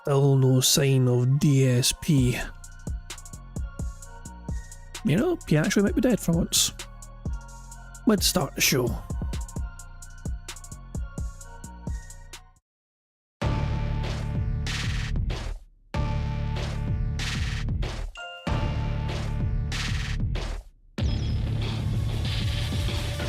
Still no sign of DSP. You know, he actually might be dead for once. Let's start the show.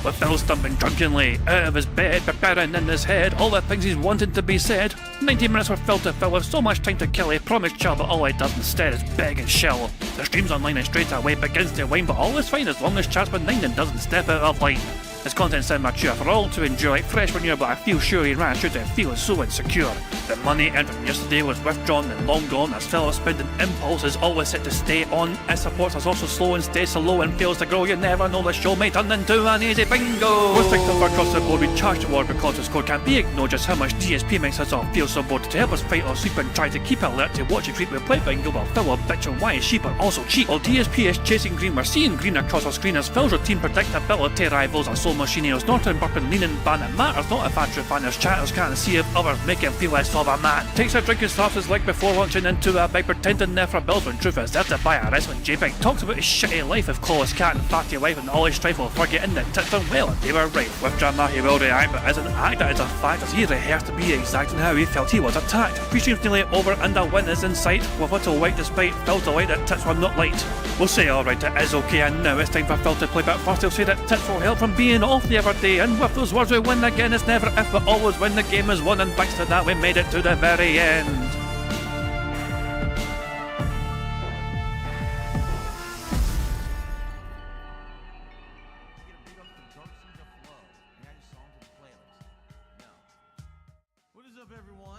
With Phil stumbling drunkenly out of his bed, preparing in his head all the things he's wanted to be said. 90 minutes for Phil to fill with so much time to kill. He promised chill, but all he does instead is beg and shill. The stream's online and straight away begins to whine, but all is fine as long as chat's benign and doesn't step out of line. His content's immature for all to enjoy, fresh when you're, but I feel sure he ran through to feel so insecure. The money earned from yesterday was withdrawn and long gone, as Phil's spending impulse is always set to stay on. His support is also slow and stays so low and fails to grow. You never know, the show may turn into an easy bingo. With things up across the board, we charge the war because the score can't be ignored. Just how much DSP makes us all feel so bored. To help us fight or sleep and try to keep alert to watch a treat, we play bingo while Phil will bitch on why his sheep are also cheap. While DSP is chasing green, we're seeing green across our screen as Phil's routine predictability rivals our soul machine. He's not in burping, leaning, ban. It matters not if I true fan his chatters can't see if others make him feel less of a man. Takes a drink and starts his leg before launching into a bike, pretending there for bills when truth is there to buy a wrestling JPEG. Talks about his shitty life of clawless cat and fatty wife and all his strife while forgetting that tits done well and they were right. With drama he will react, but as an actor it's a fact as he rehearsed to be exact in how he felt he was attacked. Three streams nearly over and a win is in sight, with little white despite Phil's delight that tits were not light. We'll say alright, it is okay, and now it's time for Phil to play, but first he'll say that tits will help from being off the other day, and with those words we win again. It's never if but always when the game is won, and thanks to that we made it to the very end.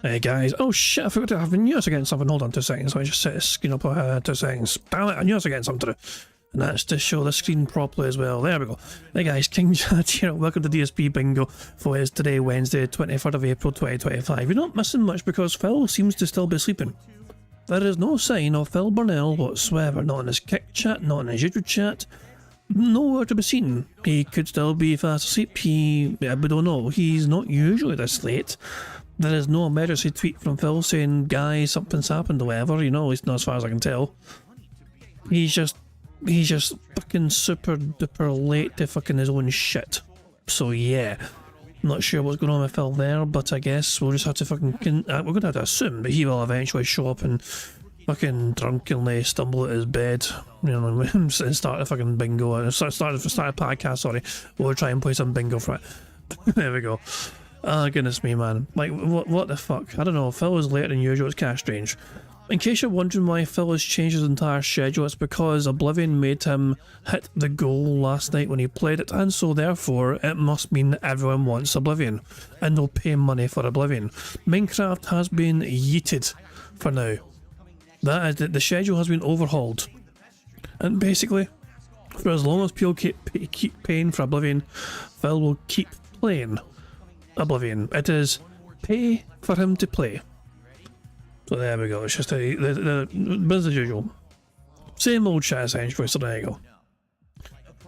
Hey guys, oh shit, I forgot to have, I knew I was getting something, hold on 2 seconds, so I just set the screen up 2 seconds, damn it, I knew I was getting something to do, and that's to show the screen properly as well, there we go. Hey guys, King Chat here, welcome to DSP Bingo for his today, Wednesday, 23rd of April 2025. You're not missing much because Phil seems to still be sleeping. There is no sign of Phil Burnell whatsoever, not in his Kick chat, not in his YouTube chat, nowhere to be seen. He could still be fast asleep, we don't know, he's not usually this late. There is no emergency tweet from Phil saying, guys, something's happened or whatever, you know, at least not as far as I can tell. He's just fucking super duper late to fucking his own shit. So yeah, not sure what's going on with Phil there, but I guess we'll just have to fucking, we're going to have to assume that he will eventually show up and fucking drunkenly stumble at his bed, you know, and start a fucking bingo, start a podcast, sorry, we'll try and play some bingo for it. There we go. Oh goodness me, man. Like, what the fuck? I don't know, Phil was later than usual, it's kinda strange. In case you're wondering why Phil has changed his entire schedule, it's because Oblivion made him hit the goal last night when he played it, and so therefore it must mean that everyone wants Oblivion, and they'll pay money for Oblivion. Minecraft has been yeeted for now. That is, the schedule has been overhauled. And basically, for as long as people keep paying for Oblivion, Phil will keep playing Oblivion. It is pay for him to play. So there we go, it's just the business as usual. Same old shit essentially, so there you go.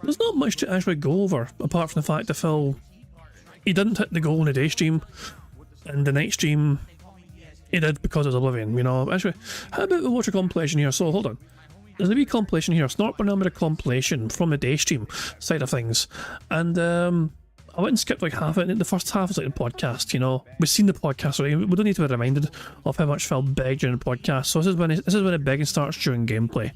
There's not much to actually go over, apart from the fact that Phil, he didn't hit the goal in the day stream, and the night stream, he did because it was Oblivion, you know. Actually, how about we watch a compilation here? So hold on. There's a wee compilation here, Snort Burnell made a compilation from the day stream side of things, and I went and skipped like half of it. The first half is like the podcast, you know. We've seen the podcast already. We don't need to be reminded of how much Phil begged during the podcast. So this is when the begging starts during gameplay.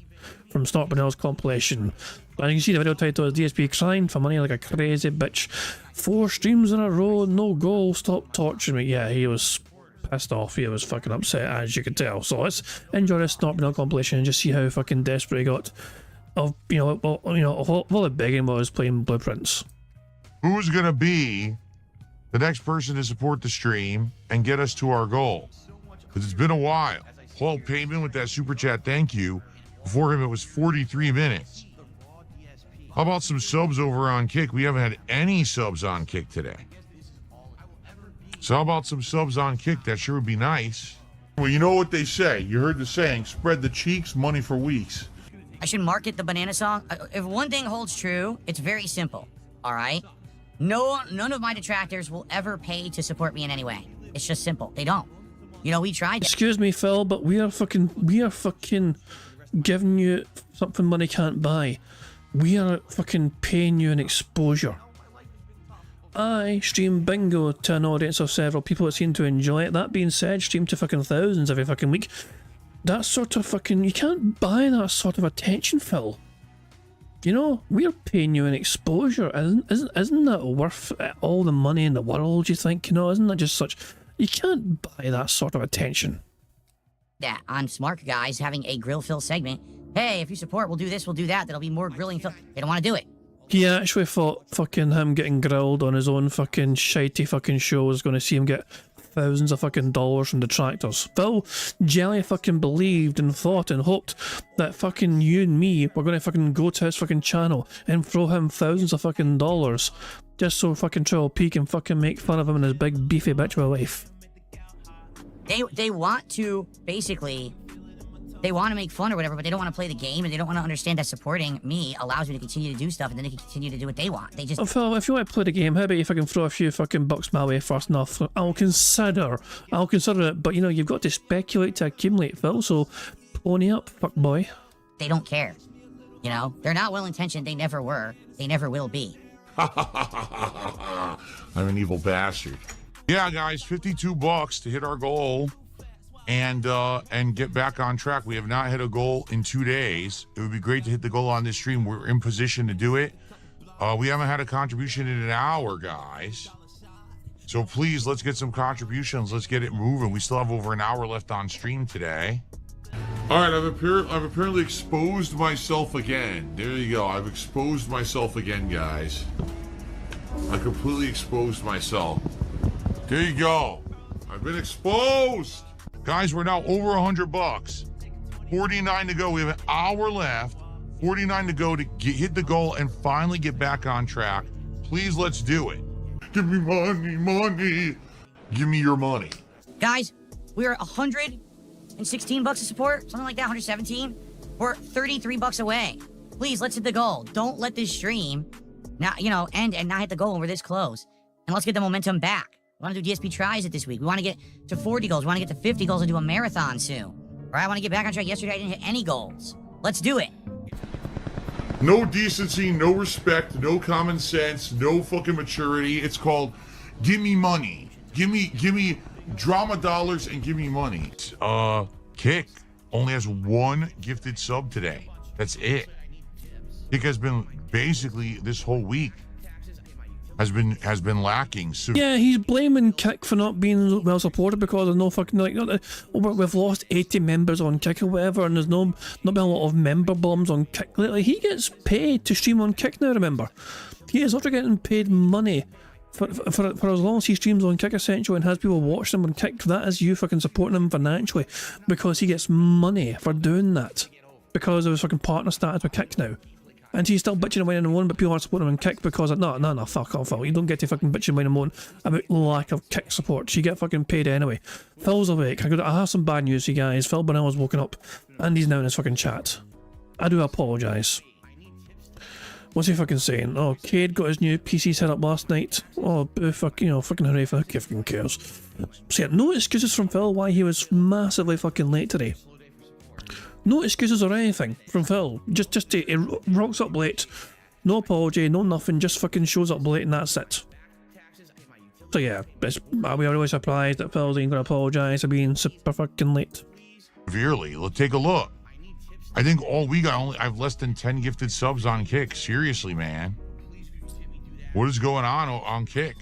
From Snort Burnell's compilation. And you can see the video title is DSP crying for money like a crazy bitch. 4 streams in a row, no goal, stop torturing me. Yeah, he was pissed off. He was fucking upset, as you can tell. So let's enjoy this Snort Burnell compilation and just see how fucking desperate he got of, all the begging was playing Blueprints. Who's going to be the next person to support the stream and get us to our goal? Because it's been a while. Paul Payman with that super chat, thank you. Before him, it was 43 minutes. How about some subs over on Kick? We haven't had any subs on Kick today. So how about some subs on Kick? That sure would be nice. Well, you know what they say. You heard the saying, spread the cheeks, money for weeks. I should market the banana song. If one thing holds true, it's very simple, all right? None of my detractors will ever pay to support me in any way. It's just simple. They don't. You know, we tried. Excuse me, Phil, but we are fucking giving you something money can't buy. We are fucking paying you an exposure. I stream bingo to an audience of several people that seem to enjoy it. That being said, stream to fucking thousands every fucking week. That sort of fucking, you can't buy that sort of attention, Phil. You know, we're paying you an exposure. Isn't that worth all the money in the world, you think? You know, isn't that just such... You can't buy that sort of attention. Yeah, on Smart Guys having a Grill Phil segment. Hey, if you support, we'll do this, we'll do that. There'll be more grilling Phil. They don't want to do it. He actually thought fucking him getting grilled on his own fucking shitey fucking show was going to see him get thousands of fucking dollars from detractors. Phil jelly fucking believed and thought and hoped that fucking you and me were going to fucking go to his fucking channel and throw him thousands of fucking dollars just so fucking Triple P can fucking make fun of him and his big beefy bitch with a wife. They want to basically, they want to make fun or whatever, but they don't want to play the game, and they don't want to understand that supporting me allows me to continue to do stuff, and then they can continue to do what they want. They just... Oh, Phil, if you want to play the game, how about you fucking throw a few fucking bucks my way first enough? I'll consider it, but you know, you've got to speculate to accumulate, Phil, so pony up, fuck boy. They don't care. You know? They're not well-intentioned. They never were. They never will be. I'm an evil bastard. Yeah, guys, $52 to hit our goal and get back on track. We have not hit a goal in 2 days. It would be great to hit the goal on this stream. We're in position to do it. We haven't had a contribution in an hour, guys. So please, let's get some contributions. Let's get it moving. We still have over an hour left on stream today. All right, I've apparently exposed myself again. There you go. I've exposed myself again, guys. I completely exposed myself. There you go. I've been exposed. Guys, we're now over $100. 49 to go. We have an hour left. 49 to go to hit the goal and finally get back on track. Please, let's do it. Give me money. Give me your money. Guys, we're $116 of support, something like that, 117. We're $33 away. Please, let's hit the goal. Don't let this stream now, you know, end and not hit the goal when we're this close. And let's get the momentum back. We want to do DSP tries it this week. We want to get to 40 goals. We want to get to 50 goals and do a marathon soon. All right, I want to get back on track. Yesterday, I didn't hit any goals. Let's do it. No decency, no respect, no common sense, no fucking maturity. It's called give me money. Give me drama dollars and give me money. Kick only has one gifted sub today. That's it. Kick has been basically this whole week has been lacking. So yeah, he's blaming Kick for not being well supported because there's no fucking we've lost 80 members on Kick or whatever, and there's not been a lot of member bombs on Kick lately. He gets paid to stream on Kick now. Remember, he is also getting paid money for as long as he streams on Kick essentially and has people watch him on Kick. That is you fucking supporting him financially because he gets money for doing that because of his fucking partner status with Kick now. And he's still bitching away and moaning, but people are supporting him on Kick because no, fuck off, Phil. You don't get to fucking bitch away and moan about lack of Kick support. You get fucking paid anyway. Phil's awake. I have some bad news for you guys. Phil Bonnella's woken up and he's now in his fucking chat. I do apologise. What's he fucking saying? Oh, Cade got his new PC set up last night. Oh, boo, fucking hooray for who fucking cares. So yeah, no excuses from Phil why he was massively fucking late today. No excuses or anything from Phil. Just he rocks up late. No apology, no nothing, just fucking shows up late and that's it. So yeah, are we really surprised that Phil's ain't gonna apologise for being super fucking late? Severely. Let's take a look. I think all we got, I have less than 10 gifted subs on Kick. Seriously, man. What is going on Kick?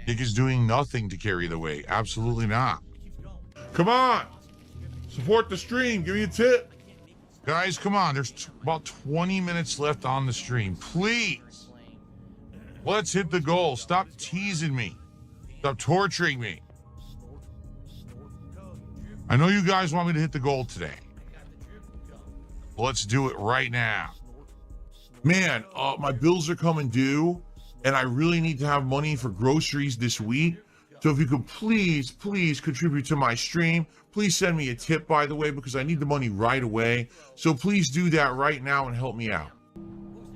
Kick is doing nothing to carry the weight. Absolutely not. Come on. Support the stream. Give me a tip. Guys, come on. There's about 20 minutes left on the stream. Please. Let's hit the goal. Stop teasing me. Stop torturing me. I know you guys want me to hit the goal today. Let's do it right now. Man, my bills are coming due, and I really need to have money for groceries this week. So if you could please contribute to my stream. Please send me a tip, by the way, because I need the money right away. So please do that right now and help me out.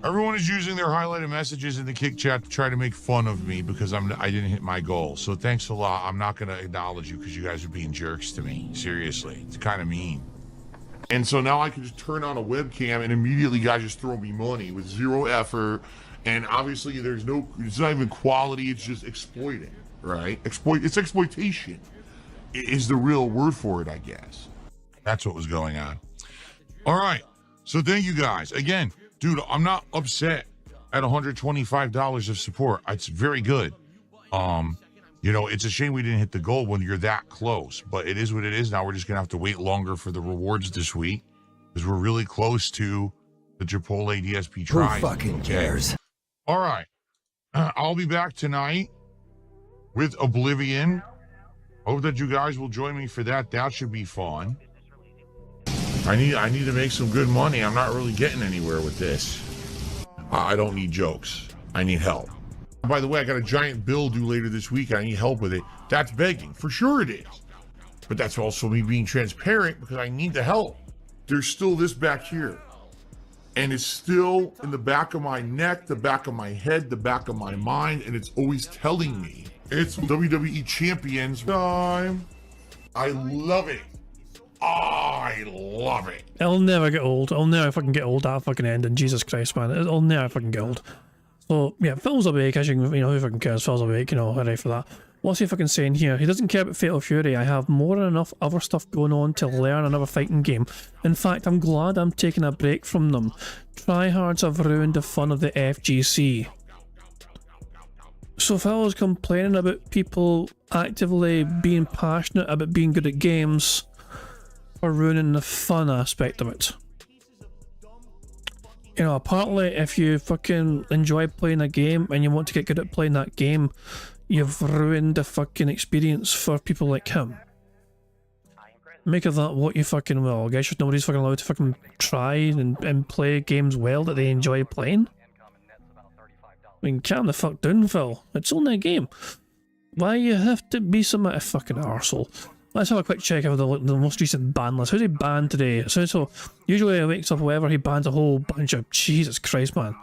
Everyone is using their highlighted messages in the kick chat to try to make fun of me because I didn't hit my goal. So thanks a lot. I'm not going to acknowledge you because you guys are being jerks to me. Seriously, it's kind of mean. And so now I can just turn on a webcam and immediately guys just throw me money with zero effort. And obviously it's not even quality. It's just exploiting, right? It's exploitation is the real word for it, I guess. That's what was going on. All right. So thank you guys again. Dude, I'm not upset at $125 of support. It's very good. It's a shame we didn't hit the goal when you're that close, but it is what it is. Now we're just gonna have to wait longer for the rewards this week because we're really close to the Chipotle DSP try. Who fucking cares? All right, I'll be back tonight with Oblivion. Hope that you guys will join me for that. That should be fun. I need to make some good money. I'm not really getting anywhere with this. I don't need jokes. I need help. By the way, I got a giant bill due later this week. I need help with it. That's begging. For sure it is. But that's also me being transparent because I need the help. There's still this back here. And it's still in the back of my neck, the back of my head, the back of my mind. And it's always telling me it's WWE Champions time. I love it. I love it. It'll never get old. I'll never fucking get old, that fucking ending. Jesus Christ, man. It'll never fucking get old. So, yeah, Phil's awake, as you can, who fucking cares? Phil's awake, hooray for that. What's he fucking saying here? He doesn't care about Fatal Fury. I have more than enough other stuff going on to learn another fighting game. In fact, I'm glad I'm taking a break from them. Tryhards have ruined the fun of the FGC. So Phil is complaining about people actively being passionate about being good at games for ruining the fun aspect of it. Apparently if you fucking enjoy playing a game and you want to get good at playing that game, you've ruined the fucking experience for people like him. Make of that what you fucking will. I guess nobody's fucking allowed to fucking try and play games well that they enjoy playing. I mean, calm the fuck down, Phil. It's only a game. Why you have to be some fucking arsehole? Let's have a quick check of the most recent ban list. Who's he banned today? So usually he wakes up whoever, he bans a whole bunch of... Jesus Christ, man.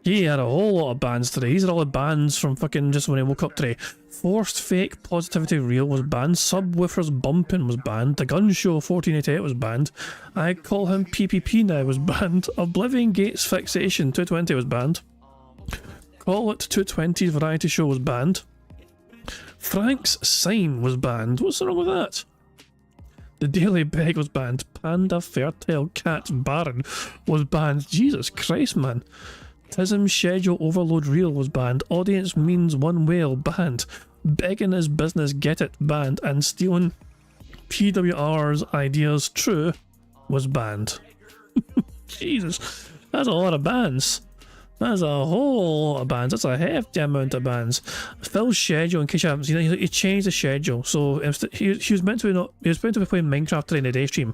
He had a whole lot of bans today. These are all the bans from fucking just when he woke up today. Forced Fake Positivity Reel was banned. Subwoofers Bumping was banned. The Gun Show 1488 was banned. I Call Him PPP Now was banned. Oblivion Gates Fixation 220 was banned. Call It 220's Variety Show was banned. Frank's Sign was banned. What's wrong with that? The Daily Beg was banned. Panda Fertile Cat Baron was banned. Jesus Christ, man. Tism Schedule Overload Reel was banned. Audience Means One Whale banned. Begging Is Business Get It banned. And Stealing PWR's Ideas True was banned. Jesus, that's a lot of bans. That's a whole lot of bans. That's a hefty amount of bans. Phil's schedule, in case you haven't seen it, he changed the schedule. So he was meant to be playing Minecraft today in the day stream,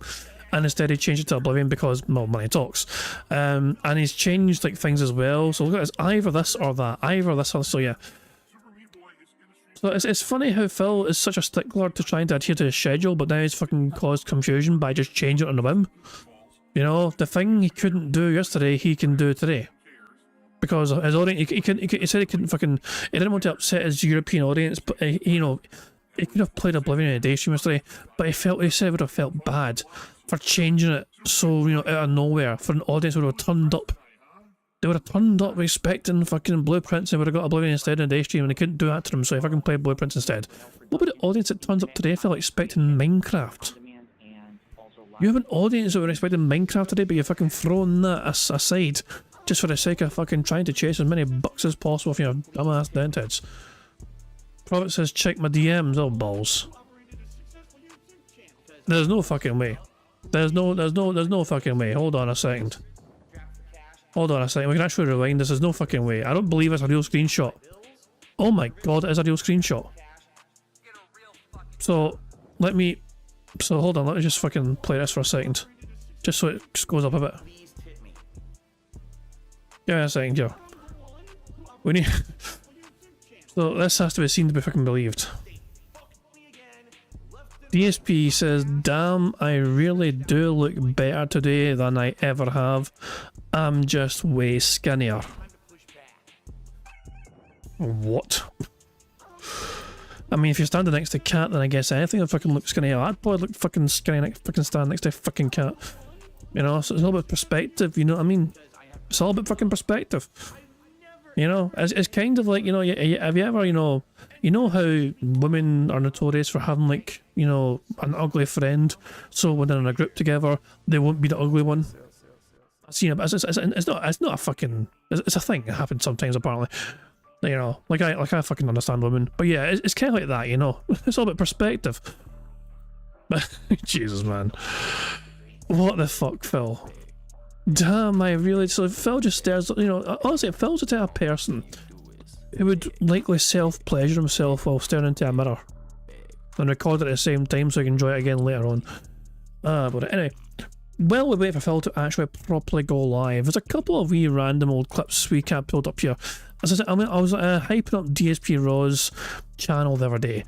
and instead he changed it to Oblivion because, well, money talks. And he's changed like things as well. So look at it, it's either this or that, either this or so, yeah. So it's funny how Phil is such a stickler to trying to adhere to his schedule, but now he's fucking caused confusion by just changing it on a whim. The thing he couldn't do yesterday, he can do today. Because his audience, he said he couldn't fucking, he didn't want to upset his European audience, but he could have played Oblivion in a day stream yesterday, but he said it would have felt bad for changing it so, out of nowhere, for an audience who would have turned up. They would have turned up expecting fucking Blueprints and would have got Oblivion instead in a day stream, and they couldn't do that to them, so he fucking played Blueprints instead. What would the audience that turns up today feel expecting Minecraft? You have an audience that were expecting Minecraft today, but you're fucking throwing that aside just for the sake of fucking trying to chase as many bucks as possible for your dumbass dentheads. Prophet says, check my DMs. Oh, balls. There's no fucking way. There's no fucking way. Hold on a second. Hold on a second. We can actually rewind this. There's no fucking way. I don't believe it's a real screenshot. Oh my god, it is a real screenshot. So, hold on. Let me just fucking play this for a second. Just so it just goes up a bit. Give me a second, yo. We need... So this has to be seen to be fucking believed. DSP says, damn, I really do look better today than I ever have. I'm just way skinnier. What? I mean, if you're standing next to Cat, then I guess anything would fucking look skinnier. I'd probably look fucking skinny next, fucking stand next to fucking Cat. You know, so it's all about perspective, you know what I mean? It's all about fucking perspective. You know, it's kind of like, you know, have you ever, you know how women are notorious for having, like, you know, an ugly friend, so when they're in a group together, they won't be the ugly one? I've seen it, but it's not a fucking, it's a thing that happens sometimes, apparently. You know, like I fucking understand women, but yeah, it's kind of like that, you know. It's all about perspective. Jesus, man, what the fuck, Phil? Damn, I really, so Phil just stares, you know, honestly, Phil's the type of person who would likely self-pleasure himself while staring into a mirror and record it at the same time so he can enjoy it again later on. But anyway, while we wait for Phil to actually properly go live, there's a couple of wee random old clips we can't pulled up here. As I said, I was hyping up DSP Raw's channel the other day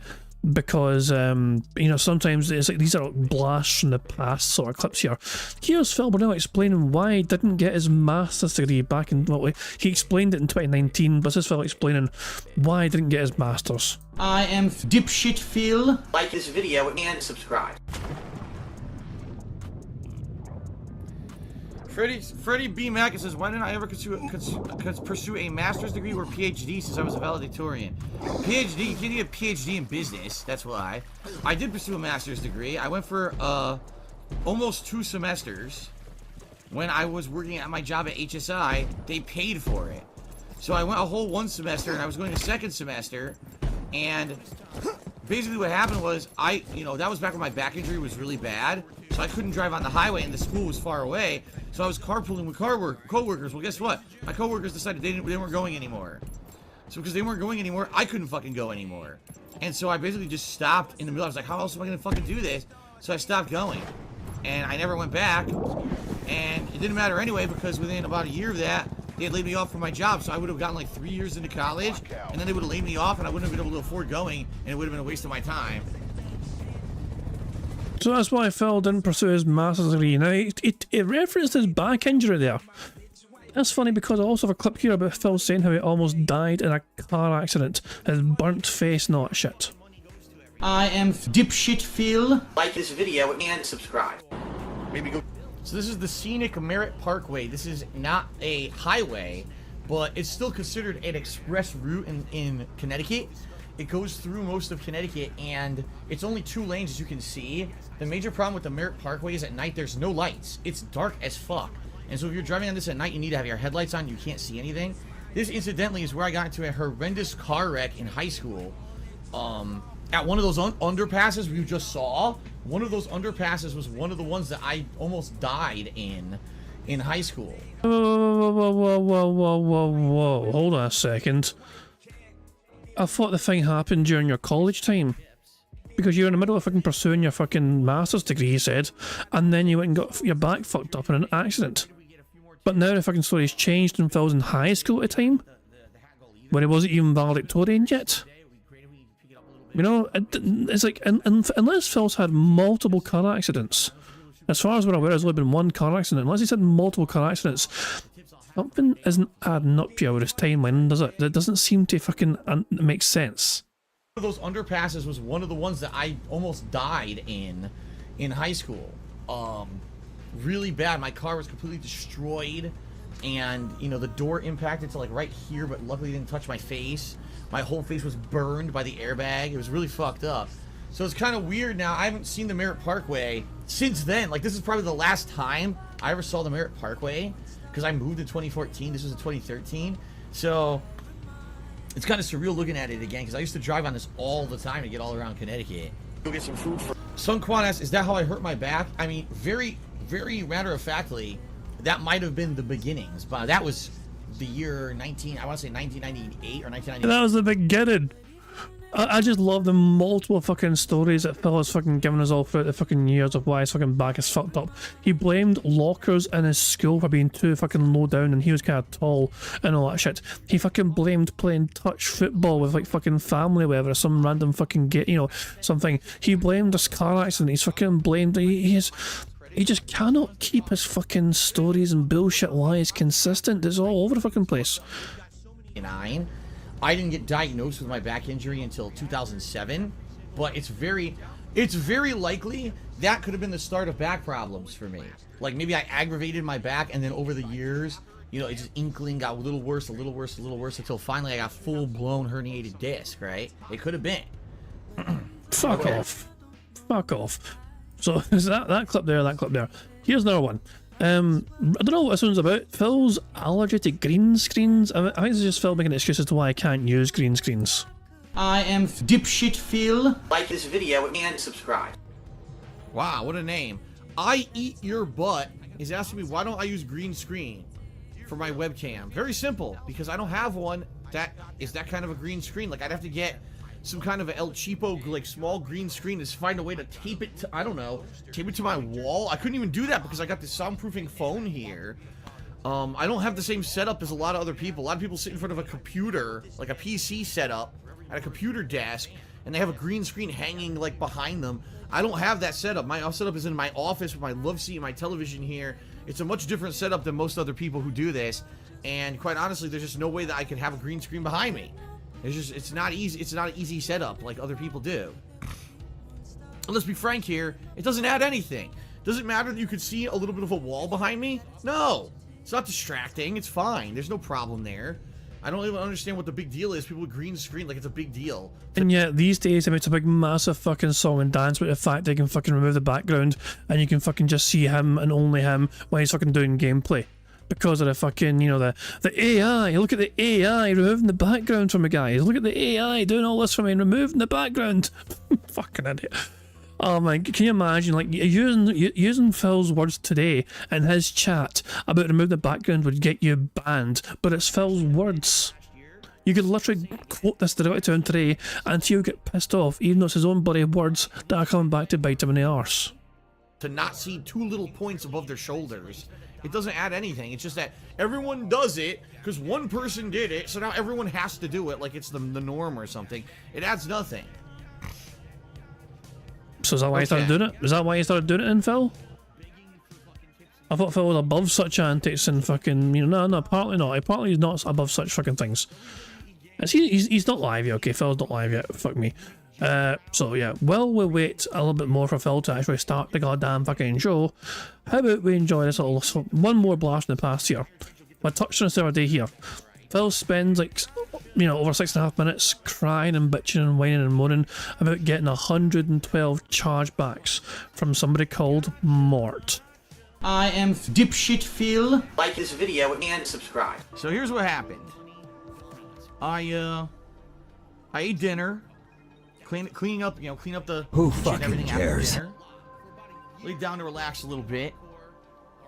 because, you know, sometimes it's like these are blasts from the past sort of clips here. Here's Phil Burnell explaining why he didn't get his master's degree back in, well, he explained it in 2019, but this is Phil explaining why he didn't get his master's. I am dipshit Phil. Like this video and subscribe. Freddie B. Mack says, why didn't I ever pursue a master's degree or PhD since I was a valedictorian? PhD, you can't get a PhD in business, that's why. I did pursue a master's degree. I went for almost 2 semesters. When I was working at my job at HSI, they paid for it. So I went a whole 1 semester, and I was going to 2nd semester, and basically what happened was, you know, that was back when my back injury was really bad, so I couldn't drive on the highway, and the school was far away, so I was carpooling with co-workers. Well, guess what? My co-workers decided they weren't going anymore. So because they weren't going anymore, I couldn't fucking go anymore. And so I basically just stopped in the middle. I was like, how else am I gonna fucking do this? So I stopped going. And I never went back. And it didn't matter anyway, because within about a year of that, they had laid me off from my job. So I would have gotten like 3 years into college, and then they would have laid me off, and I wouldn't have been able to afford going, and it would have been a waste of my time. So that's why Phil didn't pursue his master's degree. Now, it referenced his back injury there. That's funny because I also have a clip here about Phil saying how he almost died in a car accident. His burnt face, not shit. I am dipshit Phil. Like this video and subscribe. Maybe go. So this is the scenic Merritt Parkway. This is not a highway, but it's still considered an express route in Connecticut. It goes through most of Connecticut, and it's only 2 lanes, as you can see. The major problem with the Merritt Parkway is at night there's no lights. It's dark as fuck. And so if you're driving on this at night, you need to have your headlights on. You can't see anything. This, incidentally, is where I got into a horrendous car wreck in high school. At one of those underpasses we just saw. One of those underpasses was one of the ones that I almost died in high school. Whoa. Hold on a second. I thought the thing happened during your college time. Because you were in the middle of fucking pursuing your fucking master's degree, he said, and then you went and got your back fucked up in an accident. But now the fucking story's changed and Phil's in high school at the time, when he wasn't even valedictorian yet. You know, it's like, unless Phil's had multiple car accidents, as far as we're aware, there's only been 1 car accident. Unless he's had multiple car accidents, something isn't adding up here with his timeline, does it? It doesn't seem to fucking make sense. One of those underpasses was one of the ones that I almost died in high school. Really bad. My car was completely destroyed, and you know, the door impacted to like right here, but luckily it didn't touch my face. My whole face was burned by the airbag. It was really fucked up. So it's kind of weird now. I haven't seen the Merritt Parkway since then. Like, this is probably the last time I ever saw the Merritt Parkway, because I moved in 2014. This was in 2013. So it's kind of surreal looking at it again, because I used to drive on this all the time to get all around Connecticut. Go get some food for. Sun Quan asks, is that how I hurt my back? I mean, very, very matter-of-factly, that might have been the beginnings, but that was the year 1998 or 1998. That was the beginning. I just love the multiple fucking stories that Phil has fucking given us all throughout the fucking years of why his fucking back is fucked up. He blamed lockers in his school for being too fucking low down, and he was kind of tall and all that shit. He fucking blamed playing touch football with like fucking family or whatever, some random fucking something. He blamed this car accident. He's fucking blamed. he just cannot keep his fucking stories and bullshit lies consistent. It's all over the fucking place. I didn't get diagnosed with my back injury until 2007, but it's very likely that could have been the start of back problems for me. Like maybe I aggravated my back, and then over the years, you know, it just inkling got a little worse, until finally I got full-blown herniated disc, right? It could have been. Fuck off. Fuck off. So, is that clip there, that clip there. Here's another one. I don't know what this one's about. Phil's allergy to green screens. I think this is just Phil making an excuse as to why I can't use green screens. I am dipshit Phil. Like this video and subscribe. Wow, what a name. I Eat Your Butt is asking me why don't I use green screen for my webcam. Very simple, because I don't have one that is that kind of a green screen. Like I'd have to get some kind of a El Cheapo like small green screen, to find a way to tape it to, I don't know, tape it to my wall. I couldn't even do that because I got this soundproofing phone here. I don't have the same setup as a lot of other people. A lot of people sit in front of a computer, like a PC setup at a computer desk, and they have a green screen hanging like behind them. I don't have that setup. My setup is in my office with my love seat and my television here. It's a much different setup than most other people who do this, and quite honestly, there's just no way that I can have a green screen behind me. It's not easy. It's not an easy setup like other people do. And let's be frank here. It doesn't add anything. Does it matter that you could see a little bit of a wall behind me? No. It's not distracting. It's fine. There's no problem there. I don't even understand what the big deal is. People with green screen like it's a big deal. And yet these days it makes a big massive fucking song and dance with the fact they can fucking remove the background and you can fucking just see him and only him when he's fucking doing gameplay. Because of the fucking, you know, the AI. Look at the AI removing the background from me, guys. Look at the AI doing all this for me and removing the background. Fucking idiot. Oh my, can you imagine, like, using Phil's words today in his chat about removing the background would get you banned, but it's Phil's words. You could literally quote this directly to him today and he'll get pissed off, even though it's his own bloody words that are coming back to bite him in the arse. To not see two little points above their shoulders, it doesn't add anything. It's just that everyone does it because one person did it, so now everyone has to do it like it's the norm or something. It adds nothing. So is that why he started doing it? Is that why he started doing it in Phil? I thought Phil was above such antics and fucking, you know, no, apparently not. Apparently he's not above such fucking things. He's not live yet, okay, Phil's not live yet, fuck me. So yeah, while we wait a little bit more for Phil to actually start the goddamn fucking show, how about we enjoy this little, one more blast from the past here. I touched on this the other day here. Phil spends like, you know, over 6.5 minutes crying and bitching and whining and moaning about getting 112 chargebacks from somebody called Mort. I am dipshit Phil. Like this video and subscribe. So here's what happened. I ate dinner. Cleaning up, you know, clean up the Who kitchen, fucking everything cares? after dinner. Laid down to relax a little bit,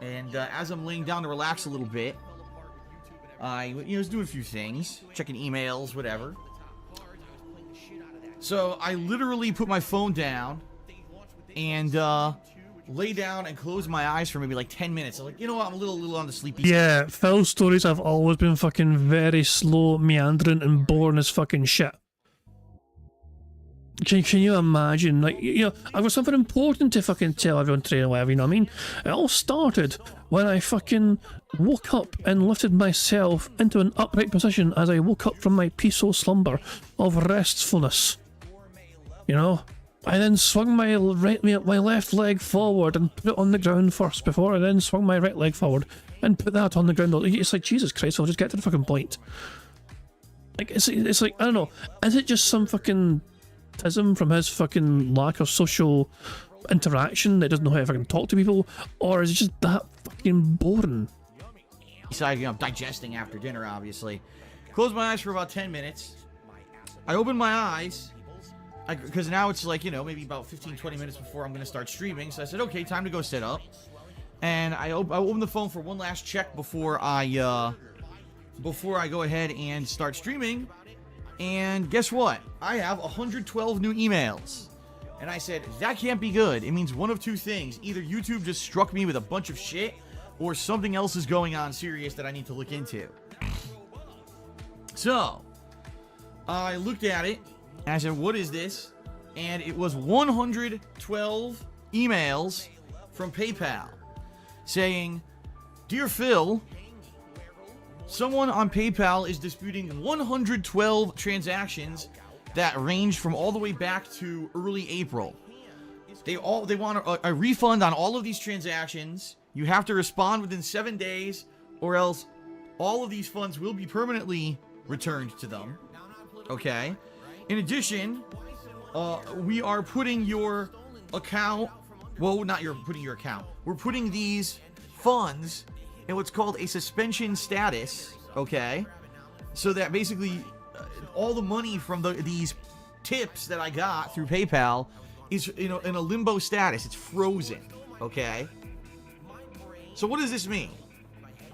and as I'm laying down to relax a little bit, I was doing a few things, checking emails, whatever. So I literally put my phone down and lay down and close my eyes for maybe like 10 minutes. I'm like, you know what, I'm a little on the sleepy side. Yeah, Phil's stories have always been fucking very slow, meandering, and boring as fucking shit. Can you imagine, like, you know, I've got something important to fucking tell everyone today or whatever, you know what I mean? It all started when I fucking woke up and lifted myself into an upright position as I woke up from my peaceful slumber of restfulness. You know? I then swung my left leg forward and put it on the ground first before I then swung my right leg forward and put that on the ground. It's like, Jesus Christ, I'll just get to the fucking point. Like, it's like, I don't know, is it just some fucking from his fucking lack of social interaction that doesn't know how to fucking talk to people, or is it just that fucking boring? Besides, you know, digesting after dinner, obviously. Closed my eyes for about 10 minutes. I opened my eyes, because now it's like, you know, maybe about 15-20 minutes before I'm going to start streaming, so I said, okay, time to go sit up. And I opened the phone for one last check before I go ahead and start streaming. And guess what? I have 112 new emails. And I said, that can't be good. It means one of two things. Either YouTube just struck me with a bunch of shit, or something else is going on serious that I need to look into. So, I looked at it, and I said, what is this? And it was 112 emails from PayPal saying, "Dear Phil, someone on PayPal is disputing 112 transactions that range from all the way back to early April. They want a refund on all of these transactions. You have to respond within 7 days, or else all of these funds will be permanently returned to them." Okay. In addition, we are putting your account. Well, not putting your account. We're putting these funds in what's called a suspension status. Okay. So that basically all the money from these tips that I got through PayPal is in a limbo status. It's frozen. Okay. So what does this mean?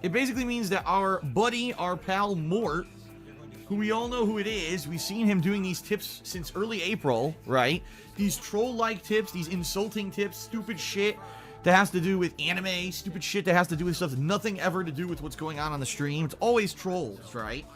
It basically means that our buddy, our pal Mort, who we all know who it is, we've seen him doing these tips since early April, right? These troll-like tips, these insulting tips, stupid shit that has to do with anime, stupid shit that has to do with stuff, nothing ever to do with what's going on the stream. It's always trolls, right?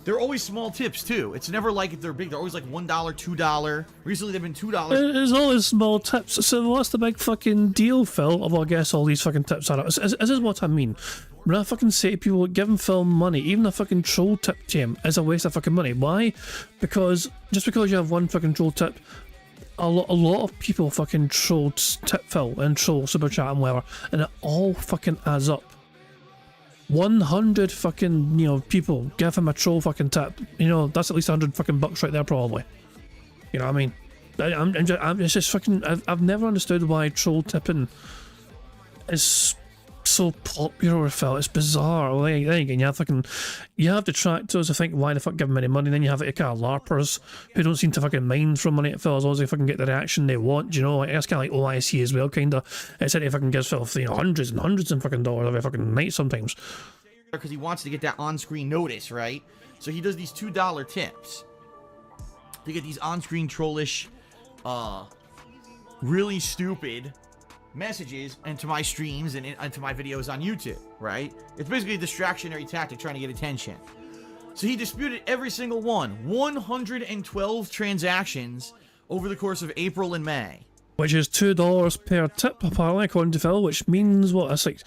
They're always small tips, too. It's never like they're big. They're always like $1, $2. Recently, they've been $2. There's always small tips. So what's the big fucking deal, Phil? Well, I guess all these fucking tips are. This is what I mean. When I fucking say to people, giving Phil money, even a fucking troll tip to him, is a waste of fucking money. Why? Because just because you have one fucking troll tip, a lot of people fucking troll tip Phil and troll super chat and whatever, and it all fucking adds up. 100 fucking, people give him a troll fucking tip. That's at least 100 fucking bucks right there, probably. You know what I mean? It's just fucking. I've never understood why troll tipping is so popular with Phil. It's bizarre. Well, then again, you have detractors who think, why the fuck give him any money? Then you have the kind of larpers who don't seem to fucking mind from money at Phil as long as they fucking get the reaction they want. It's kind of like OIC as well, kind of. It's like he fucking gives Phil hundreds and hundreds of fucking dollars every fucking night sometimes. Because he wants to get that on-screen notice, right? So he does these $2 tips to get these on-screen trollish, really stupid messages into my streams and into my videos on YouTube, right? It's basically a distractionary tactic trying to get attention. So he disputed every single one. 112 transactions over the course of April and May. Which is $2 per tip, apparently, according to Phil, which means, what, that's like,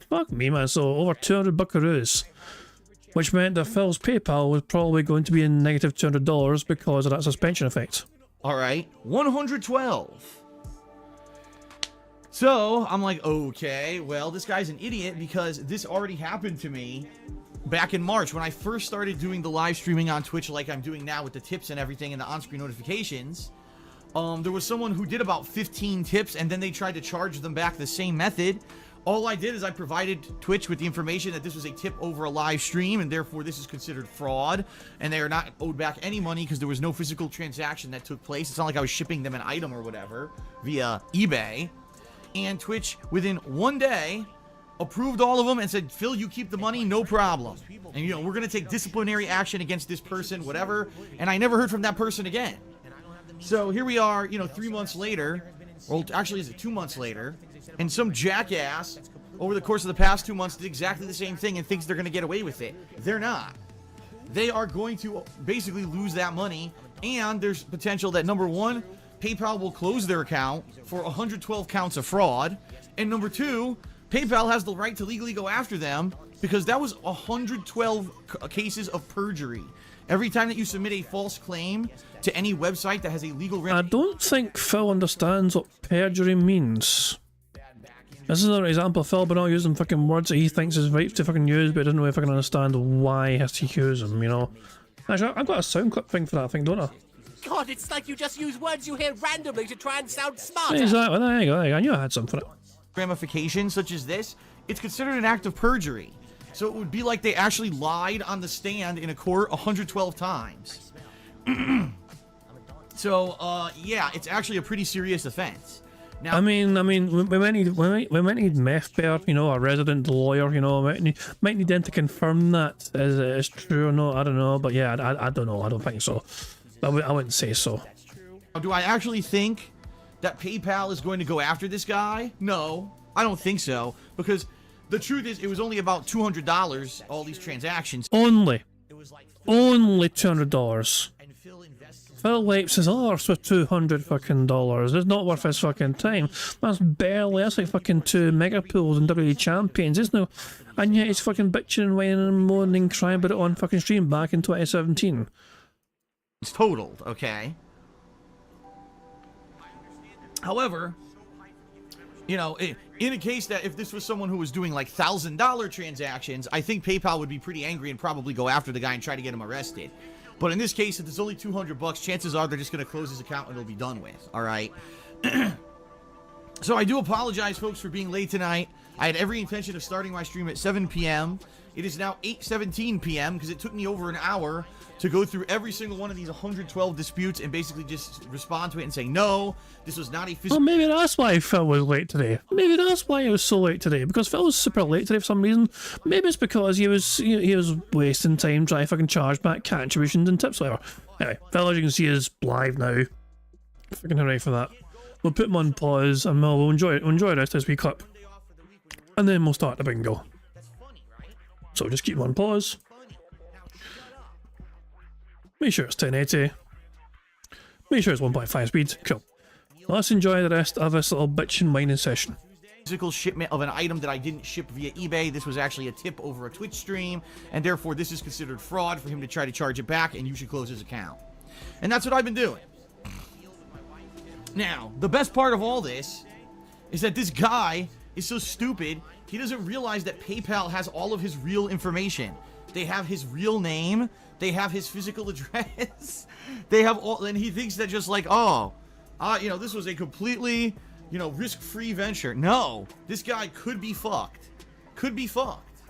fuck me, man, so over 200 buckaroos. Which meant that Phil's PayPal was probably going to be in negative $200 because of that suspension effect. Alright, 112. So, I'm like, okay, well, this guy's an idiot because this already happened to me back in March when I first started doing the live streaming on Twitch like I'm doing now with the tips and everything and the on-screen notifications. There was someone who did about 15 tips and then they tried to charge them back the same method. All I did is I provided Twitch with the information that this was a tip over a live stream and therefore this is considered fraud and they are not owed back any money because there was no physical transaction that took place. It's not like I was shipping them an item or whatever via eBay. And Twitch, within 1 day, approved all of them and said, Phil, you keep the money, no problem. And, we're going to take disciplinary action against this person, whatever. And I never heard from that person again. So here we are, 3 months later, or actually is it 2 months later, and some jackass over the course of the past 2 months did exactly the same thing and thinks they're going to get away with it. They're not. They are going to basically lose that money, and there's potential that, number one, PayPal will close their account for 112 counts of fraud, and number two, PayPal has the right to legally go after them because that was 112 cases of perjury. Every time that you submit a false claim to any website that has a legal remedy. I don't think Phil understands what perjury means. This is another example of Phil but not using fucking words that he thinks is right to fucking use, but doesn't know if I can understand why he has to use them, Actually, I've got a sound clip thing for that thing, don't I? God, it's like you just use words you hear randomly to try and sound smarter. Exactly, there you go. I knew I had something for it. Ramifications such as this, it's considered an act of perjury. So it would be like they actually lied on the stand in a court 112 times. So, yeah, it's actually a pretty serious offense. Now, I mean, we might need meth bear, a resident lawyer, might need them to confirm that is true or not. I don't know, but yeah, I don't know. I don't think so. I wouldn't say so. Do I actually think that PayPal is going to go after this guy? No, I don't think so. Because the truth is, it was only about $200, all these transactions. Only $200. Phil wipes his arse with $200 fucking dollars. It's not worth his fucking time. That's like fucking 2 mega pools and WWE champions, isn't it? And yet he's fucking bitching and whining and moaning, crying about it on fucking stream back in 2017. It's totaled, okay? However, you know, in a case that if this was someone who was doing like $1,000 transactions, I think PayPal would be pretty angry and probably go after the guy and try to get him arrested. But in this case, if it's only $200, chances are they're just going to close his account and it'll be done with, all right? So I do apologize, folks, for being late tonight. I had every intention of starting my stream at 7 p.m. It is now 8:17 p.m. because it took me over an hour to go through every single one of these 112 disputes and basically just respond to it and say, no, this was not a physical... Well, maybe that's why Phil was late today. Maybe that's why he was so late today. Because Phil was super late today for some reason. Maybe it's because he was wasting time trying to fucking charge back contributions and tips, whatever. Anyway, Phil, as you can see, is live now. Fucking hooray for that. We'll put him on pause and we'll enjoy it. We'll enjoy the rest of this wee clip. And then we'll start the bingo. So just keep him on pause. Make sure it's 1080. Make sure it's 1.5 speed. Cool. Let's enjoy the rest of this little bitchin' whining session. Physical shipment of an item that I didn't ship via eBay. This was actually a tip over a Twitch stream, and therefore this is considered fraud for him to try to charge it back, and you should close his account. And that's what I've been doing. Now, the best part of all this is that this guy is so stupid, he doesn't realize that PayPal has all of his real information. They have his real name, they have his physical address, they have all, and he thinks that just like, you know, this was a completely, you know, risk-free venture. No, this guy could be fucked. Could be fucked.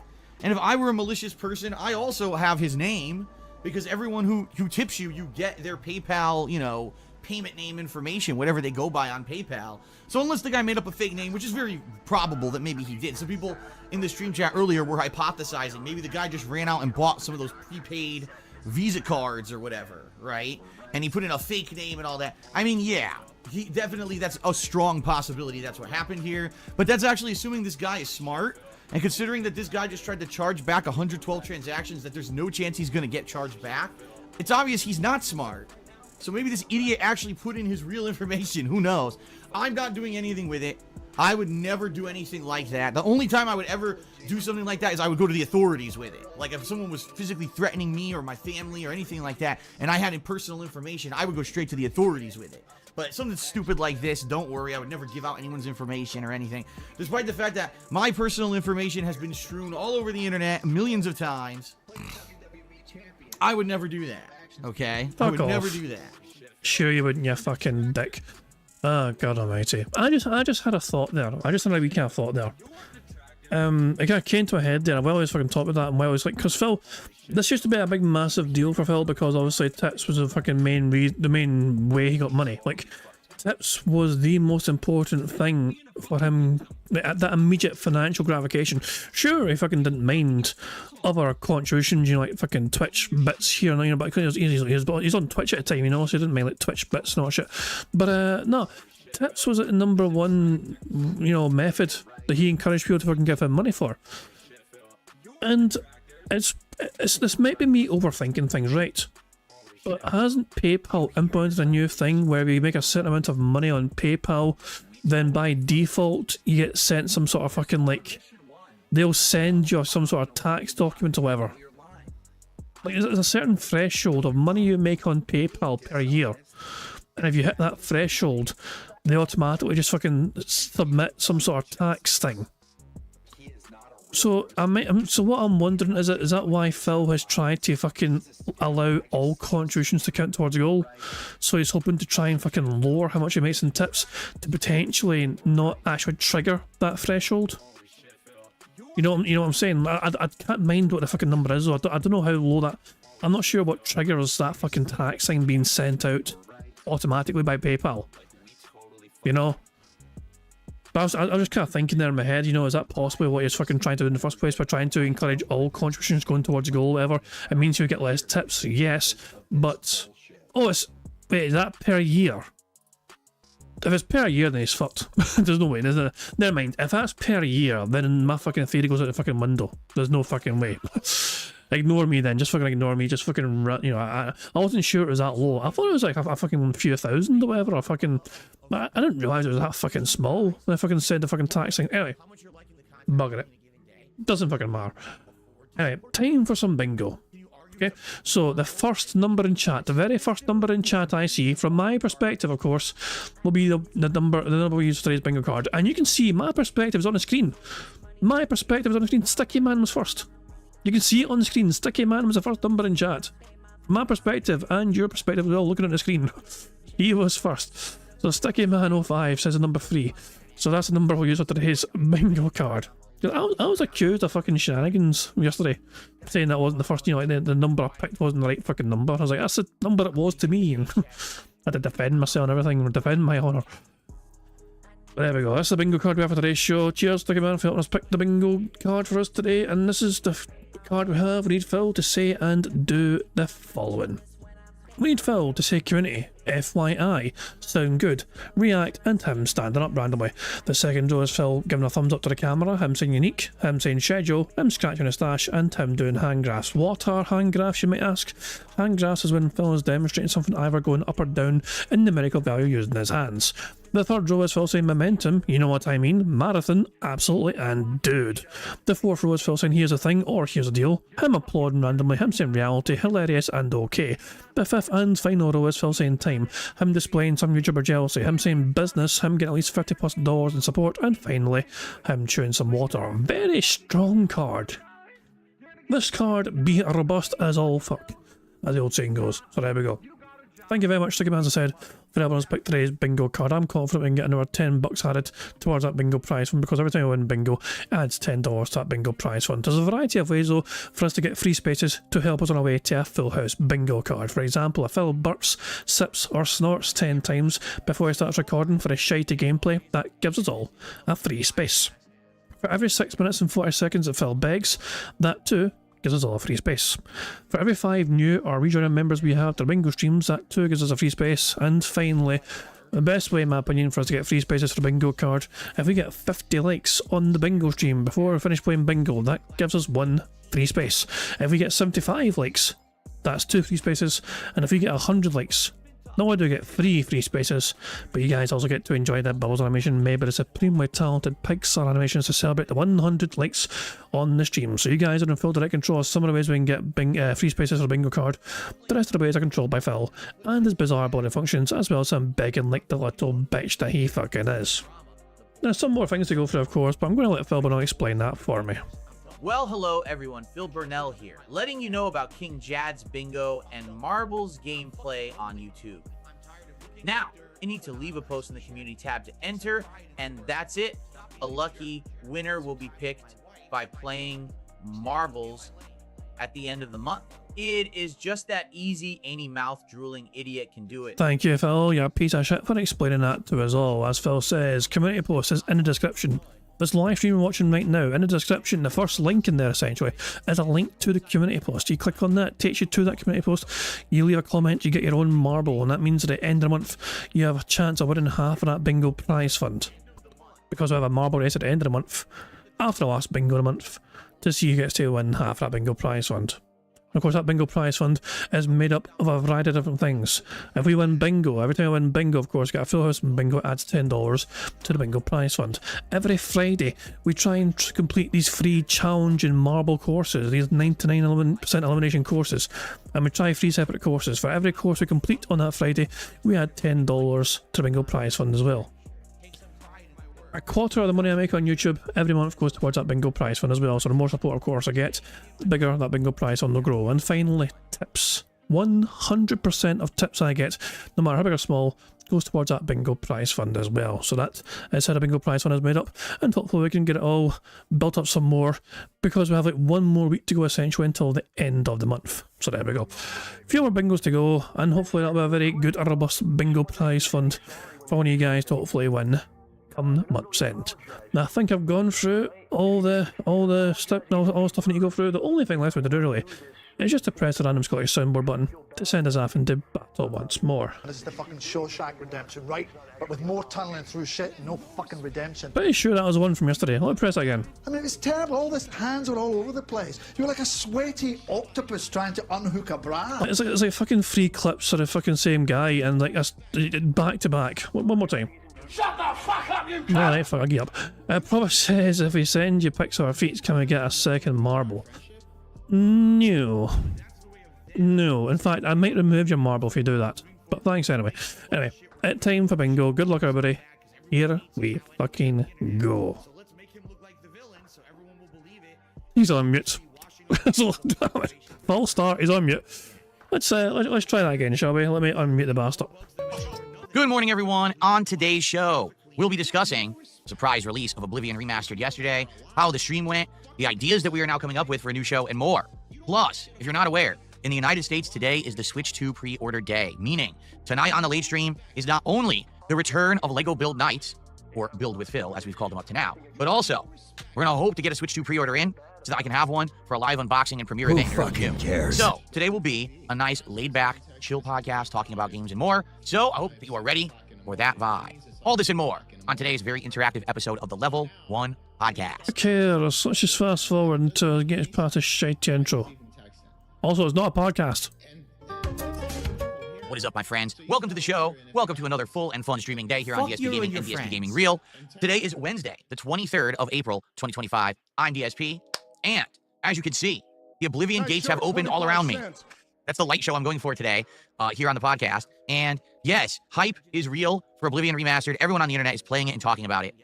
And if I were a malicious person, I also have his name, because everyone who tips you, you get their PayPal, you know, payment name information, whatever they go by on PayPal. So unless the guy made up a fake name, which is very probable that maybe he did. Some people in the stream chat earlier were hypothesizing maybe the guy just ran out and bought some of those prepaid Visa cards or whatever, right? And he put in a fake name and all that. I mean, yeah, he definitely, that's a strong possibility that's what happened here. But that's actually assuming this guy is smart. And considering that this guy just tried to charge back 112 transactions, that there's no chance he's going to get charged back, it's obvious he's not smart. So maybe this idiot actually put in his real information. Who knows? I'm not doing anything with it. I would never do anything like that. The only time I would ever do something like that is I would go to the authorities with it. Like if someone was physically threatening me or my family or anything like that, and I had personal information, I would go straight to the authorities with it. But something stupid like this, don't worry, I would never give out anyone's information or anything. Despite the fact that my personal information has been strewn all over the internet millions of times, I would never do that. Okay? I would never do that. Sure you wouldn't, you fucking dick. Oh, God almighty. I just had a thought there. I just had a wee kind of thought there. It kind of came to my head there. While I was fucking talking about that, and while I was like, because Phil, this used to be a big massive deal for Phil because obviously tips was the fucking the main way he got money. Like, tips was the most important thing for him, that immediate financial gratification. Sure, he fucking didn't mind other contributions, you know, like fucking Twitch bits here and there, you know, but he's on Twitch at the time, you know, so he didn't mind like Twitch bits and all that shit. But no, tips was the number one, you know, method that he encouraged people to fucking give him money for. And it's this might be me overthinking things, right? But hasn't PayPal implemented a new thing where we make a certain amount of money on PayPal, then by default you get sent some sort of fucking like, they'll send you some sort of tax document or whatever. Like there's a certain threshold of money you make on PayPal per year, and if you hit that threshold, they automatically just fucking submit some sort of tax thing. So so what I'm wondering is that why Phil has tried to fucking allow all contributions to count towards the goal? So he's hoping to try and fucking lower how much he makes in tips to potentially not actually trigger that threshold. You know what I'm saying? I can't mind what the fucking number is, though. I don't know how low that... I'm not sure what triggers that fucking tax thing being sent out automatically by PayPal. You know? But I was just kind of thinking there in my head, you know, is that possibly what he's fucking trying to do in the first place by trying to encourage all contributions going towards the goal or whatever? It means you get less tips, yes, but... Oh, wait, is that per year? If it's per year, then he's fucked. There's no way. Never mind. If that's per year, then my fucking theory goes out the fucking window. There's no fucking way. Ignore me then, just fucking ignore me, just fucking, you know, I wasn't sure it was that low. I thought it was like a fucking few thousand or whatever, or fucking, I didn't realise it was that fucking small when I fucking said the fucking tax thing. Anyway, bugging it. Doesn't fucking matter. Anyway, time for some bingo. Okay, so the first number in chat, the very first number in chat I see, from my perspective of course, will be the number we use for today's bingo card. And you can see my perspective is on the screen. My perspective is on the screen. Sticky Man was first. You can see it on the screen. Sticky Man was the first number in chat. From my perspective and your perspective as well, looking at the screen, he was first. So Sticky Man 05 says the number 3. So that's the number we'll use for today's bingo card. I was accused of fucking shenanigans yesterday, saying that wasn't the first, you know, like the number I picked wasn't the right fucking number. I was like, that's the number it was to me. And I had to defend myself and everything, defend my honour. But there we go, that's the bingo card we have for today's show. Cheers, Sticky Man, for helping us pick the bingo card for us today. And this is the card we have. We need Phil to say and do the following. We need Phil to say community, FYI, sound good, react, and him standing up randomly. The second row is Phil giving a thumbs up to the camera, him saying unique, him saying schedule, him scratching his stash, and him doing hand graphs. What are hand graphs, you might ask? Hand graphs is when Phil is demonstrating something either going up or down in numerical value using his hands. The third row is Phil saying momentum, you know what I mean, marathon, absolutely, and dude. The fourth row is Phil saying here's a thing or here's a deal, him applauding randomly, him saying reality, hilarious, and okay. The fifth and final row is Phil saying time, him displaying some YouTuber jealousy, him saying business, him getting at least $50+ in support, and finally, him chewing some water. Very strong card. This card be robust as all fuck, as the old saying goes. So there we go. Thank you very much, Sticky Man, as I said, for helping us pick today's bingo card. I'm confident we can get another $10 added towards that bingo prize fund, because every time I win bingo, it adds $10 to that bingo prize fund. There's a variety of ways, though, for us to get free spaces to help us on our way to a full house bingo card. For example, if Phil burps, sips, or snorts 10 times before he starts recording for a shitey gameplay, that gives us all a free space. For every 6 minutes and 40 seconds that Phil begs, that too gives us all a free space. For every 5 new or rejoining members we have to bingo streams, that too gives us a free space. And finally, the best way in my opinion for us to get free spaces for the bingo card, if we get 50 likes on the bingo stream before we finish playing bingo, that gives us 1 free space. If we get 75 likes, that's 2 free spaces. And if we get 100 likes, not only do we get 3 free spaces, but you guys also get to enjoy that Bubbles animation made by the supremely talented Pixar Animations to celebrate the 100 likes on the stream. So you guys are in full direct control of some of the ways we can get free spaces for the bingo card. The rest of the ways are controlled by Phil and his bizarre body functions, as well as him begging like the little bitch that he fucking is. There's some more things to go through, of course, but I'm going to let Phil Burnell explain that for me. Well, hello everyone, Phil Burnell here, letting you know about King Jad's Bingo and Marbles gameplay on YouTube. Now, you need to leave a post in the community tab to enter, and that's it. A lucky winner will be picked by playing Marbles at the end of the month. It is just that easy, any mouth-drooling idiot can do it. Thank you, Phil, you're a piece of shit for explaining that to us all. As Phil says, community post is in the description. This live stream you're watching right now, in the description, the first link in there essentially is a link to the community post. You click on that, takes you to that community post, you leave a comment, you get your own marble, and that means at the end of the month you have a chance of winning half of that bingo prize fund. Because we have a marble race at the end of the month, after the last bingo of the month, to see who gets to win half that bingo prize fund. And of course that bingo prize fund is made up of a variety of different things. If we win bingo, every time I win bingo, of course, get a full house bingo, adds $10 to the bingo prize fund. Every Friday, we try and complete these free challenging marble courses, these 99% elimination courses, and we try 3 separate courses. For every course we complete on that Friday, we add $10 to the bingo prize fund as well. A quarter of the money I make on YouTube every month goes towards that bingo prize fund as well, so the more support of course I get, the bigger that bingo prize fund will grow. And finally, tips. 100% of tips I get, no matter how big or small, goes towards that bingo prize fund as well. So that is how the bingo prize fund is made up, and hopefully we can get it all built up some more, because we have like 1 more week to go essentially until the end of the month. So there we go. A few more bingos to go, and hopefully that'll be a very good and robust bingo prize fund for one of you guys to hopefully win come month's end. Now I think I've gone through all the stuff I need to go through. The only thing left to do really is just to press the random Scottish soundboard button to send us off into battle once more. This is the fucking Shawshank Redemption, right? But with more tunneling through shit, no fucking redemption. Pretty sure that was the one from yesterday. Let me press that again. I mean, it's terrible. All these hands were all over the place. You were like a sweaty octopus trying to unhook a bra. It's like fucking 3 clips of the fucking same guy and like us back to back. One more time. Shut the fuck up, you Alright, fuck, I'll give up. Proper says if we send you pics of our feet, can we get a second marble? No. No. In fact, I might remove your marble if you do that. But thanks anyway. Anyway, time for bingo. Good luck, everybody. Here we fucking go. He's on mute. False start, he's on mute. Let's try that again, shall we? Let me unmute the bastard. Good morning, everyone. On today's show, we'll be discussing surprise release of Oblivion Remastered yesterday, how the stream went, the ideas that we are now coming up with for a new show, and more. Plus, if you're not aware, in the United States today is the Switch 2 pre-order day, meaning tonight on the late stream is not only the return of LEGO Build Nights, or Build with Phil, as we've called them up to now, but also we're going to hope to get a Switch 2 pre-order in so that I can have one for a live unboxing and premiere event. Who fucking cares? So, today will be a nice laid-back, chill podcast talking about games and more, so I hope that you are ready for that vibe. All this and more on today's very interactive episode of the Level 1 Podcast. Okay, let's just fast forward until get past this shite intro. Also, it's not a podcast. What is up, my friends? Welcome to the show. Welcome to another full and fun streaming day here on DSP Gaming and DSP Gaming Real. Today is Wednesday, the 23rd of April, 2025. I'm DSP, and as you can see, the Oblivion gates have opened all around me. That's the light show I'm going for today here on the podcast. And yes, hype is real for Oblivion Remastered. Everyone on the internet is playing it and talking about it.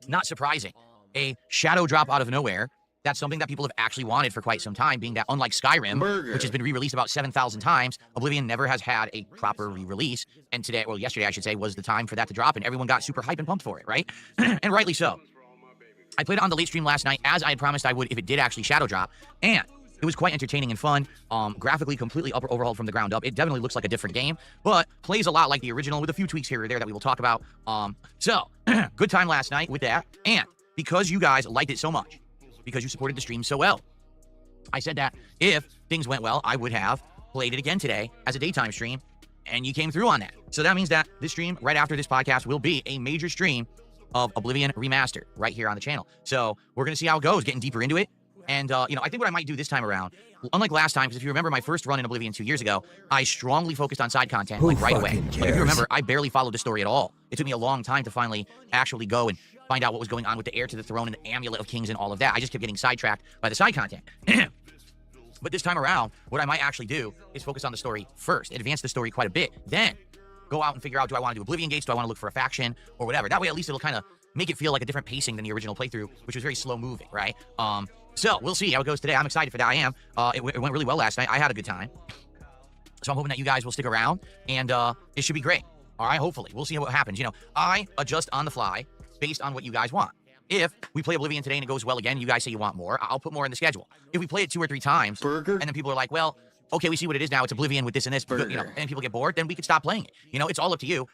Not surprising. A shadow drop out of nowhere. That's something that people have actually wanted for quite some time, being that unlike Skyrim, which has been re-released about 7,000 times, Oblivion never has had a proper re-release. And today, well, yesterday, I should say, was the time for that to drop, and everyone got super hype and pumped for it, right? And rightly so. I played it on the late stream last night, as I had promised I would if it did actually shadow drop, and it was quite entertaining and fun. Graphically, completely overhauled from the ground up. It definitely looks like a different game, but plays a lot like the original with a few tweaks here or there that we will talk about. So, good time last night with that, and because you guys liked it so much, because you supported the stream so well, I said that if things went well, I would have played it again today as a daytime stream, and you came through on that. So that means that this stream, right after this podcast, will be a major stream of Oblivion Remastered right here on the channel. So we're going to see how it goes, getting deeper into it. And, I think what I might do this time around, unlike last time, because if you remember my first run in Oblivion 2 years ago, I strongly focused on side content, like right away. Like, if you remember, I barely followed the story at all. It took me a long time to finally actually go and find out what was going on with the heir to the throne and the amulet of kings and all of that. I just kept getting sidetracked by the side content. But this time around, what I might actually do is focus on the story first, advance the story quite a bit, then go out and figure out, do I want to do Oblivion gates, do I want to look for a faction, or whatever. That way, at least it'll kind of make it feel like a different pacing than the original playthrough, which was very slow moving, right? So we'll see how it goes today. I'm excited for that. I am. It went really well last night. I had a good time. So I'm hoping that you guys will stick around, and it should be great. All right, hopefully. We'll see what happens. I adjust on the fly based on what you guys want. If we play Oblivion today and it goes well again, you guys say you want more, I'll put more in the schedule. If we play it 2 or 3 times, and then people are like, well, okay, we see what it is now. It's Oblivion with this and this, and people get bored, then we could stop playing it. It's all up to you.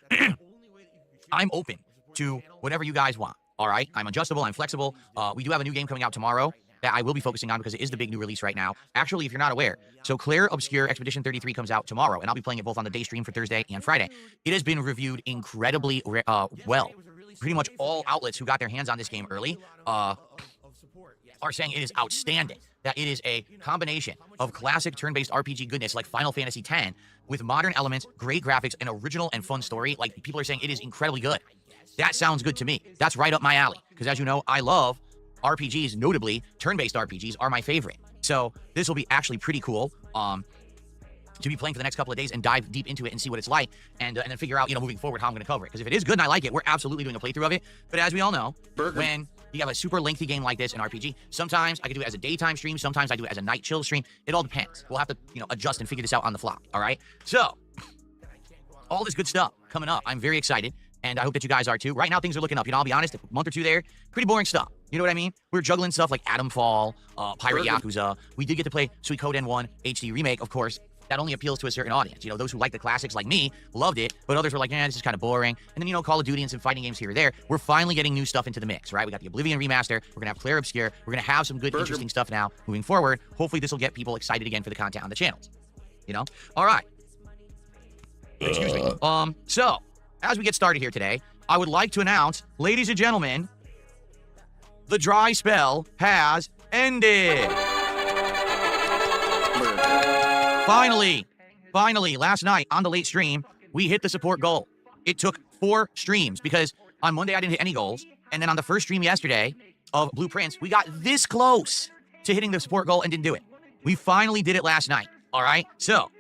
I'm open to whatever you guys want. All right, I'm adjustable, I'm flexible. We do have a new game coming out tomorrow that I will be focusing on because it is the big new release right now. Actually, if you're not aware, so Claire Obscure Expedition 33 comes out tomorrow, and I'll be playing it both on the day stream for Thursday and Friday. It has been reviewed incredibly well. Pretty much all outlets who got their hands on this game early are saying it is outstanding. That it is a combination of classic turn-based RPG goodness like Final Fantasy X with modern elements, great graphics, an original and fun story. Like, people are saying it is incredibly good. That sounds good to me. That's right up my alley. Because as you know, I love RPGs, notably turn-based RPGs are my favorite. So this will be actually pretty cool to be playing for the next couple of days and dive deep into it and see what it's like, and then figure out, moving forward how I'm going to cover it. Because if it is good and I like it, we're absolutely doing a playthrough of it. But as we all know, when you have a super lengthy game like this, an RPG, sometimes I can do it as a daytime stream, sometimes I do it as a night chill stream. It all depends. We'll have to, adjust and figure this out on the fly. All right. So all this good stuff coming up. I'm very excited. And I hope that you guys are too. Right now, things are looking up. I'll be honest, a month or two there, pretty boring stuff. You know what I mean? We're juggling stuff like Atom Fall, Pirate Yakuza. We did get to play Suikoden 1 HD Remake, of course. that only appeals to a certain audience. You know, those who like the classics like me loved it, but others were like, this is kind of boring. And then, you know, Call of Duty and some fighting games here or there. We're finally getting new stuff into the mix, right? We got the Oblivion remaster. We're going to have Clair Obscure. We're going to have some good, interesting stuff now moving forward. Hopefully this will get people excited again for the content on the channels. You know? All right. Excuse me. So, as we get started here today, I would like to announce, ladies and gentlemen, the dry spell has ended. Finally, last night on the late stream, we hit the support goal. It took 4 streams because on Monday I didn't hit any goals. And then on the first stream yesterday of Blueprints, we got this close to hitting the support goal and didn't do it. We finally did it last night. All right. So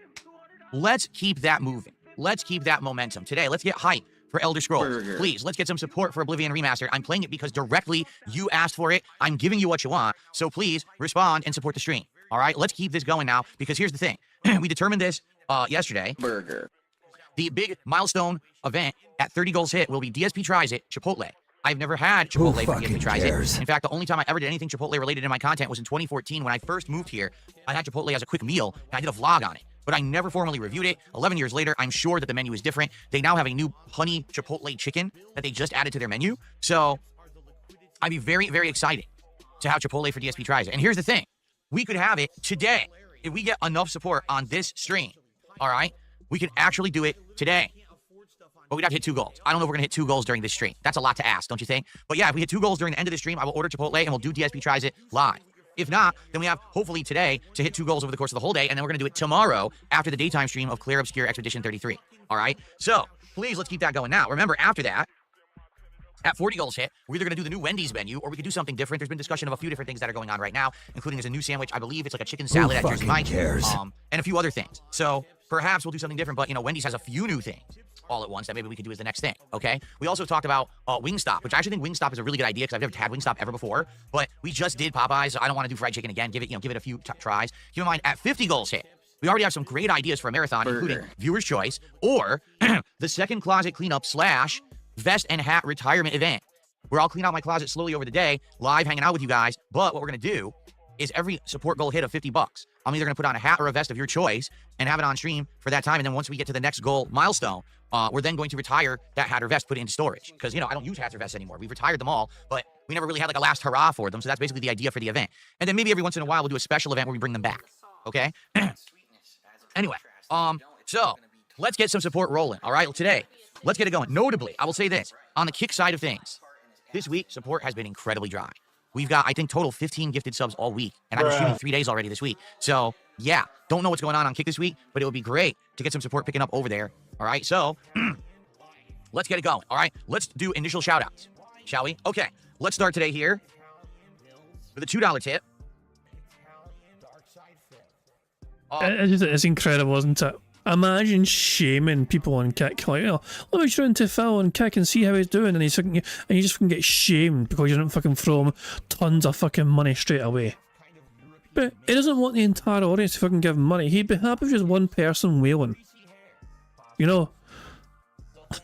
let's keep that moving. Let's keep that momentum. Today, let's get hype for Elder Scrolls. Please, let's get some support for Oblivion Remastered. I'm playing it because directly you asked for it. I'm giving you what you want. So please respond and support the stream. All right. Let's keep this going now because here's the thing. We determined this yesterday. The big milestone event at 30 goals hit will be DSP Tries It, Chipotle. I've never had Chipotle for DSP Tries It. In fact, the only time I ever did anything Chipotle related in my content was in 2014 when I first moved here. I had Chipotle as a quick meal, and I did a vlog on it. But I never formally reviewed it. 11 years later, I'm sure that the menu is different. They now have a new honey Chipotle chicken that they just added to their menu. So I'd be very, very excited to have Chipotle for DSP Tries It. And here's the thing. We could have it today. If we get enough support on this stream, all right, we can actually do it today. But we'd have to hit 2 goals. I don't know if we're going to hit 2 goals during this stream. That's a lot to ask, don't you think? But yeah, if we hit 2 goals during the end of the stream, I will order Chipotle and we'll do DSP Tries It live. If not, then we have hopefully today to hit 2 goals over the course of the whole day, and then we're going to do it tomorrow after the daytime stream of Clair Obscure Expedition 33. All right? So please, let's keep that going now. Remember, after that, at 40 goals hit, we're either going to do the new Wendy's menu or we could do something different. There's been discussion of a few different things that are going on right now, including there's a new sandwich. I believe it's like a chicken salad at Jersey Mike's, and a few other things. So perhaps we'll do something different, but, you know, Wendy's has a few new things all at once that maybe we could do as the next thing, okay? We also talked about Wingstop, which I actually think Wingstop is a really good idea because I've never had Wingstop ever before, but we just did Popeyes, so I don't want to do fried chicken again. Give it a few tries. Keep in mind, at 50 goals hit, we already have some great ideas for a marathon, including Viewer's Choice or the second closet cleanup / vest and hat retirement event, where I'll clean out my closet slowly over the day, live hanging out with you guys. But what we're going to do is every support goal hit of $50, I'm either going to put on a hat or a vest of your choice and have it on stream for that time. And then once we get to the next goal milestone, we're then going to retire that hat or vest, put it into storage. Because, you know, I don't use hats or vests anymore. We've retired them all, but we never really had like a last hurrah for them. So that's basically the idea for the event. And then maybe every once in a while, we'll do a special event where we bring them back. Okay? Anyway, so let's get some support rolling. All right, today, let's get it going. Notably, I will say this, on the kick side of things, this week, support has been incredibly dry. We've got, I think, total 15 gifted subs all week, and I've been streaming 3 days already this week. So, yeah, don't know what's going on Kick this week, but it would be great to get some support picking up over there. All right, so let's get it going. All right, let's do initial shout-outs, shall we? Okay, let's start today here with a $2 tip. It's incredible, isn't it? Imagine shaming people on Kick, like, oh, let me show into Phil on Kick and see how he's doing, and you just fucking get shamed because you didn't fucking throw him tons of fucking money straight away. But he doesn't want the entire audience to fucking give him money. He'd be happy with just one person wailing. You know,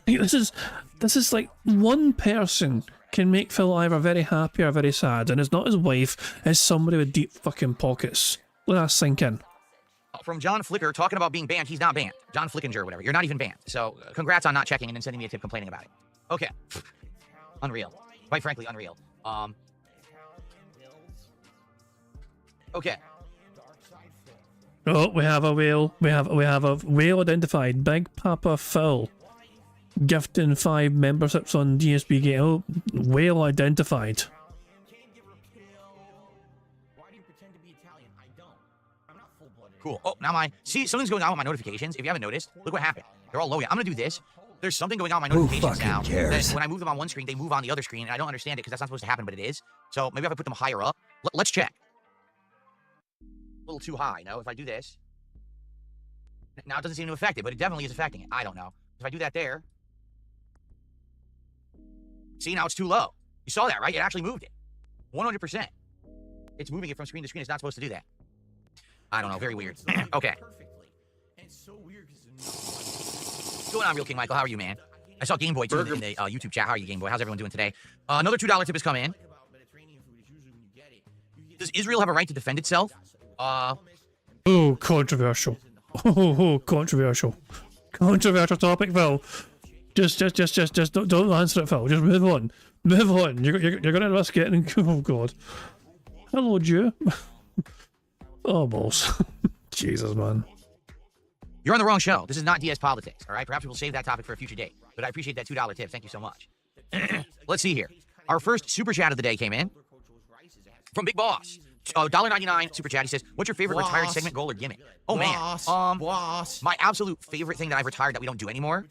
this is like one person can make Phil either very happy or very sad, and it's not his wife, it's somebody with deep fucking pockets. Let that sink in. From John Flicker, talking about being banned. He's not banned. John Flickinger or whatever. You're not even banned. So congrats on not checking and then sending me a tip complaining about it. Okay. Unreal. Quite frankly, unreal. Okay. Oh, we have a whale. We have a whale identified. Big Papa Phil. Gifting 5 memberships on DSP Game. Oh, whale identified. Cool. Oh, now see, something's going on with my notifications. If you haven't noticed, look what happened. They're all low. I'm going to do this. There's something going on with my notifications now. That when I move them on one screen, they move on the other screen, and I don't understand it because that's not supposed to happen, but it is. So maybe if I put them higher up. Let's check. A little too high, no? If I do this. Now it doesn't seem to affect it, but it definitely is affecting it. I don't know. If I do that there. See, now it's too low. You saw that, right? It actually moved it. 100%. It's moving it from screen to screen. It's not supposed to do that. I don't know. Very weird. Okay. What's going on, Real King Michael? How are you, man? I saw Game Boy too in the YouTube chat. How are you, Game Boy? How's everyone doing today? Another $2 tip has come in. Does Israel have a right to defend itself? Oh, controversial. Oh, controversial. Controversial topic, Phil. Just don't answer it, Phil. Just move on. Move on. You're gonna risk getting. Oh God. Hello, Jew. Oh balls. Jesus, man. You're on the wrong show. This is not DS politics, all right? Perhaps we'll save that topic for a future date. But I appreciate that $2 tip. Thank you so much. Let's see here. Our first super chat of the day came in from Big Boss. $1.99 super chat. He says, "What's your favorite retired segment, goal, or gimmick?" Oh man, my absolute favorite thing that I've retired that we don't do anymore.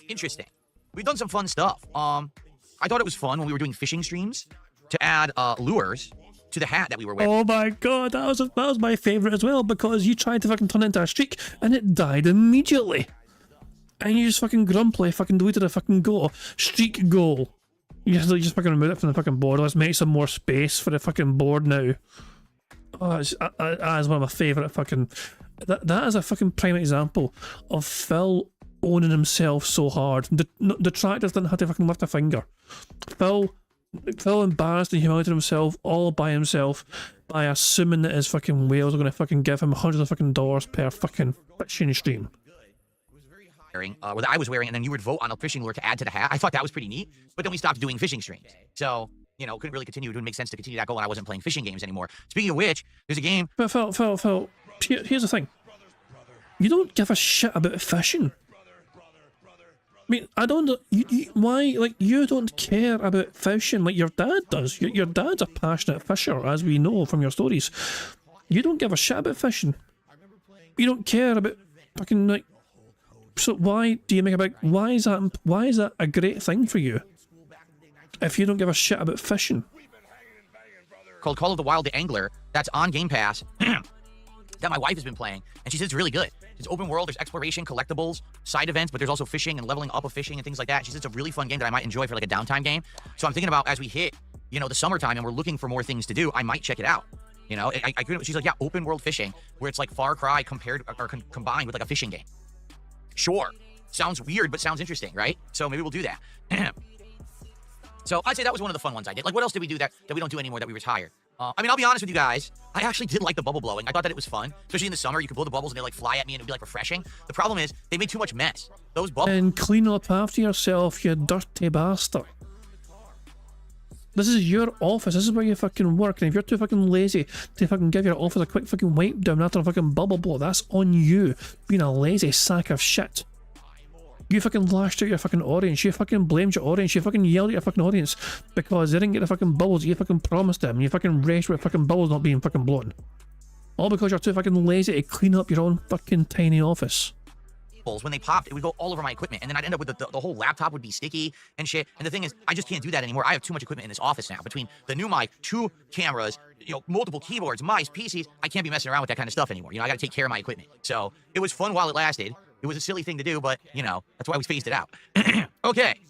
Interesting. We've done some fun stuff. I thought it was fun when we were doing fishing streams to add lures to the hat that we were wearing. Oh my God, that was my favorite as well, because you tried to fucking turn it into a streak and it died immediately. And you just fucking grumpily fucking deleted a fucking goal. Streak goal. You just fucking remove it from the fucking board. Let's make some more space for the fucking board now. Oh, that is one of my favourite fucking... That is a fucking prime example of Phil owning himself so hard. The detractors didn't have to fucking lift a finger. Phil embarrassed and humiliated himself all by himself by assuming that his fucking whales are going to fucking give him hundreds of fucking dollars per fucking fishing stream. That I was wearing, and then you would vote on a fishing lure to add to the hat. I thought that was pretty neat, but then we stopped doing fishing streams. So, you know, couldn't really continue. It wouldn't make sense to continue that goal when I wasn't playing fishing games anymore. Speaking of which, there's a game... But Phil, here's the thing. You don't give a shit about fishing. I mean, I don't... why, like, you don't care about fishing like your dad does. Your dad's a passionate fisher, as we know from your stories. You don't give a shit about fishing. You don't care about fucking, like... So why do you make a big... Why is that a great thing for you? If you don't give a shit about fishing. Called Call of the Wild the Angler, that's on Game Pass, that my wife has been playing, and she says it's really good. It's open world, there's exploration, collectibles, side events, but there's also fishing and leveling up of fishing and things like that. She says it's a really fun game that I might enjoy for like a downtime game. So I'm thinking about, as we hit, you know, the summertime and we're looking for more things to do, I might check it out. You know, she's like, yeah, open world fishing, where it's like Far Cry combined with like a fishing game. Sure. Sounds weird, but sounds interesting, right? So maybe we'll do that. So I'd say that was one of the fun ones I did. Like, what else did we do that we don't do anymore that we retired? I mean, I'll be honest with you guys. I actually did like the bubble blowing. I thought that it was fun. Especially in the summer, you could blow the bubbles and they like fly at me and it would be like refreshing. The problem is, they made too much mess. Those bubbles... And clean up after yourself, you dirty bastard. This is your office. This is where you fucking work. And if you're too fucking lazy to fucking give your office a quick fucking wipe down after a fucking bubble blow, that's on you. Being a lazy sack of shit. You fucking lashed out your fucking audience. You fucking blamed your audience. You fucking yelled at your fucking audience because they didn't get the fucking bubbles you fucking promised them. You fucking raged with fucking bubbles not being fucking blown. All because you're too fucking lazy to clean up your own fucking tiny office. When they popped, it would go all over my equipment, and then I'd end up with the whole laptop would be sticky and shit. And the thing is, I just can't do that anymore. I have too much equipment in this office now. Between the new mic, 2 cameras, you know, multiple keyboards, mice, PCs, I can't be messing around with that kind of stuff anymore. You know, I got to take care of my equipment. So it was fun while it lasted. It was a silly thing to do, but you know, that's why we phased it out. Okay.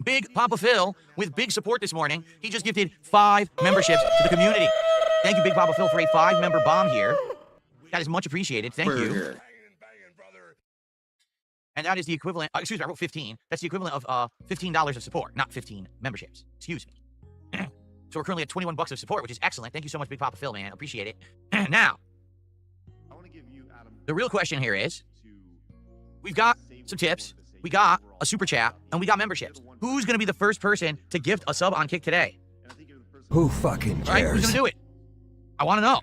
Big Papa Phil with big support this morning. He just gifted 5 memberships to the community. Thank you, Big Papa Phil, for a 5-member bomb here. That is much appreciated. Thank you. And that is the equivalent, excuse me, I wrote 15. That's the equivalent of $15 of support, not 15 memberships. Excuse me. So we're currently at $21 of support, which is excellent. Thank you so much, Big Papa Phil, man. Appreciate it. Now, the real question here is, we've got some tips, we got a super chat, and we got memberships. Who's going to be the first person to gift a sub on Kick today? Who fucking cares? All right, who's going to do it? I want to know.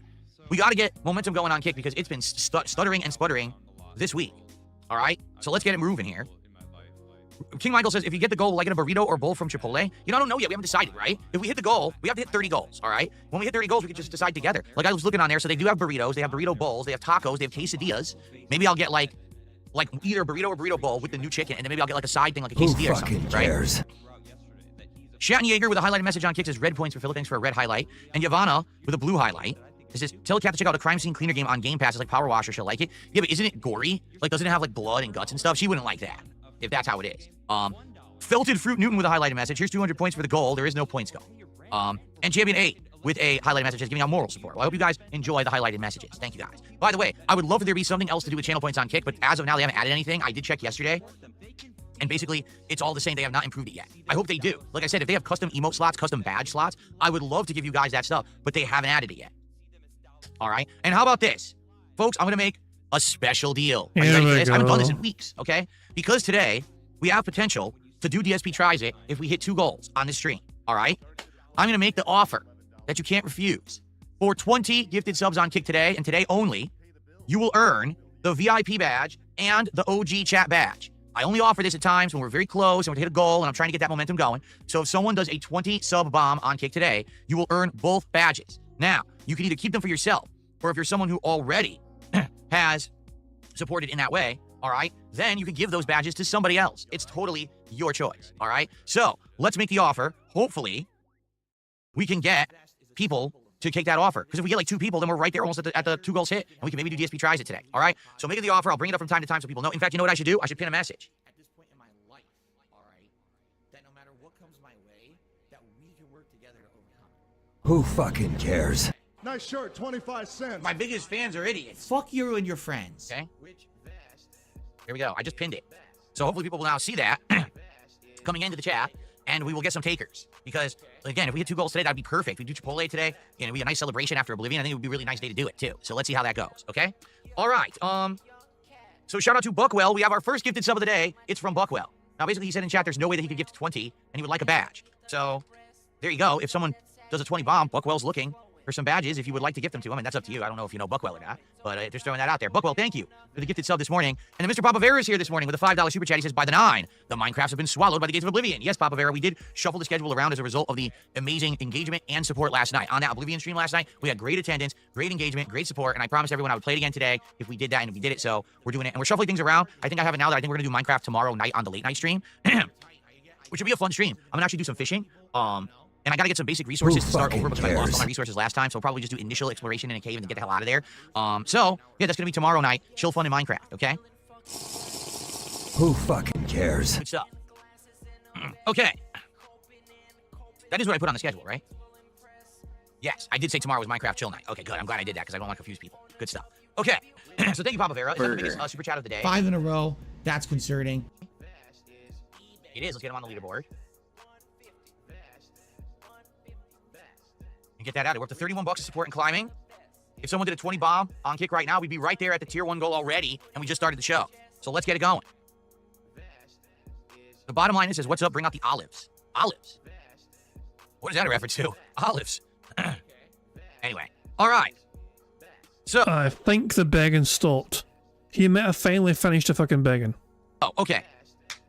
We got to get momentum going on Kick because it's been stuttering and sputtering this week. All right, so let's get it moving here. King Michael says, if you get the goal, like in a burrito or bowl from Chipotle, you know, I don't know yet. We haven't decided, right? If we hit the goal, we have to hit 30 goals, all right? When we hit 30 goals, we can just decide together. Like I was looking on there, so they do have burritos, they have burrito bowls, they have tacos, they have quesadillas. Maybe I'll get like either a burrito or burrito bowl with the new chicken, and then maybe I'll get like a side thing, like a quesadilla or something, cares? Right? Shattenjaeger with a highlighted message on Kick says red points for Phil, thanks for a red highlight. And Yavanna with a blue highlight. It says, tell Kat to check out a crime scene cleaner game on Game Pass. It's like Power Washer. She'll like it. Yeah, but isn't it gory? Like, doesn't it have like blood and guts and stuff? She wouldn't like that, if that's how it is. Felted Fruit Newton with a highlighted message. Here's 200 points for the goal. There is no points goal. And Champion 8 with a highlighted message is giving out moral support. Well, I hope you guys enjoy the highlighted messages. Thank you guys. By the way, I would love for there to be something else to do with channel points on Kick, but as of now, they haven't added anything. I did check yesterday. And basically, it's all the same. They have not improved it yet. I hope they do. Like I said, if they have custom emote slots, custom badge slots, I would love to give you guys that stuff, but they haven't added it yet. All right? And how about this? Folks, I'm going to make a special deal. Are you Here ready for we this? I haven't done this go. in weeks, okay? Because today, we have potential to do DSP Tries It if we hit 2 goals on this stream, all right? I'm going to make the offer that you can't refuse. For 20 gifted subs on Kick today, and today only, you will earn the VIP badge and the OG chat badge. I only offer this at times when we're very close and we hit a goal and I'm trying to get that momentum going. So if someone does a 20 sub bomb on Kick today, you will earn both badges. Now, you can either keep them for yourself, or if you're someone who already has supported in that way, all right, then you can give those badges to somebody else. It's totally your choice, all right? So let's make the offer. Hopefully, we can get people to take that offer. Because if we get like 2 people, then we're right there almost at the 2 goals hit, and we can maybe do DSP Tries It today, all right? So make it the offer. I'll bring it up from time to time so people know. In fact, you know what I should do? I should pin a message. At this point in my life, all right, that no matter what comes my way, that we can work together to overcome it. Who fucking cares? Nice shirt, 25 cents. My biggest fans are idiots. Fuck you and your friends. Okay? Here we go. I just pinned it. So hopefully people will now see that coming into the chat, and we will get some takers. Because, again, if we hit 2 goals today, that'd be perfect. We do Chipotle today, and it'd be a nice celebration after Oblivion. I think it would be a really nice day to do it, too. So let's see how that goes, okay? All right. So shout out to Buckwell. We have our first gifted sub of the day. It's from Buckwell. Now, basically, he said in chat there's no way that he could gift 20, and he would like a badge. So there you go. If someone does a 20 bomb, Buckwell's looking for some badges if you would like to gift them to him, and that's up to you. I don't know if you know Buckwell or not, but just throwing that out there. Buckwell, thank you for the gifted sub this morning. And then Mr. Papavera is here this morning with a $5 super chat. He says, by the 9, the Minecrafts have been swallowed by the gates of Oblivion. Yes, Papavera, we did shuffle the schedule around as a result of the amazing engagement and support last night. On that Oblivion stream last night, we had great attendance, great engagement, great support, and I promised everyone I would play it again today if we did that, and we did it, so we're doing it. And we're shuffling things around. I think I have it now that I think we're going to do Minecraft tomorrow night on the late night stream, which will be a fun stream. I'm going to actually do some fishing. And I got to get some basic resources to start over because I lost all my resources last time. So I'll probably just do initial exploration in a cave and get the hell out of there. So, yeah, that's going to be tomorrow night. Chill fun in Minecraft, okay? Who fucking cares? Good stuff. Okay. That is what I put on the schedule, right? Yes, I did say tomorrow was Minecraft chill night. Okay, good. I'm glad I did that because I don't want to confuse people. Good stuff. Okay. So thank you, Papa Vera. Is that the biggest super chat of the day? 5 in a row. That's concerning. It is. Let's get him on the leaderboard. And get that out. We're up to 31 bucks of support and climbing. If someone did a 20 bomb on Kick right now, we'd be right there at the tier 1 goal already, and we just started the show. So let's get it going. The bottom line is, what's up? Bring out the olives. Olives. What is that a reference to? Olives. Anyway. All right. So. I think the begging stopped. He might have finally finished the fucking begging. Oh, okay.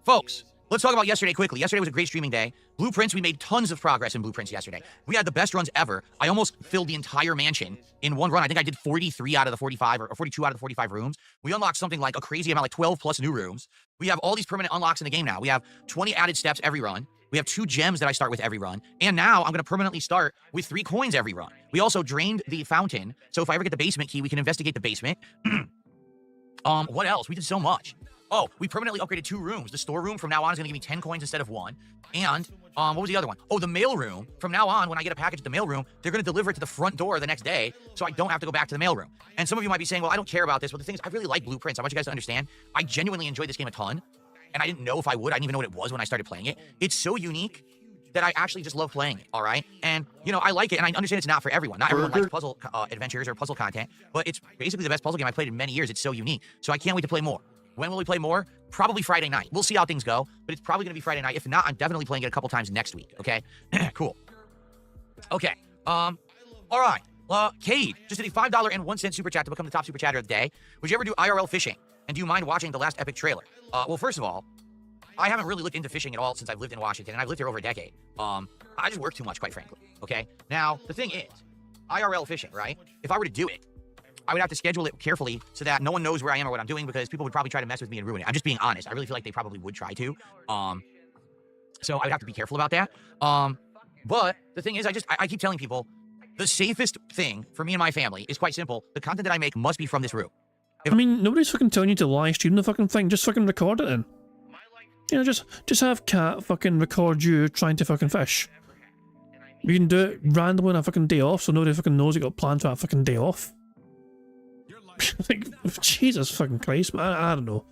Folks. Let's talk about yesterday quickly. Yesterday was a great streaming day. Blueprints, we made tons of progress in Blueprints yesterday. We had the best runs ever. I almost filled the entire mansion in one run. I think I did 43 out of the 45 or 42 out of the 45 rooms. We unlocked something like a crazy amount, like 12 plus new rooms. We have all these permanent unlocks in the game now. We have 20 added steps every run. We have 2 gems that I start with every run. And now I'm going to permanently start with 3 coins every run. We also drained the fountain. So if I ever get the basement key, we can investigate the basement. What else? We did so much. Oh, we permanently upgraded 2 rooms. The storeroom from now on is going to give me 10 coins instead of 1. And, what was the other one? Oh, the mailroom. From now on, when I get a package at the mailroom, they're going to deliver it to the front door the next day, so I don't have to go back to the mailroom. And some of you might be saying, well, I don't care about this. But the thing is, I really like Blueprints. I want you guys to understand. I genuinely enjoyed this game a ton, and I didn't know if I would. I didn't even know what it was when I started playing it. It's so unique that I actually just love playing it, all right? And, you know, I like it, and I understand it's not for everyone. Not everyone likes puzzle adventures or puzzle content, but it's basically the best puzzle game I've played in many years. It's so unique. So I can't wait to play more. When will we play more? Probably Friday night. We'll see how things go, but it's probably going to be Friday night. If not, I'm definitely playing it a couple times next week, okay? Cool. Okay. All right. Cade just did a $5.01 super chat to become the top super chatter of the day. Would you ever do IRL fishing? And do you mind watching the last epic trailer? Well, first of all, I haven't really looked into fishing at all since I've lived in Washington, and I've lived here over a decade. I just work too much, quite frankly, okay? Now, the thing is, IRL fishing, right? If I were to do it, I would have to schedule it carefully so that no one knows where I am or what I'm doing, because people would probably try to mess with me and ruin it. I'm just being honest. I really feel like they probably would try to. So I would have to be careful about that. But the thing is, I keep telling people, the safest thing for me and my family is quite simple. The content that I make must be from this room. I mean, nobody's fucking telling you to live stream the fucking thing. Just fucking record it then. You know, just have Cat fucking record you trying to fucking fish. You can do it randomly on a fucking day off, so nobody fucking knows you got planned to have a fucking day off. Like, Jesus fucking Christ, man, I don't know.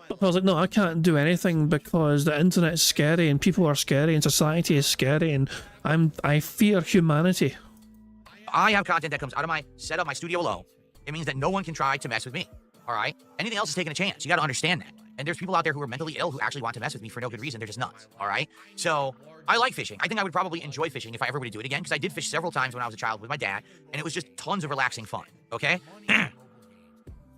But I was like, no, I can't do anything because the internet's scary and people are scary and society is scary and I fear humanity. I have content that comes out of my setup, my studio alone, It means that no one can try to mess with me. All right? Anything else is taking a chance. You got to understand that. And there's people out there who are mentally ill who actually want to mess with me for no good reason. They're just nuts. All right? So I like fishing. I think I would probably enjoy fishing if I ever were to do it again, because I did fish several times when I was a child with my dad, and it was just tons of relaxing fun. Okay?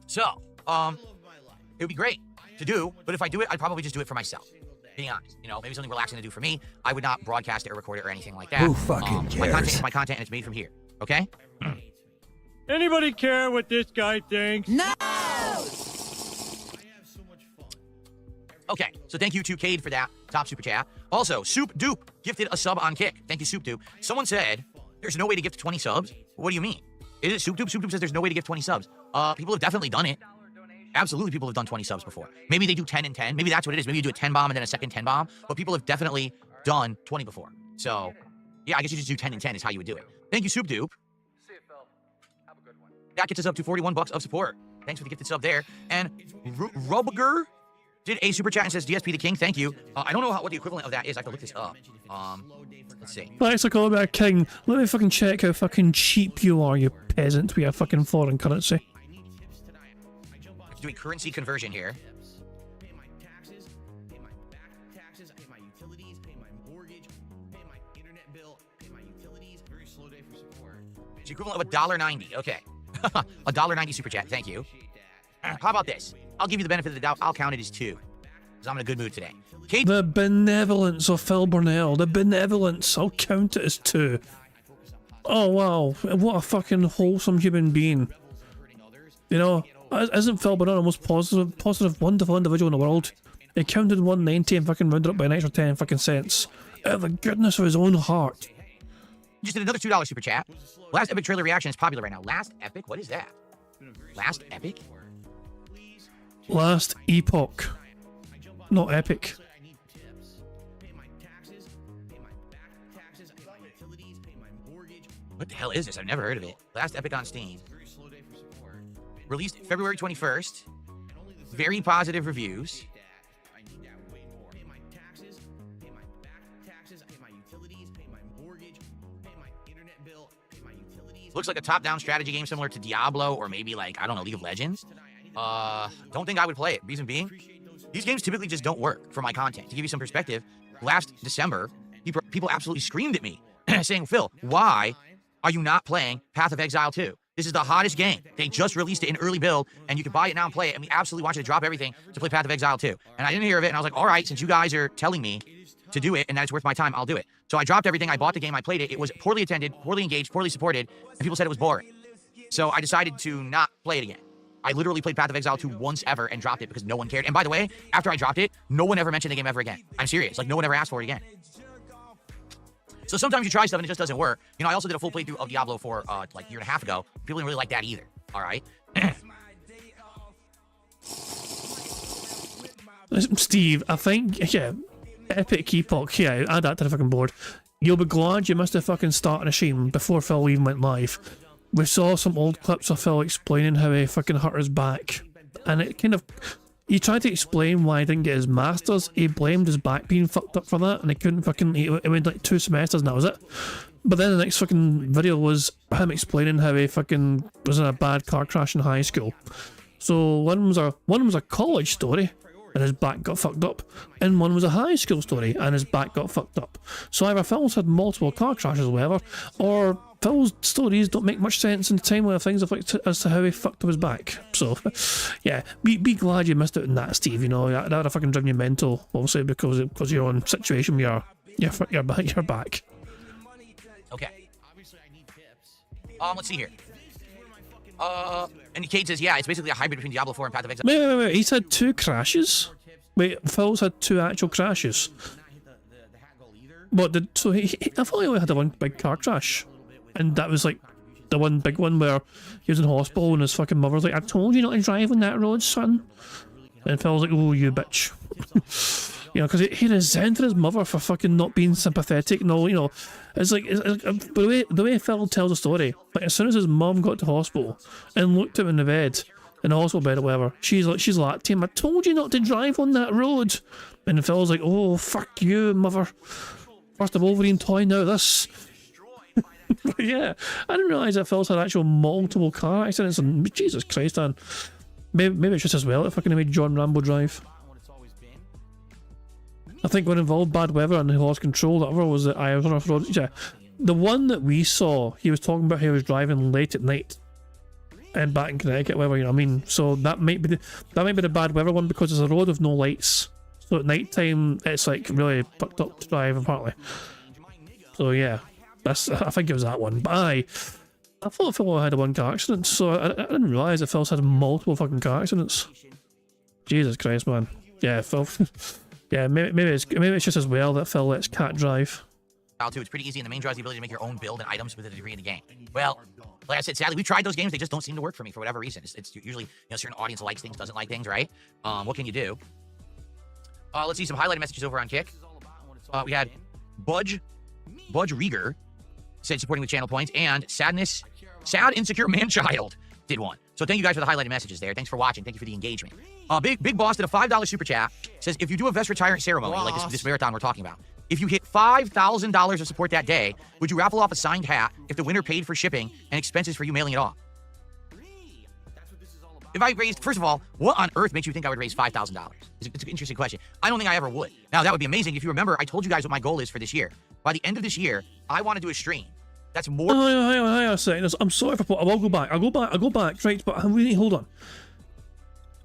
So, it would be great to do, but if I do it, I'd probably just do it for myself. Being honest, you know, maybe something relaxing to do for me. I would not broadcast it or record it or anything like that. Who fucking My content cares? is my content, and it's made from here. Okay? Anybody care what this guy thinks? No! Okay, so thank you to Cade for that top super chat. Also, Soup Dupe gifted a sub on Kick. Thank you, Soup Dupe. Someone said there's no way to gift 20 subs. What do you mean? Is it Soup Dupe? Soup Dupe says there's no way to gift 20 subs. People have definitely done it. Absolutely, people have done 20 subs before. Maybe they do 10 and 10. Maybe that's what it is. Maybe you do a 10 bomb and then a second 10 bomb. But people have definitely done 20 before. So, yeah, I guess you just do 10 and 10 is how you would do it. Thank you, Soup Dupe. That gets us up to 41 bucks of support. Thanks for the gifted sub there. And Rubger did a super chat and says DSP the King. Thank you. I don't know what the equivalent of that is. I have to look this up. Let's see. Thanks for calling me a king. Let me fucking check how fucking cheap you are, you peasant, with your fucking foreign currency. Doing currency conversion here. It's the equivalent of $1.90. Okay. $1.90 super chat. Thank you. How about this? I'll give you the benefit of the doubt. I'll count it as 2. Because I'm in a good mood today. Kate. The benevolence of Phil Burnell. The benevolence. I'll count it as 2. Oh, wow. What a fucking wholesome human being. You know, isn't Phil Burnell the most positive, wonderful individual in the world? He counted 190 and fucking rounded up by an extra 10 fucking cents. Out of the goodness of his own heart. Just did another $2 super chat. Last Epic trailer reaction is popular right now. Last Epic? What is that? Last Epic? Last epoch. Not epic. What the hell is this? I've never heard of it. Last Epic on Steam. Released February 21st. Very positive reviews. Looks like a top-down strategy game similar to Diablo or maybe like, I don't know, League of Legends. Don't think I would play it. Reason being, these games typically just don't work for my content. To give you some perspective, last December, people absolutely screamed at me saying, Phil, why are you not playing Path of Exile 2? This is the hottest game. They just released it in early build, and you can buy it now and play it, and we absolutely want you to drop everything to play Path of Exile 2. And I didn't hear of it, and I was like, all right, since you guys are telling me to do it, and that it's worth my time, I'll do it. So I dropped everything, I bought the game, I played it, it was poorly attended, poorly engaged, poorly supported, and people said it was boring. So I decided to not play it again. I literally played Path of Exile 2 once ever and dropped it because no one cared. And by the way, after I dropped it, no one ever mentioned the game ever again. I'm serious. Like, no one ever asked for it again. So sometimes you try stuff and it just doesn't work. You know, I also did a full playthrough of Diablo 4 like a year and a half ago. People didn't really like that either. All right? Steve, I think, yeah, epic epoch, yeah, add that to the fucking board. You'll be glad you missed the fucking start of the stream before Phil even went live. We saw some old clips of Phil explaining how he fucking hurt his back. And it kind of... He tried to explain why he didn't get his masters. He blamed his back being fucked up for that, and he couldn't fucking... It went like 2 semesters and that was it. But then the next fucking video was him explaining how he fucking was in a bad car crash in high school. So one was a college story, and his back got fucked up, and one was a high school story, and his back got fucked up. So either Phil's had multiple car crashes or whatever, or Phil's stories don't make much sense in the timeline of things as to how he fucked up his back. So, yeah, be glad you missed out on that, Steve. You know, that would have fucking driven you mental, obviously, because of your own situation with your back. Okay. Let's see here. And Kate says, yeah, it's basically a hybrid between Diablo 4 and Path of Exile. Wait. He's had 2 crashes? Wait, Phil's had 2 actual crashes. But I thought he only had the one big car crash. And that was like the one big one where he was in hospital and his fucking mother's like, I told you not to drive on that road, son. And Phil's like, oh, you bitch. You know, because he resented his mother for fucking not being sympathetic and all, you know. It's like the way Phil tells the story, like as soon as his mum got to hospital and looked at him in the bed, in the hospital bed or whatever, she's like to him, I told you not to drive on that road. And Phil's like, oh, fuck you, mother. First a Wolverine toy, now this. But yeah, I didn't realise that Phil's had actual multiple car accidents, and Jesus Christ, man. Maybe it's just as well if I can made John Rambo drive. I think when involved bad weather and he lost control, that other was the Irish road. Yeah, the one that we saw, he was talking about how he was driving late at night and back in Connecticut, whatever, you know what I mean. So that might be the bad weather one, because it's a road with no lights. So at night time, it's like really fucked up to drive apparently. So yeah, I think it was that one. But I thought Phil had one car accident, so I didn't realise that Phil's had multiple fucking car accidents. Jesus Christ, man. Yeah, Phil. Yeah, maybe it's just as well that Phil lets Cat drive. Too. It's pretty easy, and the main draw is the ability to make your own build and items with a degree in the game. Well, like I said, sadly, we tried those games. They just don't seem to work for me for whatever reason. It's usually, you know, a certain audience likes things, doesn't like things, right? What can you do? Let's see some highlighted messages over on Kick. We had Budge Rieger said supporting with channel points, and Sad Insecure Manchild did one. So thank you guys for the highlighted messages there. Thanks for watching. Thank you for the engagement. Big Boss did a $5 super chat. Says, if you do a vest retirement ceremony, like this marathon we're talking about, if you hit $5,000 of support that day, would you raffle off a signed hat if the winner paid for shipping and expenses for you mailing it off? If I raised, first of all, what on earth makes you think I would raise $5,000? It's an interesting question. I don't think I ever would. Now, that would be amazing. If you remember, I told you guys what my goal is for this year. By the end of this year, I want to do a stream. That's more... Hang on a second. I'm sorry for... I will go back. I'll go back. Right, but really, hold on.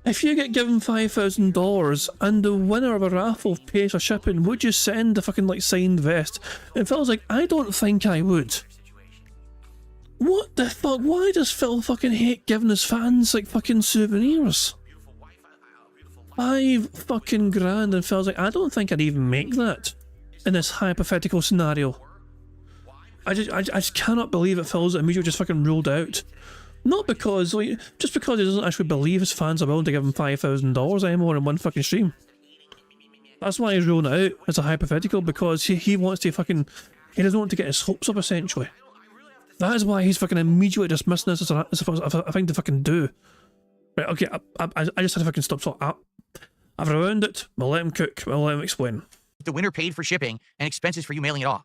If you get given $5,000 and the winner of a raffle pays for shipping, would you send a fucking, like, signed vest? And Phil's like, I don't think I would. What the fuck? Why does Phil fucking hate giving his fans, like, fucking souvenirs? $5 fucking grand, and Phil's like, I don't think I'd even make that in this hypothetical scenario. I just cannot believe it. Phil's immediately just fucking ruled out. Not because, like, just because he doesn't actually believe his fans are willing to give him $5,000 anymore in one fucking stream. That's why he's ruling it out as a hypothetical, because he wants to fucking, he doesn't want to get his hopes up, essentially. That is why he's fucking immediately dismissing this as a thing to fucking do. Right, okay, I just had to fucking stop talking. I've ruined it. We'll let him cook. We'll let him explain. The winner paid for shipping and expenses for you mailing it off.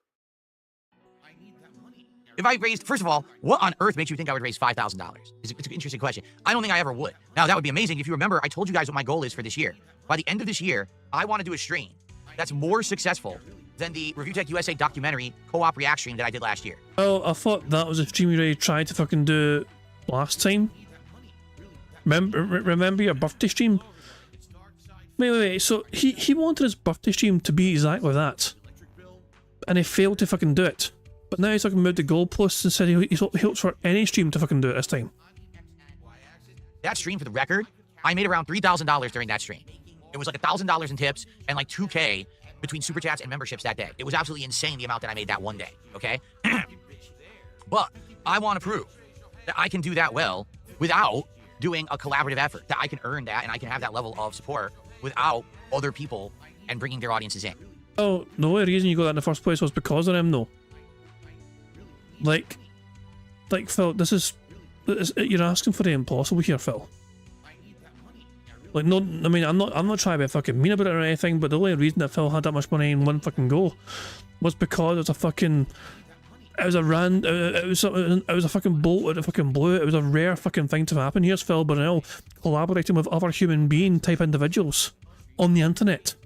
If I raised, first of all, what on earth makes you think I would raise $5,000? It's an interesting question. I don't think I ever would. Now, that would be amazing. If you remember, I told you guys what my goal is for this year. By the end of this year, I want to do a stream that's more successful than the Review Tech USA documentary co-op react stream that I did last year. Well, I thought that was a stream you already tried to fucking do last time. Remember your birthday stream? Wait. So he wanted his birthday stream to be exactly that, and he failed to fucking do it. But now he's fucking moved the goalposts and said he hopes for any stream to fucking do it this time. That stream, for the record, I made around $3,000 during that stream. It was like $1,000 in tips and like $2K between super chats and memberships that day. It was absolutely insane the amount that I made that one day, okay? But I want to prove that I can do that well without doing a collaborative effort, that I can earn that and I can have that level of support without other people and bringing their audiences in. Oh, the only reason you got that in the first place was because of him, though. Like Phil, you're asking for the impossible here, Phil. Like, no, I mean, I'm not trying to be fucking mean about it or anything, but the only reason that Phil had that much money in one fucking go was because it was a fucking, it was a fucking bolt out of fucking blue. It was a rare fucking thing to happen. Here's Phil Burnell collaborating with other human being type individuals on the internet.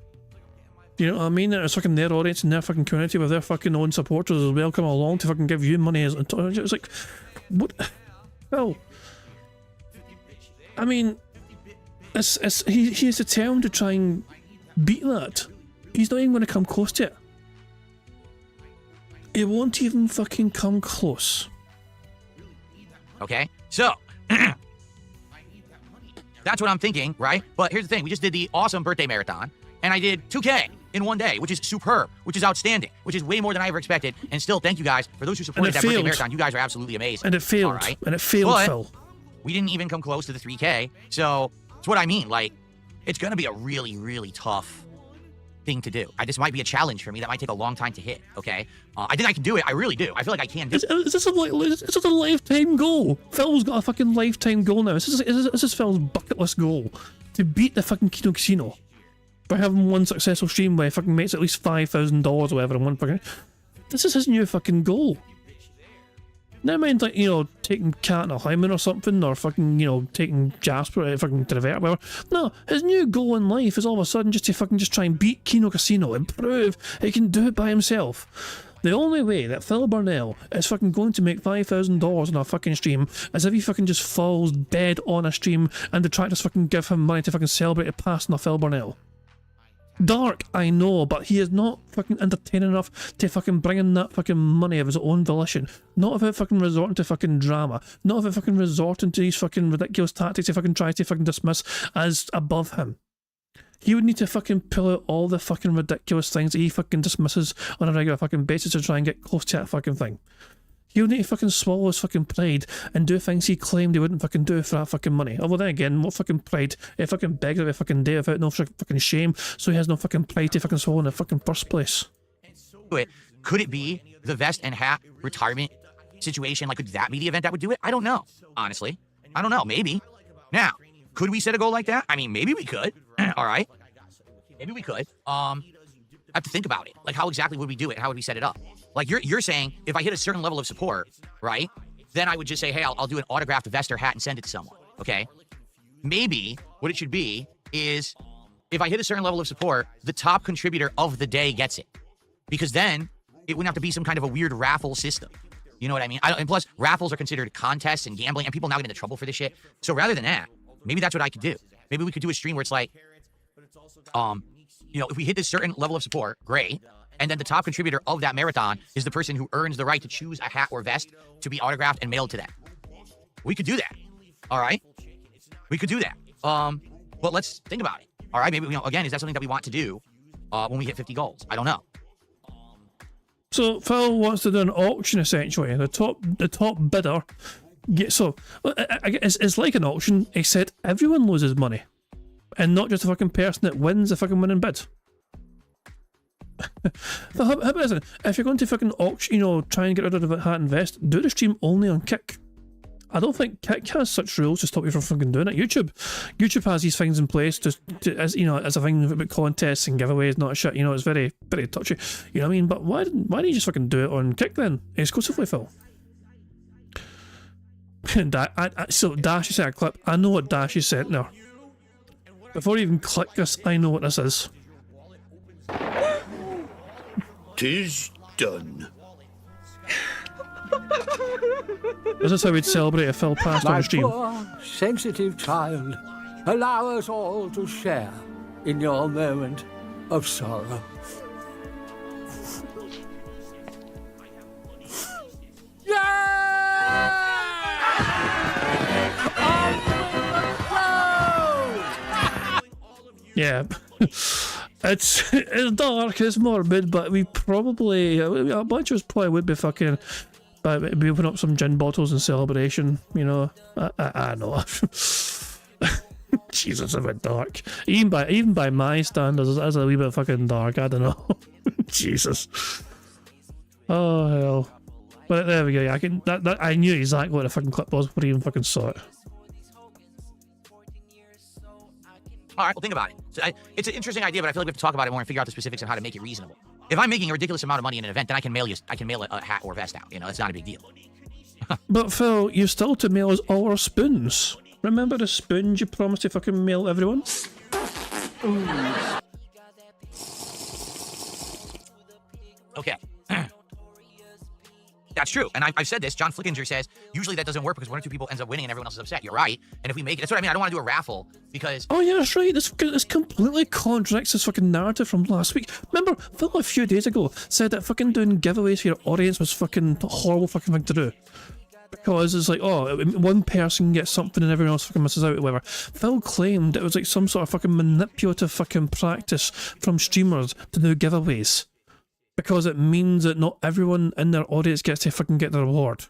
You know what I mean? It's fucking their audience and their fucking community with their fucking own supporters as well come along to fucking give you money. It's like, what? Well, I mean, he has determined to try and beat that. He's not even going to come close to it. He won't even fucking come close. Okay, so that's what I'm thinking, right? But here's the thing: we just did the awesome birthday marathon, and I did 2K in one day, which is superb, which is outstanding, which is way more than I ever expected. And still, thank you guys for those who supported that birthday marathon. You guys are absolutely amazing. And it failed. All right? And it failed, but Phil. We didn't even come close to the 3K. So that's what I mean. Like, it's going to be a really, really tough thing to do. This might be a challenge for me that might take a long time to hit. Okay, I think I can do it. I really do. I feel like I can do it. Is this a lifetime goal? Phil's got a fucking lifetime goal now. This is Phil's bucket list goal to beat the fucking Kino Casino by having one successful stream where he fucking makes at least $5,000 or whatever in one fucking. This is his new fucking goal. Never mind, like, you know, taking Cat and a Hyman or something, or fucking, you know, taking Jasper fucking to the vet or whatever. No, his new goal in life is all of a sudden just to fucking just try and beat Kino Casino and prove he can do it by himself. The only way that Phil Burnell is fucking going to make $5,000 on a fucking stream is if he fucking just falls dead on a stream and the detractors fucking give him money to fucking celebrate a pass on a Phil Burnell. Dark, I know, but he is not fucking entertaining enough to fucking bring in that fucking money of his own volition. Not without fucking resorting to fucking drama. Not without fucking resorting to these fucking ridiculous tactics he fucking tries to fucking dismiss as above him. He would need to fucking pull out all the fucking ridiculous things that he fucking dismisses on a regular fucking basis to try and get close to that fucking thing. He would need to fucking swallow his fucking pride and do things he claimed he wouldn't fucking do for that fucking money. Although then again, what fucking pride? He fucking begs every fucking day without no fucking shame, so he has no fucking pride to fucking swallow in the fucking first place. Could it be the vest and hat retirement situation? Like, could that be the event that would do it? I don't know, honestly. I don't know, maybe. Now, could we set a goal like that? I mean, maybe we could. All right. Maybe we could. I have to think about it. Like, how exactly would we do it? How would we set it up? Like, you're saying, if I hit a certain level of support, right, then I would just say, hey, I'll do an autographed vest or hat and send it to someone, okay? Maybe what it should be is, if I hit a certain level of support, the top contributor of the day gets it. Because then, it wouldn't have to be some kind of a weird raffle system. You know what I mean? And plus, raffles are considered contests and gambling, and people now get into trouble for this shit. So rather than that, maybe that's what I could do. Maybe we could do a stream where it's like, you know, if we hit this certain level of support, great. And then the top contributor of that marathon is the person who earns the right to choose a hat or vest to be autographed and mailed to them. We could do that. All right? We could do that. But let's think about it. All right? Maybe, you know, again, is that something that we want to do when we hit 50 goals? I don't know. So Phil wants to do an auction essentially. The top bidder gets, so I guess it's like an auction, except everyone loses money. And not just the fucking person that wins the fucking winning bid. How about this? If you're going to fucking auction, you know, try and get rid of the hat and vest, do the stream only on Kick. I don't think Kick has such rules to stop you from fucking doing it. YouTube has these things in place to as you know, as a thing about contests and giveaways, not shit. You know, it's very, very touchy. You know what I mean? But why didn't you just fucking do it on Kick then, exclusively, Phil? So Dash sent a clip. I know what Dash sent now. Before you even click this, I know what this is. 'Tis done. This is how we'd celebrate a Phil passed on stream. Poor, sensitive child, allow us all to share in your moment of sorrow. Yeah, it's dark, it's morbid, but we probably, a bunch of us probably would be fucking, but we open up some gin bottles in celebration, you know. I know. Jesus, a bit dark. Even by my standards, that's a wee bit fucking dark. I don't know. Jesus. Oh hell. But there we go. Yeah, I knew exactly what the fucking clip was before I even fucking saw it. All right, well, think about it. So it's an interesting idea, but I feel like we have to talk about it more and figure out the specifics of how to make it reasonable. If I'm making a ridiculous amount of money in an event, then I can mail a hat or vest out. You know, it's not a big deal. But Phil, you still to mail us all our spoons. Remember the spoons you promised to fucking mail everyone? Okay. That's true. And I've said this. John Flickinger says, usually that doesn't work because one or two people ends up winning and everyone else is upset. You're right. And if we make it, that's what I mean. I don't want to do a raffle because... Oh yeah, that's right. This completely contradicts this fucking narrative from last week. Remember, Phil a few days ago said that fucking doing giveaways for your audience was fucking a horrible fucking thing to do. Because it's like, oh, one person gets something and everyone else fucking misses out or whatever. Phil claimed it was like some sort of fucking manipulative fucking practice from streamers to do giveaways. Because it means that not everyone in their audience gets to fucking get the reward.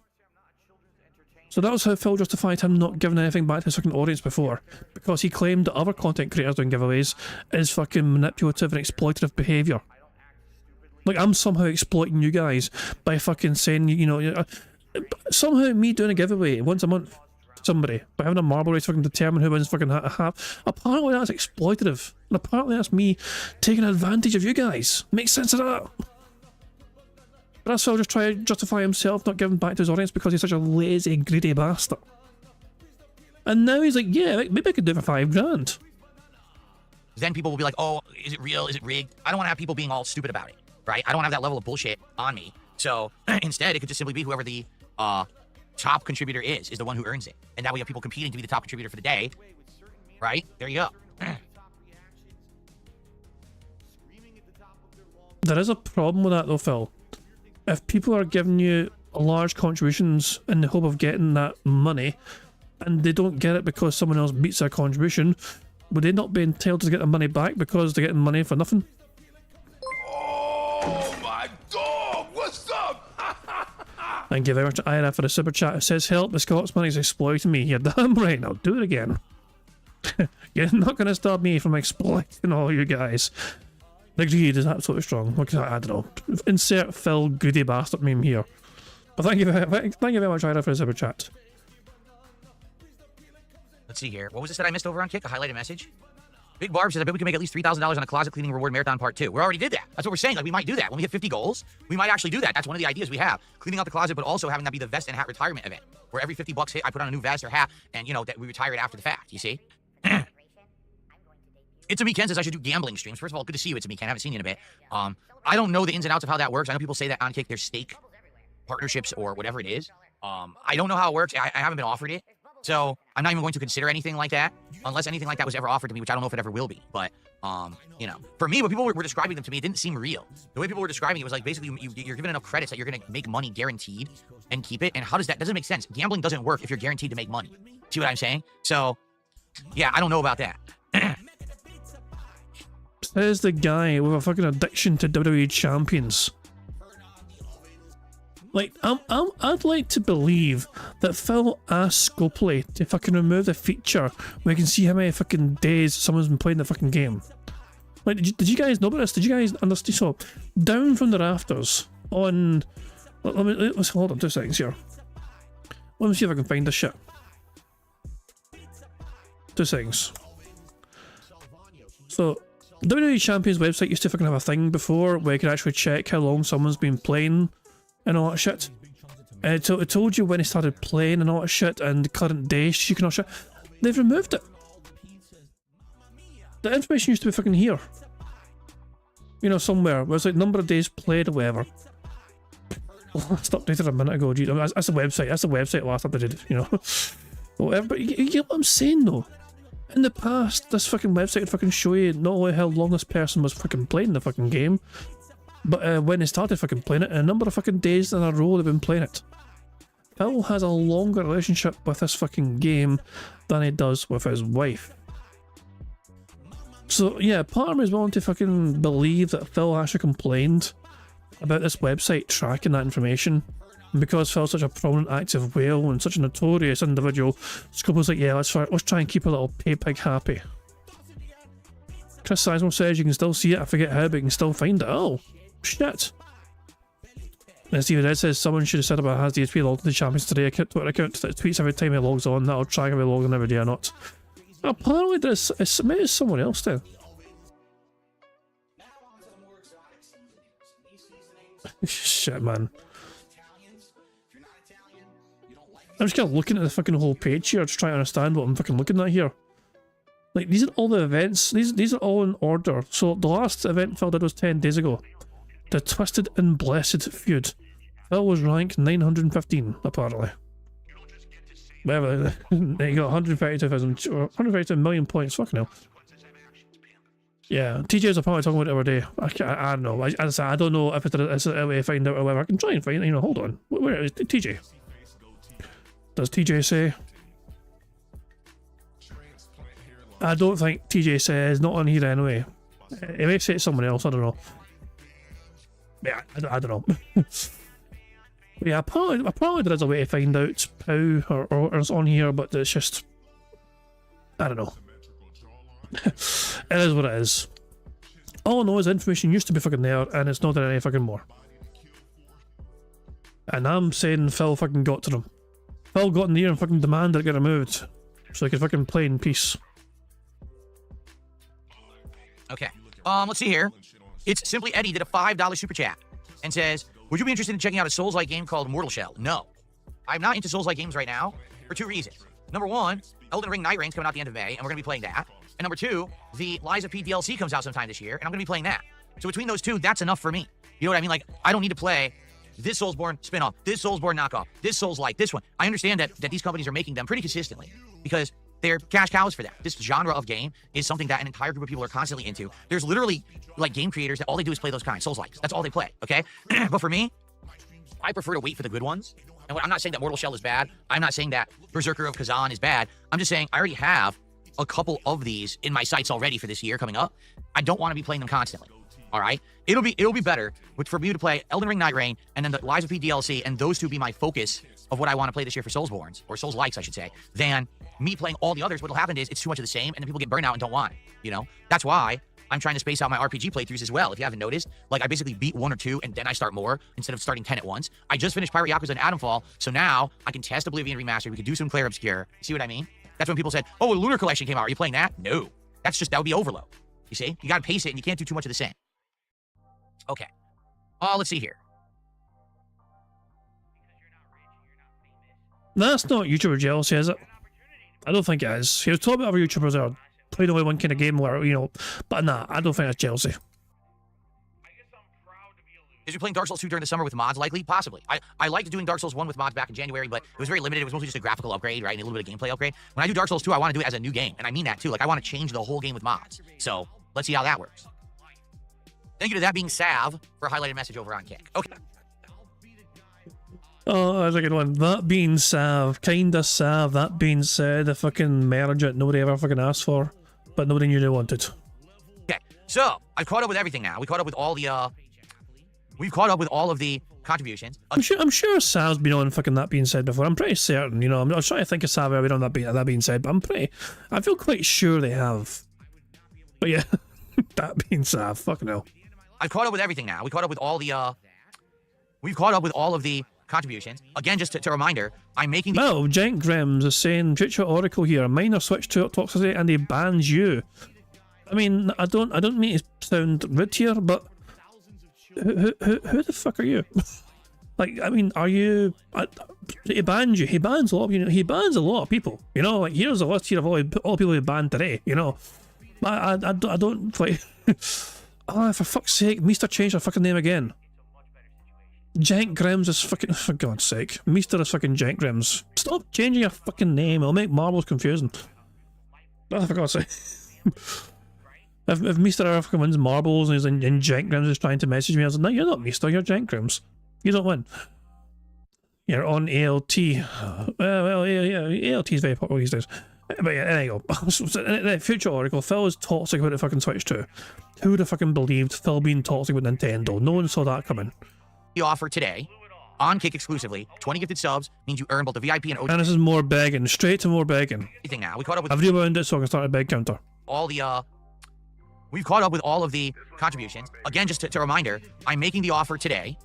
So that was how Phil justified him not giving anything back to his fucking audience before. Because he claimed that other content creators doing giveaways is fucking manipulative and exploitative behaviour. Like, I'm somehow exploiting you guys by fucking saying, you know, somehow me doing a giveaway once a month to somebody, by having a marble race fucking determine who wins fucking half, apparently that's exploitative. And apparently that's me taking advantage of you guys. Makes sense of that? But that's Phil just trying to justify himself not giving back to his audience because he's such a lazy, greedy bastard. And now he's like, yeah, maybe I could do it for $5,000. Then people will be like, oh, is it real? Is it rigged? I don't want to have people being all stupid about it, right? I don't have that level of bullshit on me. So instead, it could just simply be whoever the top contributor is the one who earns it. And that way you have people competing to be the top contributor for the day, right? There you go. There is a problem with that though, Phil. If people are giving you large contributions in the hope of getting that money, and they don't get it because someone else beats their contribution, would they not be entitled to get their money back because they're getting money for nothing? Oh my dog! What's up? Thank you very much, Ira, for the super chat. It says, help, the Scotsman is exploiting me. You're damn right, I'll do it again. You're not going to stop me from exploiting all you guys. The greed is absolutely strong. I don't know. Insert Phil goody bastard meme here. But thank you very much, Ira, for the super chat. Let's see here. What was this that I missed over on Kick? A highlighted message? Big Barb says, I bet we can make at least $3,000 on a closet cleaning reward marathon part 2. We already did that. That's what we're saying. Like, we might do that. When we hit 50 goals, we might actually do that. That's one of the ideas we have. Cleaning out the closet, but also having that be the vest and hat retirement event. Where every 50 bucks hit, I put on a new vest or hat, and, you know, that we retire it after the fact. You see? It's a me Ken says I should do gambling streams. First of all, good to see you. It's a me Ken. I haven't seen you in a bit. I don't know the ins and outs of how that works. I know people say that on Kick there's stake partnerships or whatever it is. I don't know how it works. I haven't been offered it. So I'm not even going to consider anything like that unless anything like that was ever offered to me, which I don't know if it ever will be. But, you know, for me, when people were describing them to me, it didn't seem real. The way people were describing it was like, basically, you're given enough credits that you're going to make money guaranteed and keep it. And how does that? Doesn't make sense. Gambling doesn't work if you're guaranteed to make money. See what I'm saying? So, yeah, I don't know about that. Says the guy with a fucking addiction to WWE champions. Like, I'd like to believe that Phil asked Scopely to fucking remove the feature where you can see how many fucking days someone's been playing the fucking game. Like, did you guys know about this? Did you guys understand? So, down from the rafters on... Let's hold on 2 seconds here. Let me see if I can find this shit. 2 seconds. So, WWE Champions website used to fucking have a thing before where you could actually check how long someone's been playing and all that shit. So it told you when he started playing and all that shit and the current day streak and all that shit. They've removed it. The information used to be fucking here. You know, somewhere where it's like number of days played or whatever. Well, that's updated a minute ago. Geez. I mean, that's the website. That's the website last updated, you know. Whatever. But you get what I'm saying though. In the past, this fucking website would fucking show you not only how long this person was fucking playing the fucking game, but when they started fucking playing it, and a number of fucking days in a row they've been playing it. Phil has a longer relationship with this fucking game than he does with his wife. So yeah, part of me is willing to fucking believe that Phil actually complained about this website tracking that information. And because Phil's such a prominent active whale and such a notorious individual, Scopo's like, yeah, let's try and keep a little pay pig happy. Chris Sizemore says you can still see it, I forget how, but you can still find it. Oh, shit. And Stephen Ed says someone should have said about has DSP logged into the Champions Today Twitter account that tweets every time he logs on. That'll track if he logs on every day or not. Apparently maybe it's someone else then. Shit, man. I'm just kind of looking at the fucking whole page here, just trying to understand what I'm fucking looking at here. Like, these are all the events, these are all in order. So, the last event Phil did was 10 days ago. The Twisted and Blessed feud. Phil was ranked 915, apparently. Whatever, he got 132 million points, fucking hell. Yeah, TJ's apparently talking about it every day. I don't know, I don't know if it's a way to find out or whatever. I can try and find it, you know, hold on. Where is TJ? Does TJ say? I don't think TJ says, not on here anyway. He may say it's someone else, I don't know. Yeah, I don't know. But yeah, apparently there is a way to find out how or it's on here, but it's just... I don't know. It is what it is. All I know is information used to be fucking there, and it's not there any fucking more. And I'm saying Phil fucking got to them. Phil got in the ear and fucking demanded it get removed, so he could fucking play in peace. Okay. Let's see here. It's Simply Eddie did a $5 super chat and says, Would you be interested in checking out a Souls-like game called Mortal Shell? No. I'm not into Souls-like games right now for 2 reasons. Number 1, Elden Ring Night Reign's coming out the end of May, and we're going to be playing that. And number 2, the Lies of P DLC comes out sometime this year, and I'm going to be playing that. So between those 2, that's enough for me. You know what I mean? Like, I don't need to play this Soulsborne spinoff, this Soulsborne knockoff, this Souls-like, this one. I understand that these companies are making them pretty consistently because they're cash cows for that. This genre of game is something that an entire group of people are constantly into. There's literally, like, game creators that all they do is play those kinds, Souls-likes. That's all they play, okay? But for me, I prefer to wait for the good ones. And I'm not saying that Mortal Shell is bad. I'm not saying that Berserker of Kazan is bad. I'm just saying I already have a couple of these in my sights already for this year coming up. I don't want to be playing them constantly. All right? It'll be better for me to play Elden Ring Night Reign and then the Lies of P DLC, and those 2 be my focus of what I want to play this year for Soulsborns, or Souls-likes, I should say, than me playing all the others. What'll happen is it's too much of the same, and then people get burned out and don't want it, you know? That's why I'm trying to space out my RPG playthroughs as well. If you haven't noticed, like, I basically beat 1 or 2, and then I start more instead of starting 10 at once. I just finished Pirate Yakuza and Atomfall, so now I can test Oblivion Remastered. We could do some Clair Obscure. See what I mean? That's when people said, oh, well, Lunar Collection came out. Are you playing that? No. That would be overload. You see? You got to pace it, and you can't do too much of the same. Okay. Let's see here. That's not YouTuber jealousy, is it? I don't think it is. He was talking about other YouTubers that are playing only one kind of game where, you know, but nah, I don't think that's jealousy. Is you playing Dark Souls 2 during the summer with mods likely? Possibly. I liked doing Dark Souls 1 with mods back in January, but it was very limited. It was mostly just a graphical upgrade, right? And a little bit of gameplay upgrade. When I do Dark Souls 2, I want to do it as a new game. And I mean that too. Like, I want to change the whole game with mods. So, let's see how that works. Thank you to that being Sav for a highlighted message over on Kick. Okay. Oh, that's a good one. That being Sav, kinda Sav, that being said, the fucking merge that nobody ever fucking asked for, but nobody knew they wanted. Okay, so I've caught up with everything now. We caught up with all the we've caught up with all of the contributions. I'm sure Sav's been on fucking That Being Said before. I'm pretty certain, you know. I'm trying to think of Sav ever been on That Being Said, but I feel quite sure they have. But yeah, That being Sav, fucking hell. I've caught up with everything now. We caught up with all the we've caught up with all of the contributions. Again, just to reminder, I'm making the— Well, Jank Grims is saying, Future Oracle here, a minor switch to toxicity and he bans you. I mean, I don't mean to sound rude here, but who the fuck are you? Like, I mean, are you? He bans you. He bans a lot. You know, he bans a lot of people. You know, like here's a list here of all people he banned today. You know, I don't like. Oh, for fuck's sake, Meester changed her fucking name again. Jank Grims is fucking, for God's sake. Meester is fucking Jank Grims. Stop changing your fucking name, it'll make marbles confusing. Oh, for God's sake. If Meester ever fucking wins marbles and he's in Jank Grims is trying to message me, I was like, no, you're not Meester, you're Jank Grims. You don't win. You're on ALT. Well, yeah, ALT is very popular these days. But yeah, there you go. The Future Oracle, Phil is toxic about the fucking Switch 2. Who would have fucking believed Phil being toxic with Nintendo? No one saw that coming. The offer today on Kick exclusively. 20 gifted subs means you earn both the VIP and OG. And this is more begging, straight to more begging. Everything now. We caught up with— I've rewound it so I can start a beg counter. All the we've caught up with all of the contributions. Again, just to reminder, I'm making the offer today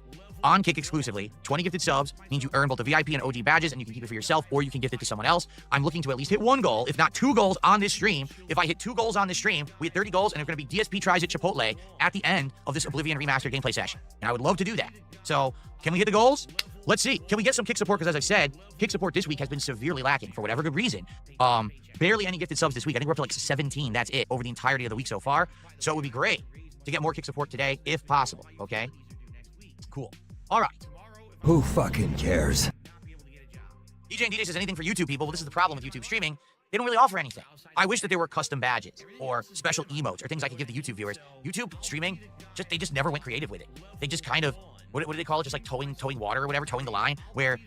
on Kick exclusively. 20 gifted subs means you earn both the VIP and OG badges, and you can keep it for yourself or you can gift it to someone else. I'm looking to at least hit 1 goal, if not 2 goals on this stream. If I hit 2 goals on this stream, we hit 30 goals, and they're going to be DSP tries at Chipotle at the end of this Oblivion Remastered gameplay session. And I would love to do that. So, can we hit the goals? Let's see. Can we get some Kick support? Because as I said, Kick support this week has been severely lacking for whatever good reason. Barely any gifted subs this week. I think we're up to like 17. That's it over the entirety of the week so far. So it would be great to get more Kick support today, if possible. Okay? Cool. All right. Who fucking cares? DJ and DJ says anything for YouTube people. Well, this is the problem with YouTube streaming. They don't really offer anything. I wish that there were custom badges or special emotes or things I could give the YouTube viewers. YouTube streaming, they just never went creative with it. They just kind of, what do they call it? Just like towing water or whatever, towing the line, where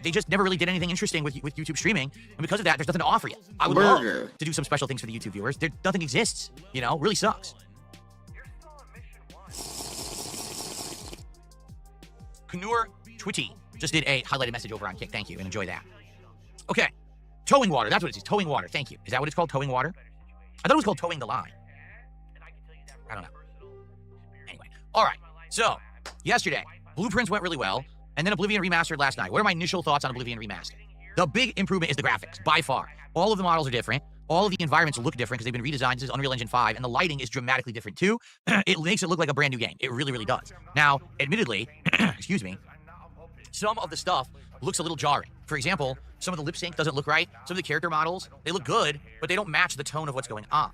they just never really did anything interesting with YouTube streaming. And because of that, there's nothing to offer you. I would love to do some special things for the YouTube viewers. Nothing exists, you know? Really sucks. Knur Twitty just did a highlighted message over on Kick. Thank you, and enjoy that. Okay. Towing water. That's what it is. Towing water. Thank you. Is that what it's called? Towing water? I thought it was called towing the line. I don't know. Anyway. All right. So, yesterday, Blueprints went really well, and then Oblivion Remastered last night. What are my initial thoughts on Oblivion Remastered? The big improvement is the graphics, by far. All of the models are different. all of the environments look different because they've been redesigned. This is Unreal Engine 5, and the lighting is dramatically different too. It makes it look like a brand new game. It really, really does. Now, admittedly, excuse me, some of the stuff looks a little jarring. For example, some of the lip sync doesn't look right. Some of the character models, they look good, but they don't match the tone of what's going on.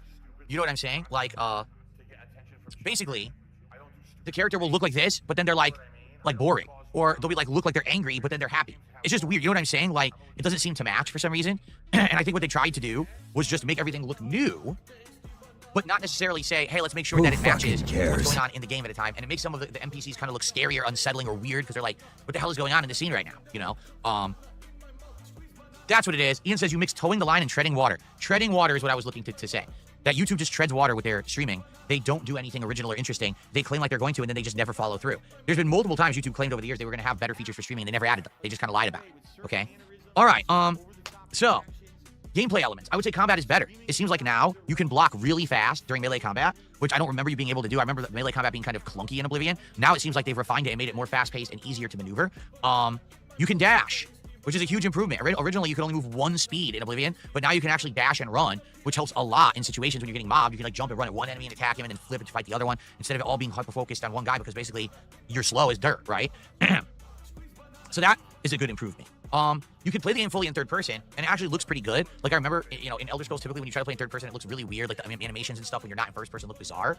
You know what I'm saying? Like, basically, the character will look like this, but then they're like boring. Or they'll be like, look like they're angry, but then they're happy. It's just weird. You know what I'm saying? Like, it doesn't seem to match for some reason. And I think what they tried to do was just make everything look new, but not necessarily say, hey, let's make sure that it matches what's going on in the game at a time. And it makes some of the NPCs kind of look scary or unsettling or weird because they're like, what the hell is going on in the scene right now? You know? That's what it is. Ian says you mix towing the line and treading water. Treading water is what I was looking to say. That YouTube just treads water with their streaming. They don't do anything original or interesting. They claim like they're going to, and then they just never follow through. There's been multiple times YouTube claimed over the years they were going to have better features for streaming, and they never added them. They just kind of lied about it. Okay? All right. So, gameplay elements. I would say combat is better. It seems like now you can block really fast during melee combat, which I don't remember you being able to do. I remember melee combat being kind of clunky in Oblivion. Now it seems like they've refined it and made it more fast-paced and easier to maneuver. You can dash, which is a huge improvement. Originally, you could only move one speed in Oblivion, but now you can actually dash and run, which helps a lot in situations when you're getting mobbed. You can like jump and run at one enemy and attack him and then flip and fight the other one instead of it all being hyper-focused on one guy because basically you're slow as dirt, right? So that is a good improvement. You can play the game fully in third person, and it actually looks pretty good. Like, I remember, you know, in Elder Scrolls, typically when you try to play in third person, it looks really weird. Like, the animations and stuff when you're not in first person look bizarre.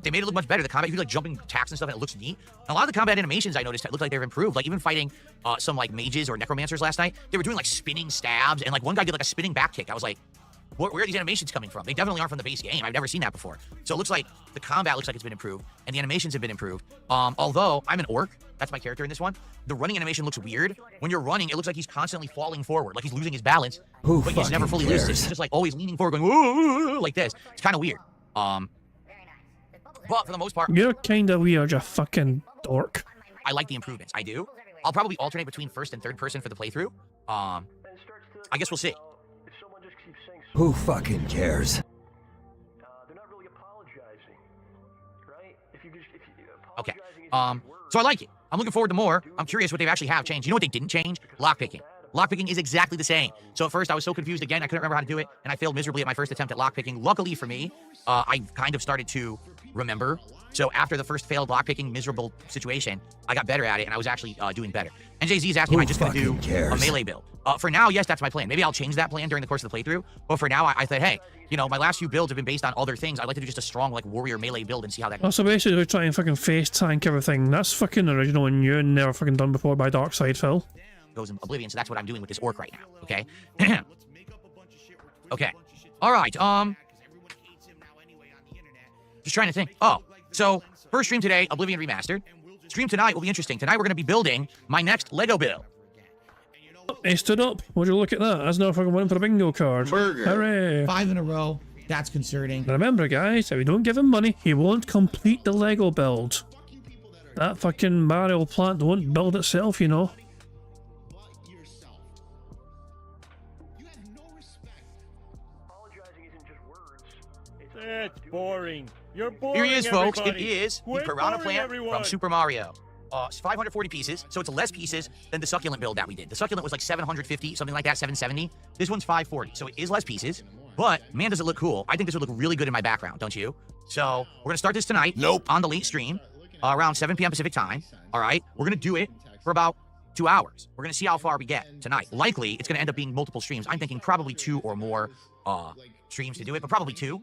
They made it look much better. The combat, you can, like, jumping attacks and stuff, and it looks neat. And a lot of the combat animations I noticed look like they've improved. Like, even fighting some, like, mages or necromancers last night, they were doing, like, spinning stabs, and, like, one guy did, like, a spinning back kick. I was like, where are these animations coming from? They definitely aren't from the base game. I've never seen that before. So it looks like the combat looks like it's been improved, and the animations have been improved. Although I'm an orc, that's my character in this one. The running animation looks weird. When you're running, it looks like he's constantly falling forward, like he's losing his balance, but he's never fully listed. He's just like always leaning forward, going woo, like this. It's kind of weird. But for the most part, you're kind of weird, you fucking dork. I like the improvements. I do. I'll probably alternate between first and third person for the playthrough. I guess we'll see. Who fucking cares? Okay. So I like it. I'm looking forward to more. I'm curious what they actually have changed. You know what they didn't change? Lockpicking. Lockpicking is exactly the same. So at first I was so confused again, I couldn't remember how to do it, and I failed miserably at my first attempt at lockpicking. Luckily for me, I kind of started to remember. So after the first failed lockpicking miserable situation, I got better at it, and I was actually doing better. And Jay-Z is asking, am I just going to do a melee build? For now, yes, that's my plan. Maybe I'll change that plan during the course of the playthrough. But for now, I thought, hey, you know, my last few builds have been based on other things. I'd like to do just a strong, like, warrior melee build and see how that goes. Oh, so basically we're trying to fucking face tank everything. That's fucking original and new and never fucking done before by Darkseid, Phil. Goes in Oblivion, so that's what I'm doing with this orc right now, okay? Okay. All right, just trying to think. Oh, so first stream today, Oblivion Remastered. Stream tonight will be interesting. Tonight we're going to be building my next Lego build. He stood up. Would you look at that? That's now fucking winning for a bingo card. Burger. Hooray. 5 in a row. That's concerning. Remember, guys, if we don't give him money, he won't complete the Lego build. That fucking Mario plant won't build itself, you know. It's boring. You're boring. Here he is, folks. Everybody. It is the Piranha Plant from Super Mario. It's 540 pieces, so it's less pieces than the Succulent build that we did. The Succulent was like 750, something like that, 770. This one's 540, so it is less pieces, but man, does it look cool. I think this would look really good in my background, don't you? So we're going to start this tonight on the late stream, around 7 p.m. Pacific time, all right? We're going to do it for about 2 hours. We're going to see how far we get tonight. Likely, it's going to end up being multiple streams. I'm thinking probably 2 or more streams to do it, but probably 2.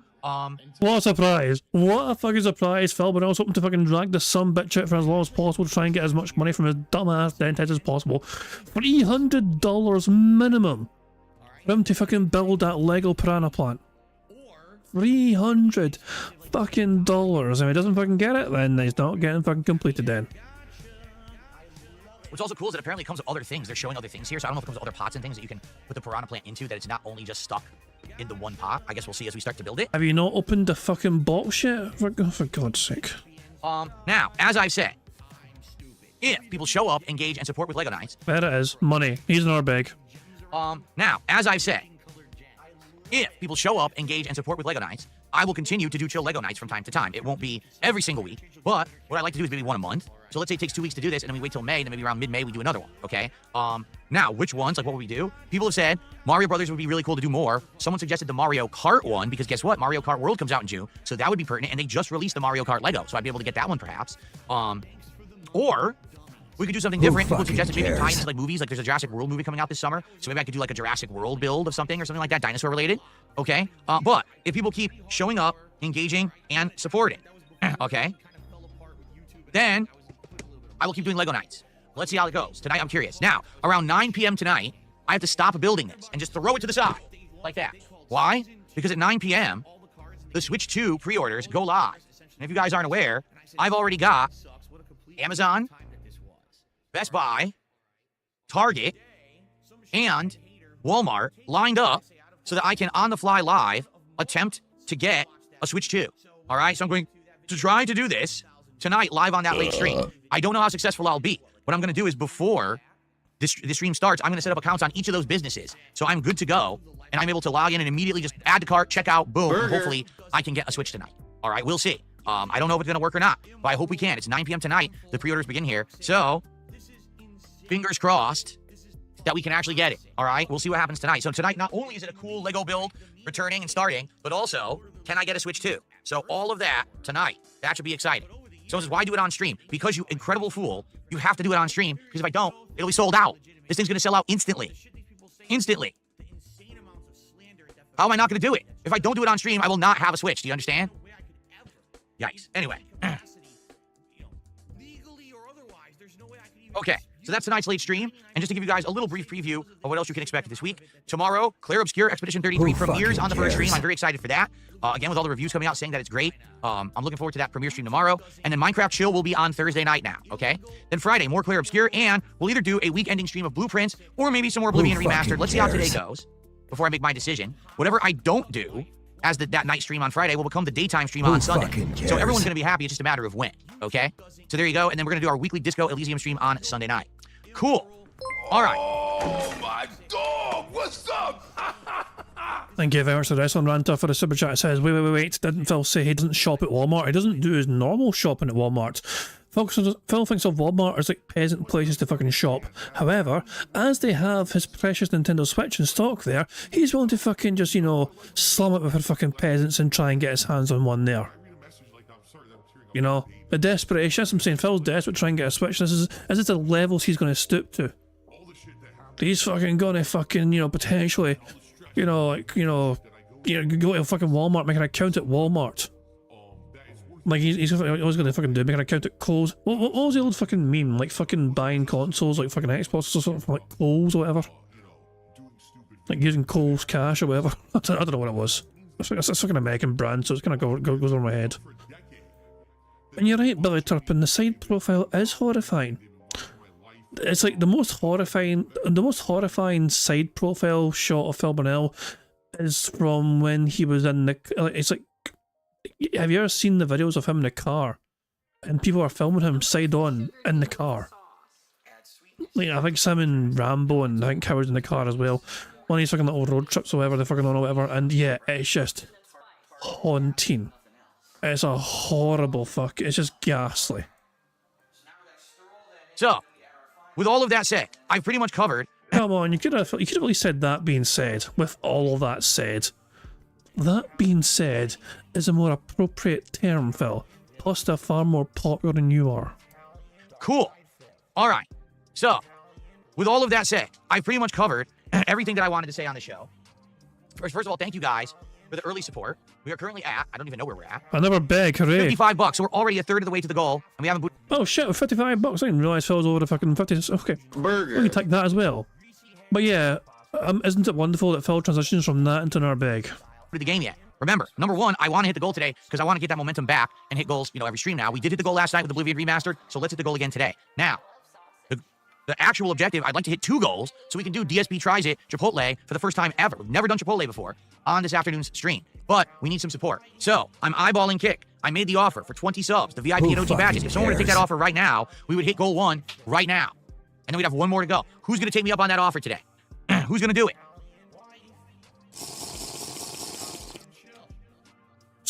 What a surprise. What a fucking surprise, Phil. But I was hoping to fucking drag the bitch out for as long as possible to try and get as much money from his dumbass dentist as possible. $300 minimum for him to fucking build that Lego Piranha Plant. $300 fucking dollars. If he doesn't fucking get it, then he's not getting fucking completed then. What's also cool is that apparently it comes with other things. They're showing other things here, so I don't know if it comes with other pots and things that you can put the Piranha Plant into, that it's not only just stuck in the one pot. I guess we'll see as we start to build it. Have you not opened the fucking box yet? For God's sake. Now, as I've said, if people show up, engage, and support with Lego Nights. There it is. Money. He's in our bag. Now, as I've said, if people show up, engage, and support with Lego Nights, I will continue to do chill Lego nights from time to time. It won't be every single week, but what I like to do is maybe one a month. So let's say it takes 2 weeks to do this, and then we wait till May, and then maybe around mid-May we do another one, okay? Now, which ones, like what would we do? People have said Mario Brothers would be really cool to do more. Someone suggested the Mario Kart one, because guess what? Mario Kart World comes out in June, so that would be pertinent, and they just released the Mario Kart Lego, so I'd be able to get that one perhaps. Or we could do something different. People suggested maybe tie into like movies, like there's a Jurassic World movie coming out this summer, so maybe I could do like a Jurassic World build of something or something like that, dinosaur related, okay? But if people keep showing up, engaging, and supporting, okay, then I will keep doing Lego nights. Let's see how it goes. Tonight, I'm curious. Now, around 9 p.m. tonight, I have to stop building this and just throw it to the side, like that. Why? Because at 9 p.m., the Switch 2 pre-orders go live. And if you guys aren't aware, I've already got Amazon, Best Buy, Target, and Walmart lined up so that I can, on the fly live, attempt to get a Switch 2. All right? So I'm going to try to do this tonight live on that late stream. I don't know how successful I'll be. What I'm going to do is before this stream starts, I'm going to set up accounts on each of those businesses. So I'm good to go, and I'm able to log in and immediately just add to cart, check out, boom. And hopefully, I can get a Switch tonight. All right? We'll see. I don't know if it's going to work or not, but I hope we can. It's 9 p.m. tonight. The pre-orders begin here. So, fingers crossed that we can actually get it. All right? We'll see what happens tonight. So tonight, not only is it a cool Lego build returning and starting, but also, can I get a Switch 2? So all of that tonight, that should be exciting. Someone says, why do it on stream? Because you incredible fool, you have to do it on stream, because if I don't, it'll be sold out. This thing's going to sell out instantly. Instantly. How am I not going to do it? If I don't do it on stream, I will not have a Switch. Do you understand? Yikes. Anyway. Okay, so that's tonight's late stream. And just to give you guys a little brief preview of what else you can expect this week. Tomorrow, Clear Obscure Expedition 33 premieres on the first stream. I'm very excited for that. Again, with all the reviews coming out saying that it's great. I'm looking forward to that premiere stream tomorrow. And then Minecraft Chill will be on Thursday night now, okay? Then Friday, more Clear Obscure, and we'll either do a week-ending stream of Blueprints or maybe some more Oblivion Remastered. Let's see how today goes before I make my decision. Whatever I don't do as that night stream on Friday will become the daytime stream on Sunday. So everyone's going to be happy. It's just a matter of when, okay? So there you go. And then we're going to do our weekly Disco Elysium stream on Sunday night. Cool. All right. Oh my dog! What's up? Thank you very much to the Wrestling Ranter for the super chat. It says, wait, didn't Phil say he doesn't shop at Walmart? He doesn't do his normal shopping at Walmart. Phil thinks of Walmart as like peasant places to fucking shop. However, as they have his precious Nintendo Switch in stock there, he's willing to fucking just, you know, slum it with her fucking peasants and try and get his hands on one there. You know, the desperation. That's what I'm saying. Phil's desperate to try and get a Switch. This is the levels he's going to stoop to. He's fucking going to fucking, you know, potentially, you know, like, go to fucking Walmart, make an account at Walmart. Like, he's always going to fucking make an account at Kohl's. What was the old fucking meme? Like, fucking buying consoles, like fucking Xbox or something from, like, Kohl's or whatever? Like, using Kohl's cash or whatever. I don't know what it was. It's a fucking American brand, so it's kind of goes over my head. And you're right, Billy Turpin, the side profile is horrifying. It's like the most horrifying side profile shot of Phil Burnell is from when he was in the, it's like, have you ever seen the videos of him in the car? And people are filming him side on in the car. Like, I think Sam and Rambo and I think Howard's in the car as well. One of these fucking little road trips or whatever, they're fucking on or whatever, and yeah, it's just haunting. It's a horrible fuck. It's just ghastly. So, with all of that said, I've pretty much covered. Come on, you could have at least said that being said. With all of that said, that being said is a more appropriate term, Phil. Plus, they're far more popular than you are. Cool. All right. So, with all of that said, I've pretty much covered everything that I wanted to say on the show. First of all, thank you guys for the early support. We are currently at, I don't even know where we're at. Another bag, hooray. $55, so we're already a third of the way to the goal, and we haven't... Oh shit, with $55, I didn't realise Phil's over the fucking 50. Okay. Burger. We can take that as well. But yeah, isn't it wonderful that Phil transitions from that into another bag? ...the game yet. Remember, number one, I want to hit the goal today because I want to get that momentum back and hit goals, you know, every stream now. We did hit the goal last night with Oblivion Remastered, so let's hit the goal again today. Now, the actual objective, I'd like to hit 2 goals so we can do DSP Tries It Chipotle for the first time ever. We've never done Chipotle before on this afternoon's stream, but we need some support. So, I'm eyeballing Kick. I made the offer for 20 subs, the VIP and OG badges. If someone were to take that offer right now, we would hit goal 1 right now. And then we'd have 1 more to go. Who's going to take me up on that offer today? Who's going to do it?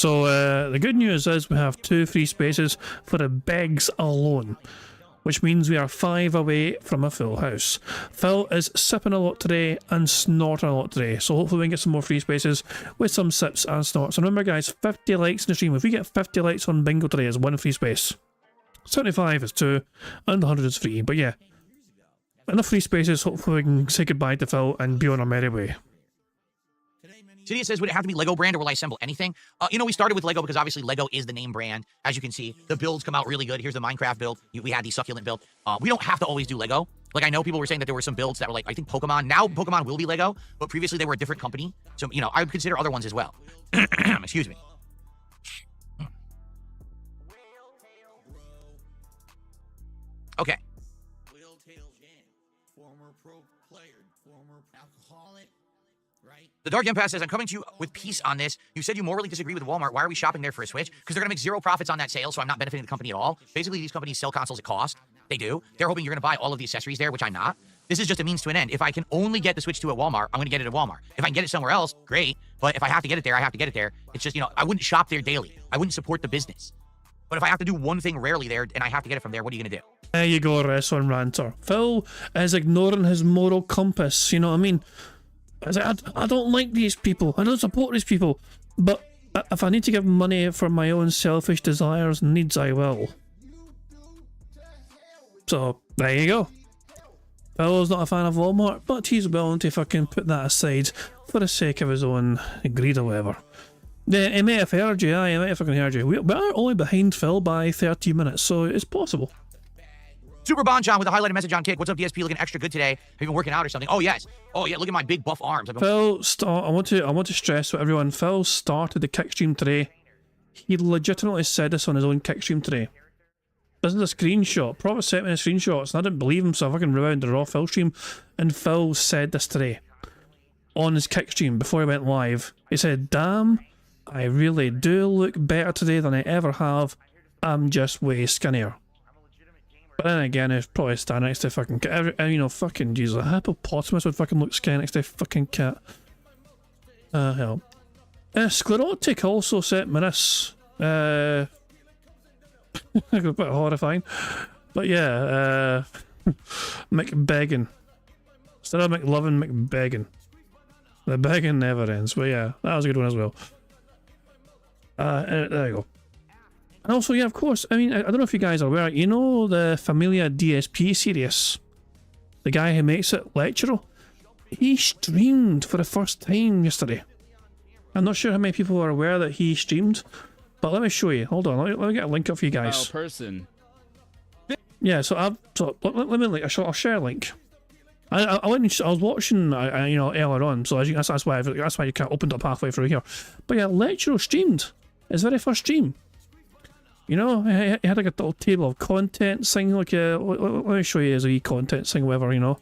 So the good news is we have 2 free spaces for the begs alone, which means we are 5 away from a full house. Phil is sipping a lot today and snorting a lot today, so hopefully we can get some more free spaces with some sips and snorts. And remember guys, 50 likes in the stream. If we get 50 likes on bingo today, is 1 free space. 75 is 2, and 100 is free. But yeah, enough free spaces, hopefully we can say goodbye to Phil and be on our merry way. Cydia says, would it have to be Lego brand or will I assemble anything? You know, we started with Lego because obviously Lego is the name brand. As you can see, the builds come out really good. Here's the Minecraft build. We had the succulent build. We don't have to always do Lego. Like, I know people were saying that there were some builds that were like, I think Pokemon. Now Pokemon will be Lego, but previously they were a different company. So, you know, I would consider other ones as well. Excuse me. Okay. The Dark Empath says, I'm coming to you with peace on this. You said you morally disagree with Walmart. Why are we shopping there for a Switch? Because they're going to make 0 profits on that sale, so I'm not benefiting the company at all. Basically, these companies sell consoles at cost. They do. They're hoping you're going to buy all of the accessories there, which I'm not. This is just a means to an end. If I can only get the Switch 2 at Walmart, I'm going to get it at Walmart. If I can get it somewhere else, great. But if I have to get it there, I have to get it there. It's just, you know, I wouldn't shop there daily. I wouldn't support the business. But if I have to do one thing rarely there and I have to get it from there, what are you going to do? There you go, Wrestling Ranter. Phil is ignoring his moral compass, you know what I mean? I don't like these people. I don't support these people. But if I need to give money for my own selfish desires and needs, I will. So, there you go. Phil's not a fan of Walmart, but he's willing to fucking put that aside for the sake of his own greed or whatever. Yeah, he may have heard you, he might have fucking heard you. We are only behind Phil by 30 minutes, so it's possible. Super Bon John with a highlighted message on Kick. What's up, DSP? Looking extra good today. Have you been working out or something? Oh, yes. Oh, yeah, look at my big buff arms. Phil, I want to stress with everyone, Phil started the kick stream today. He legitimately said this on his own kick stream today. This is a screenshot. Prophet sent me the screenshots, and I didn't believe him, so I fucking rewound the raw Phil stream. And Phil said this today on his kick stream before he went live. He said, damn, I really do look better today than I ever have. I'm just way skinnier. But then again, it's probably stand next to fucking cat. You know, fucking Jesus, a hippopotamus would fucking look skinny next to a fucking cat. Hell. Sclerotic also sent me this. A bit horrifying. But yeah, McBeggin. Instead of McLovin, McBeggin. The begging never ends. But yeah, that was a good one as well. There you go. And also, yeah, of course, I mean, I don't know if you guys are aware, you know the Familia DSP series? The guy who makes it, Lecturer? He streamed for the first time yesterday. I'm not sure how many people are aware that he streamed, but let me show you. Hold on, let me get a link up for you guys. Person. Yeah, so let me link. I'll share a link. I was watching, you know, earlier on, so that's why you can't open it up halfway through here. But yeah, Lecturer streamed his very first stream. You know, he had like a little table of contents thing, like let me show you his wee content thing, whatever, you know.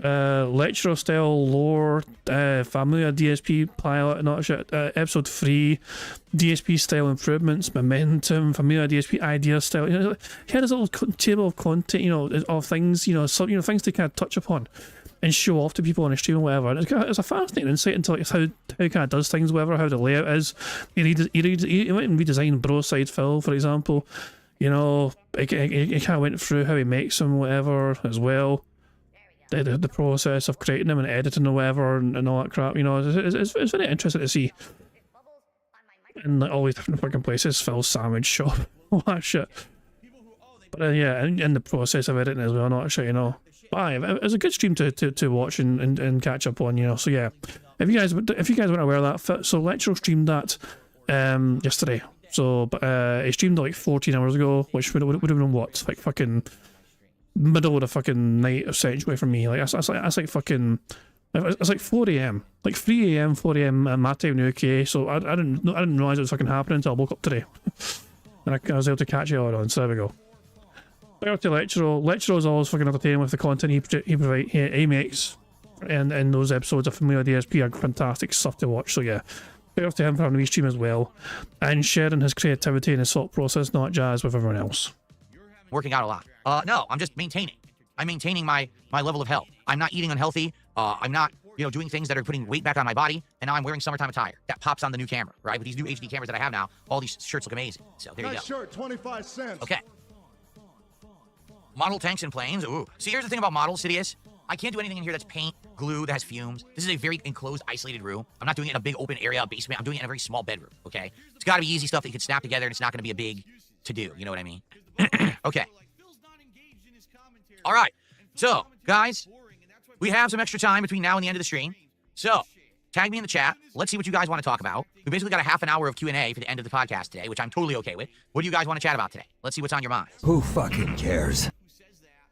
Lecturer style lore, Familia DSP pilot, not shit, episode 3, DSP style improvements, momentum, Familia DSP idea style. You know, he had his little table of content, you know, of things, you know, some, you know, things to kind of touch upon and show off to people on the stream or whatever. And it's a fascinating insight into like how he kind of does things, whatever, how the layout is. He went and redesigned Broside Phil, for example. You know, he kind of went through how he makes them, whatever, as well. The process of creating them and editing or whatever and all that crap, you know, it's very interesting to see. And like all these different fucking places, Phil's sandwich shop, all that shit. But yeah, in the process of editing as well, not shit, you know. But it was a good stream to watch and catch up on, you know. So yeah, if you guys weren't aware of that, so Lecturer streamed that yesterday. So he streamed like 14 hours ago, which would have been what, like fucking middle of the fucking night essentially for me. Like that's like fucking, it's like 4 AM, like 3 AM, 4 AM my time in the UK. So I didn't realize it was fucking happening until I woke up today, and I was able to catch it all on. So there we go. Back to Lecturer. Lecturer is always fucking entertaining with the content he makes, and those episodes of Familiar DSP are fantastic stuff to watch. So yeah, big up to him for having a wee stream as well, and sharing his creativity and his thought process, not jazz, with everyone else. Working out a lot. No, I'm just maintaining. I'm maintaining my level of health. I'm not eating unhealthy. I'm not you know, doing things that are putting weight back on my body, and now I'm wearing summertime attire. That pops on the new camera, right? With these new HD cameras that I have now, all these shirts look amazing. So there you go. Nice shirt, 25 cents. Okay. Model tanks and planes. Ooh. See, here's the thing about models, Sidious. I can't do anything in here that's paint, glue, that has fumes. This is a very enclosed, isolated room. I'm not doing it in a big open area, basement. I'm doing it in a very small bedroom, okay? It's got to be easy stuff that you can snap together, and it's not going to be a big to-do. You know what I mean? Okay. All right. So, guys, we have some extra time between now and the end of the stream. So, tag me in the chat. Let's see what you guys want to talk about. We basically got a half an hour of Q&A for the end of the podcast today, which I'm totally okay with. What do you guys want to chat about today? Let's see what's on your minds. Who fucking cares?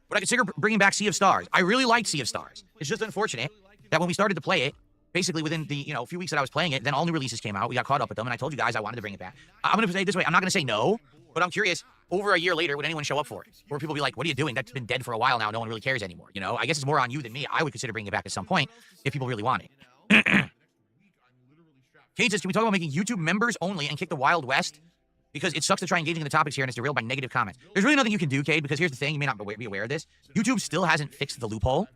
But I consider bringing back Sea of Stars. I really liked Sea of Stars. It's just unfortunate that when we started to play it, basically within the few weeks that I was playing it, then all new releases came out. We got caught up with them, and I told you guys I wanted to bring it back. I'm going to say it this way. I'm not going to say no, but I'm curious, over a year later, would anyone show up for it? Or would people be like, what are you doing? That's been dead for a while now. No one really cares anymore. You know, I guess it's more on you than me. I would consider bringing it back at some point if people really want it. Kate says, can we talk about making YouTube members only and kick the Wild West? Because it sucks to try engaging in the topics here and it's derailed by negative comments. There's really nothing you can do, Cade, because here's the thing. You may not be aware of this. YouTube still hasn't fixed the loophole.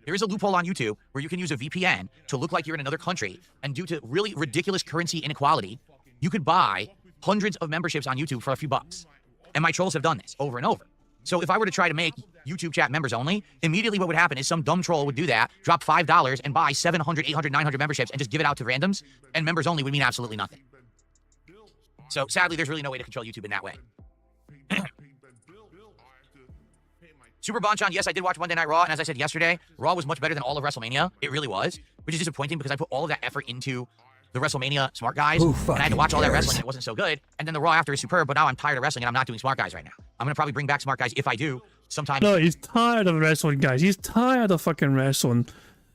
There is a loophole on YouTube where you can use a VPN to look like you're in another country, and due to really ridiculous currency inequality, you could buy hundreds of memberships on YouTube for a few bucks. And my trolls have done this over and over. So if I were to try to make YouTube chat members only, immediately what would happen is some dumb troll would do that, drop $5 and buy 700, 800, 900 memberships and just give it out to randoms, and members only would mean absolutely nothing. So sadly, there's really no way to control YouTube in that way. Super Bonchon, yes, I did watch Monday Night Raw, and as I said yesterday, Raw was much better than all of WrestleMania. It really was, which is disappointing because I put all of that effort into the WrestleMania Smart Guys, and I had to watch all that wrestling, and it wasn't so good. And then the Raw after is superb, but now I'm tired of wrestling, and I'm not doing Smart Guys right now. I'm going to probably bring back Smart Guys if I do sometime. No, he's tired of wrestling, guys. He's tired of fucking wrestling.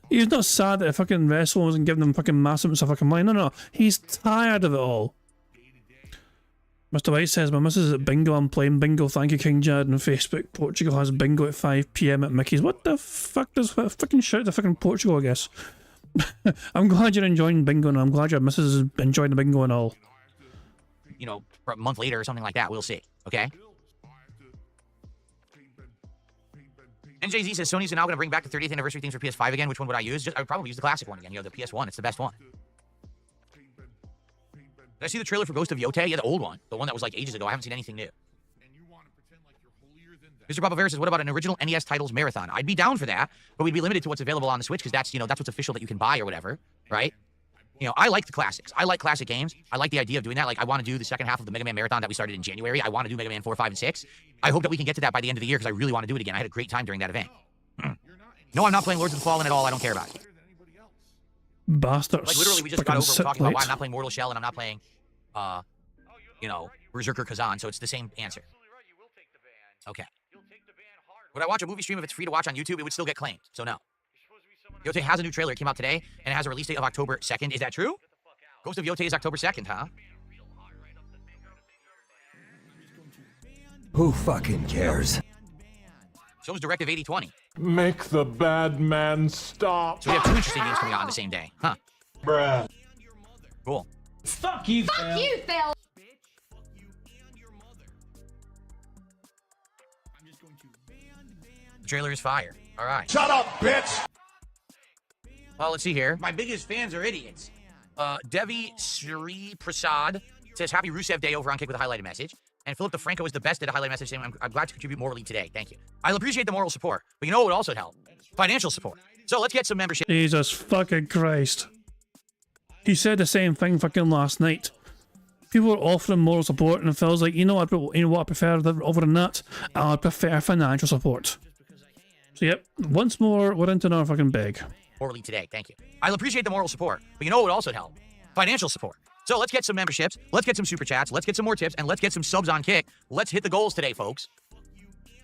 He's not sad that fucking wrestling wasn't giving him fucking massive amounts of fucking money. No. He's tired of it all. Mr. White says, my missus is at Bingo. I'm playing Bingo. Thank you, King Jad. On Facebook, Portugal has Bingo at 5 PM at Mickey's. What the fuck does fucking shout to fucking Portugal, I guess? I'm glad you're enjoying Bingo, and I'm glad your missus is enjoying the Bingo and all. You know, for a month later or something like that. We'll see. Okay? NJZ says, Sony's now going to bring back the 30th anniversary things for PS5 again. Which one would I use? I would probably use the classic one again. You know, the PS1. It's the best one. Did I see the trailer for Ghost of Yote? Yeah, the old one. The one that was like ages ago. I haven't seen anything new. Mr. Papa Vera says, what about an original NES titles marathon? I'd be down for that, but we'd be limited to what's available on the Switch because that's, you know, that's what's official that you can buy or whatever, right? You know, I like the classics. I like classic games. I like the idea of doing that. Like, I want to do the second half of the Mega Man marathon that we started in January. I want to do Mega Man 4, 5, and 6. I hope that we can get to that by the end of the year because I really want to do it again. I had a great time during that event. No, I'm not playing Lords of the Fallen at all. I don't care about it. Bastards. Like, literally, we just got over talking about why I'm not playing Mortal Shell and I'm not playing, you know, Berserker Kazan, so it's the same answer. Okay. Would I watch a movie stream if it's free to watch on YouTube? It would still get claimed, so no. Yote has a new trailer. It came out today, and it has a release date of October 2nd. Is that true? Ghost of Yote is October 2nd, huh? Who fucking cares? So is Directive 8020. Make the bad man stop. So we have two interesting games coming out on the same day, huh? Bruh. Cool. Fuck you, Phil. Fuck you, Phil. The trailer is fire. All right. Shut up, bitch. Well, let's see here. My biggest fans are idiots. Devi Sri Prasad says, happy Rusev Day over on Kick with a highlighted message. And Philip DeFranco is the best at a highlighted message saying, I'm glad to contribute morally today. Thank you. I'll appreciate the moral support. But you know what would also help? Financial support. So let's get some membership. Jesus fucking Christ. He said the same thing fucking last night. People are offering moral support, and Phil's like, you know what I prefer over than that? I prefer financial support. So yep, once more, we're into another fucking beg. Morally today, thank you. I'll appreciate the moral support, but you know what would also help? Financial support. So let's get some memberships, let's get some super chats, let's get some more tips, and let's get some subs on Kick. Let's hit the goals today, folks.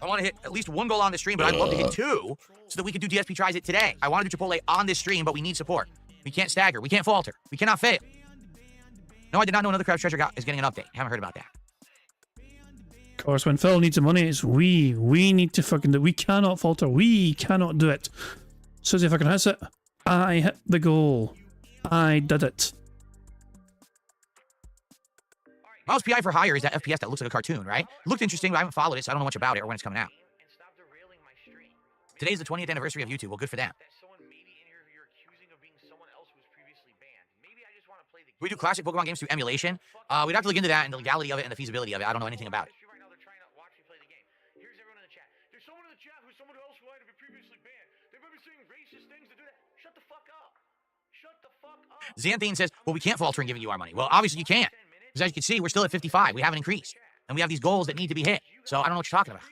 I want to hit at least one goal on the stream, but I'd love to hit two so that we could do DSP Tries It today. I want to do Chipotle on this stream, but we need support. We can't stagger. We can't falter. We cannot fail. No, I did not know Another Crowd's Treasure is getting an update. Haven't heard about that. Of course, when Phil needs the money, it's we. We need to fucking do it. We cannot falter. We cannot do it. Susie fucking hits it. I hit the goal. I did it. Mouse PI for Hire is that FPS that looks like a cartoon, right? Looked interesting, but I haven't followed it, so I don't know much about it or when it's coming out. Today's the 20th anniversary of YouTube. Well, good for them. we do classic Pokemon games through emulation? We'd have to look into that and the legality of it and the feasibility of it. I don't know anything about it. Xanthine says, well, we can't falter in giving you our money. Well, obviously you can't. Because as you can see, we're still at 55. We haven't increased. And we have these goals that need to be hit. So I don't know what you're talking about.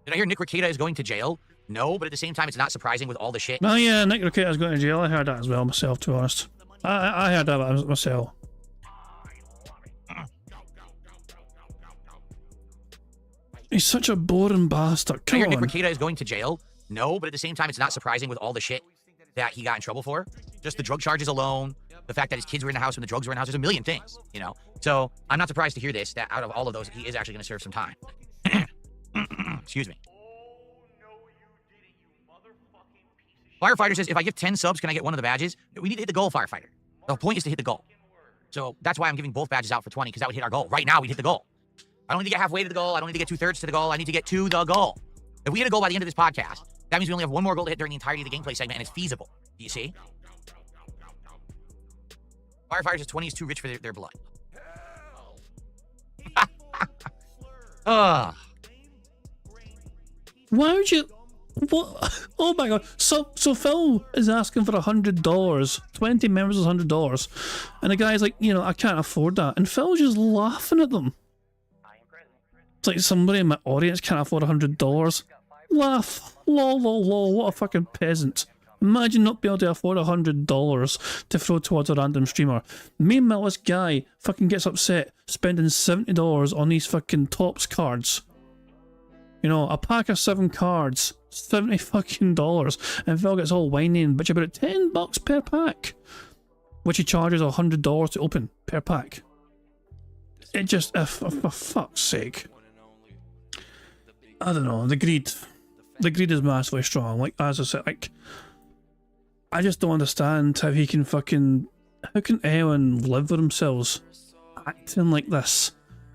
Did I hear Nick Ricada is going to jail? No, but at the same time, it's not surprising with all the shit. Oh yeah, Nick Ricada's going to jail. I heard that as well myself, to be honest. I heard that myself. He's such a boring bastard. Come I hear on. Nick Ricada is going to jail. No, but at the same time, it's not surprising with all the shit that he got in trouble for. Just the drug charges alone, the fact that his kids were in the house when the drugs were in the house. There's a million things, you know? So I'm not surprised to hear this, that out of all of those, he is actually going to serve some time. Excuse me. Firefighter says, if I give 10 subs, can I get one of the badges? We need to hit the goal, Firefighter. The point is to hit the goal. So that's why I'm giving both badges out for 20, because that would hit our goal. Right now, we'd hit the goal. I don't need to get halfway to the goal. I don't need to get 2/3 to the goal. I need to get to the goal. If we hit a goal by the end of this podcast, that means we only have one more goal to hit during the entirety of the gameplay segment, and it's feasible. Do you see? Firefighter says 20 is too rich for their blood. Why would you... What? Oh my god. So Phil is asking for $100. 20 members is $100. And the guy's like, you know, I can't afford that. And Phil's just laughing at them. It's like somebody in my audience can't afford $100. Laugh. Lol, lol, lol. What a fucking peasant. Imagine not being able to afford $100 to throw towards a random streamer. Meanwhile, this guy fucking gets upset spending $70 on these fucking Topps cards. You know, a pack of 7 cards, $70 fucking dollars, and Phil gets all whiny and bitch about it. $10 per pack, which he charges $100 to open per pack. It just, for fuck's sake. I don't know. The greed is massively strong. Like, as I said, like, I just don't understand how he can fucking, how can anyone live with themselves acting like this?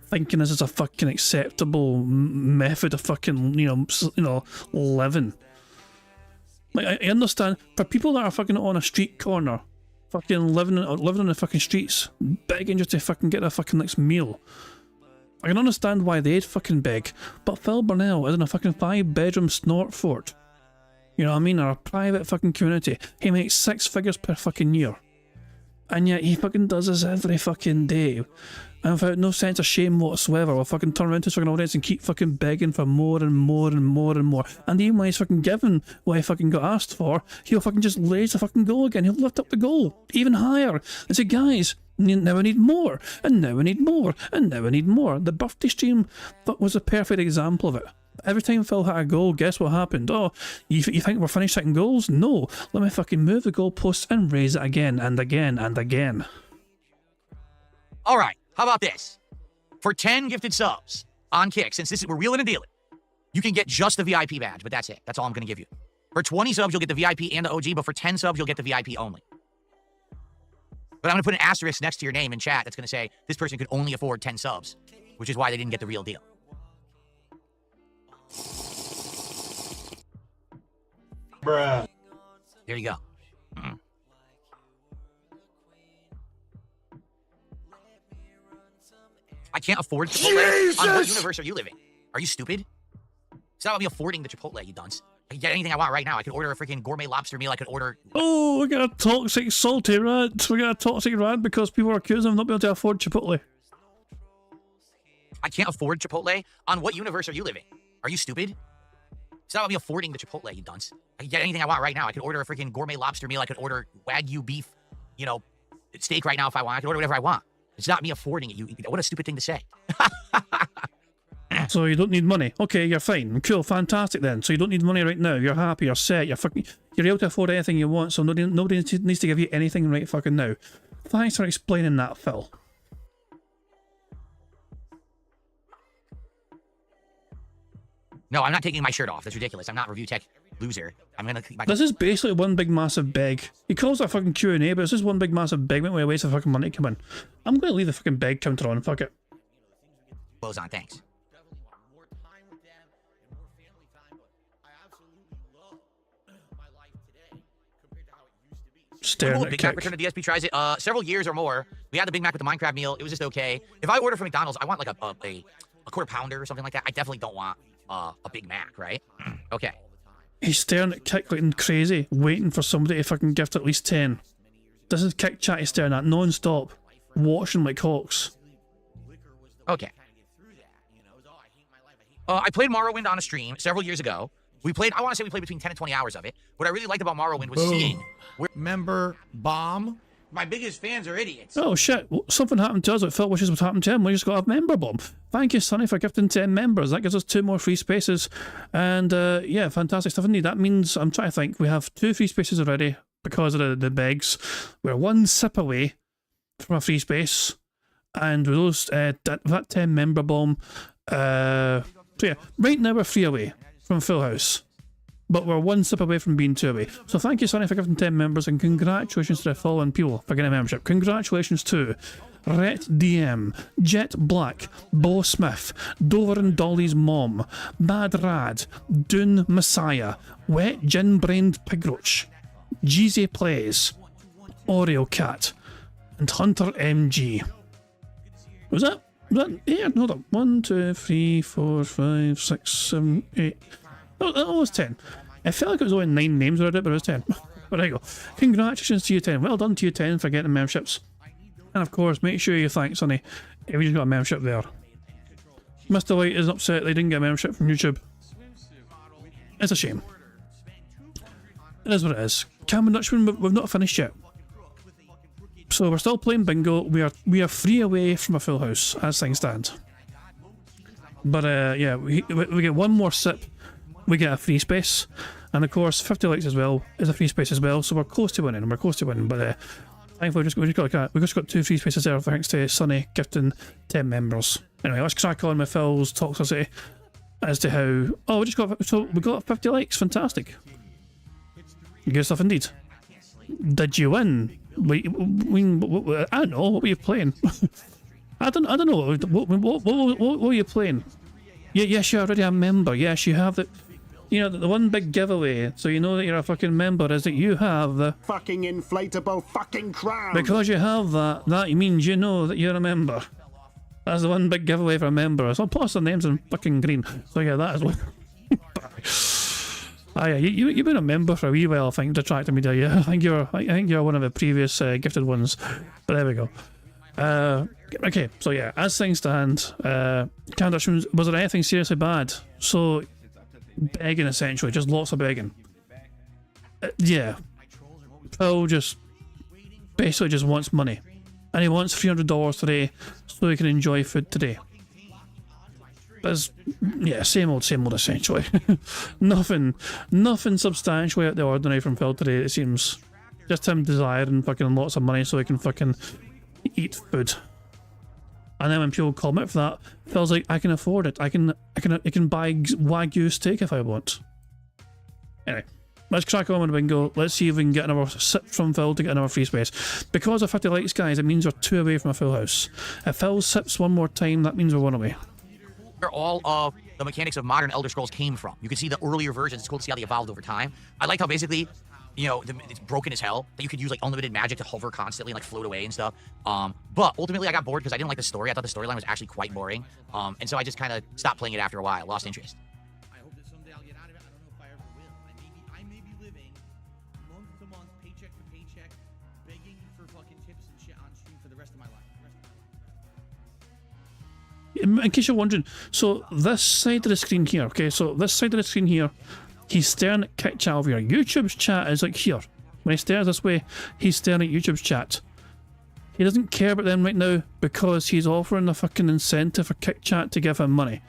Thinking this is a fucking acceptable method of fucking, you know, living. Like, I understand, for people that are fucking on a street corner, fucking living on the fucking streets, begging just to fucking get their fucking next meal, I can understand why they'd fucking beg, but Phil Burnell is in a fucking 5-bedroom snort fort. You know what I mean? Or a private fucking community. He makes 6 figures per fucking year. And yet he fucking does this every fucking day. And without no sense of shame whatsoever, will fucking turn around to his fucking audience and keep fucking begging for more and more and more and more. And even when he's fucking given what he fucking got asked for, he'll fucking just raise the fucking goal again. He'll lift up the goal even higher and say, guys, now we need more, and now we need more, and now we need more. The birthday stream was a perfect example of it. Every time Phil hit a goal, guess what happened? Oh, you think we're finished hitting goals? No, let me fucking move the goalposts and raise it again and again and again. All right, how about this? For 10 gifted subs on Kick, since we're wheeling and dealing, you can get just the VIP badge, but that's it. That's all I'm going to give you. For 20 subs, you'll get the VIP and the OG, but for 10 subs, you'll get the VIP only. But I'm going to put an asterisk next to your name in chat that's going to say, this person could only afford 10 subs, which is why they didn't get the real deal. Bruh. There you go. I can't afford Chipotle. On what universe are you living? Are you stupid? It's not about me affording the Chipotle, you dunce. I can get anything I want right now. I could order a freaking gourmet lobster meal. I could order... Oh, we got a toxic, salty rant. We got a toxic rant because people are accusing of not being able to afford Chipotle. I can't afford Chipotle? On what universe are you living? Are you stupid? It's not about me affording the Chipotle, you dunce. I can get anything I want right now. I could order a freaking gourmet lobster meal. I could order Wagyu beef, you know, steak right now if I want. I could order whatever I want. It's not me affording it. What a stupid thing to say. So you don't need money. Okay, you're fine. Cool, fantastic then. So you don't need money right now. You're happy, you're set, you're able to afford anything you want, so nobody needs to give you anything right fucking now. Thanks for explaining that, Phil. No, I'm not taking my shirt off. That's ridiculous. I'm not Review Tech loser. I'm gonna keep my... This is basically one big massive beg. He calls it a fucking Q&A, but this is one big massive beg. Wait, waste of fucking money to come in. I'm going to leave the fucking beg counter on. Fuck it. clothes on, thanks. Staring Cool. at Big Kick. Mac Return to DSP tries it. Several years or more. We had the Big Mac with the Minecraft meal. It was just okay. If I order from McDonald's, I want like a quarter pounder or something like that. I definitely don't want a Big Mac, right? Okay. He's staring at Kick like crazy, waiting for somebody to fucking gift at least 10. This is Kick chat he's staring at non-stop, watching like hawks. Okay. I played Morrowind on a stream several years ago. I want to say we played between 10 and 20 hours of it. What I really liked about Morrowind was seeing where... Member bomb. My biggest fans are idiots. Oh shit, something happened to us that Phil wishes would happen to him. We just got a member bomb. Thank you, Sonny, for gifting 10 members. That gives us 2 more free spaces. And yeah, fantastic stuff indeed. That means, I'm trying to think, we have 2 free spaces already because of the begs. We're 1 sip away from a free space. And with those, that 10 member bomb, so yeah, right now we're 3 away from Full House. But we're 1 sip away from being 2 away. So thank you, Sonny, for giving 10 members, and congratulations to the following people for getting a membership. Congratulations to Rhett DM, Jet Black, Bo Smith, Dover and Dolly's Mom, Bad Rad, Dune Messiah, Wet Gin Brained Pigroach, Jeezy Plays, Oreo Cat, and Hunter MG. Was that 8? Hold on. 1, 2, 3, 4, 5, 6, 7, 8. Oh, that was 10. I felt like it was only 9 names around it, but it was 10. But there you go. Congratulations to you 10. Well done to you 10 for getting memberships. And of course, make sure you thank Sonny if you just got a membership there. Mr. Light is upset they didn't get a membership from YouTube. It's a shame. It is what it is. Cameron Dutchman, we've not finished yet. So we're still playing bingo. We are 3 away from a full house as things stand. But yeah, we get 1 more sip. We get a free space, and of course 50 likes as well is a free space as well, so we're close to winning, but thankfully we just got 2 free spaces there thanks to Sonny gifting 10 members. Anyway, let's crack on with Phil's toxicity as to how we got 50 likes. Fantastic, good stuff indeed. Did you win? I don't know, what were you playing? I don't know, what were you playing? Yes, you're already a member. Yes, you have the... You know, the one big giveaway, so you know that you're a fucking member, is that you have the... Fucking inflatable fucking crown! Because you have that means you know that you're a member. That's the one big giveaway for a member. So plus the name's in fucking green. So yeah, that is one. Ah yeah, you've been a member for a wee while, I think, Detractor Media. Yeah, I think you're one of the previous gifted ones. But there we go. Okay, so yeah, as things stand, was there anything seriously bad? So, begging essentially, just lots of begging. Yeah, Phil just basically just wants money, and he wants $300 today so he can enjoy food today. That's, yeah, same old essentially. nothing substantially out of the ordinary from Phil today, it seems. Just him desiring fucking lots of money so he can fucking eat food. And then when people comment for that, Phil's like, I can afford it. I can buy Wagyu steak if I want. Anyway, let's crack on with bingo. Let's see if we can get another sip from Phil to get another free space. Because of 50 likes, guys, it means we're 2 away from a full house. If Phil sips 1 more time, that means we're 1 away. Where all of the mechanics of modern Elder Scrolls came from. You can see the earlier versions. It's cool to see how they evolved over time. I liked how basically, you know, it's broken as hell, that you could use like unlimited magic to hover constantly and like float away and stuff. But ultimately I got bored because I didn't like the story. I thought the storyline was actually quite boring. And so I just kind of stopped playing it after a while, lost interest. I hope that someday I'll get out of it. I don't know if I ever will. I may be living month to month, paycheck to paycheck, begging for fucking tips and shit on stream for the rest of my life. In case you're wondering, so this side of the screen here, okay, so this side of the screen here, he's staring at Kick chat over here. YouTube's chat is like here. When he stares this way, he's staring at YouTube's chat. He doesn't care about them right now because he's offering a fucking incentive for Kick chat to give him money.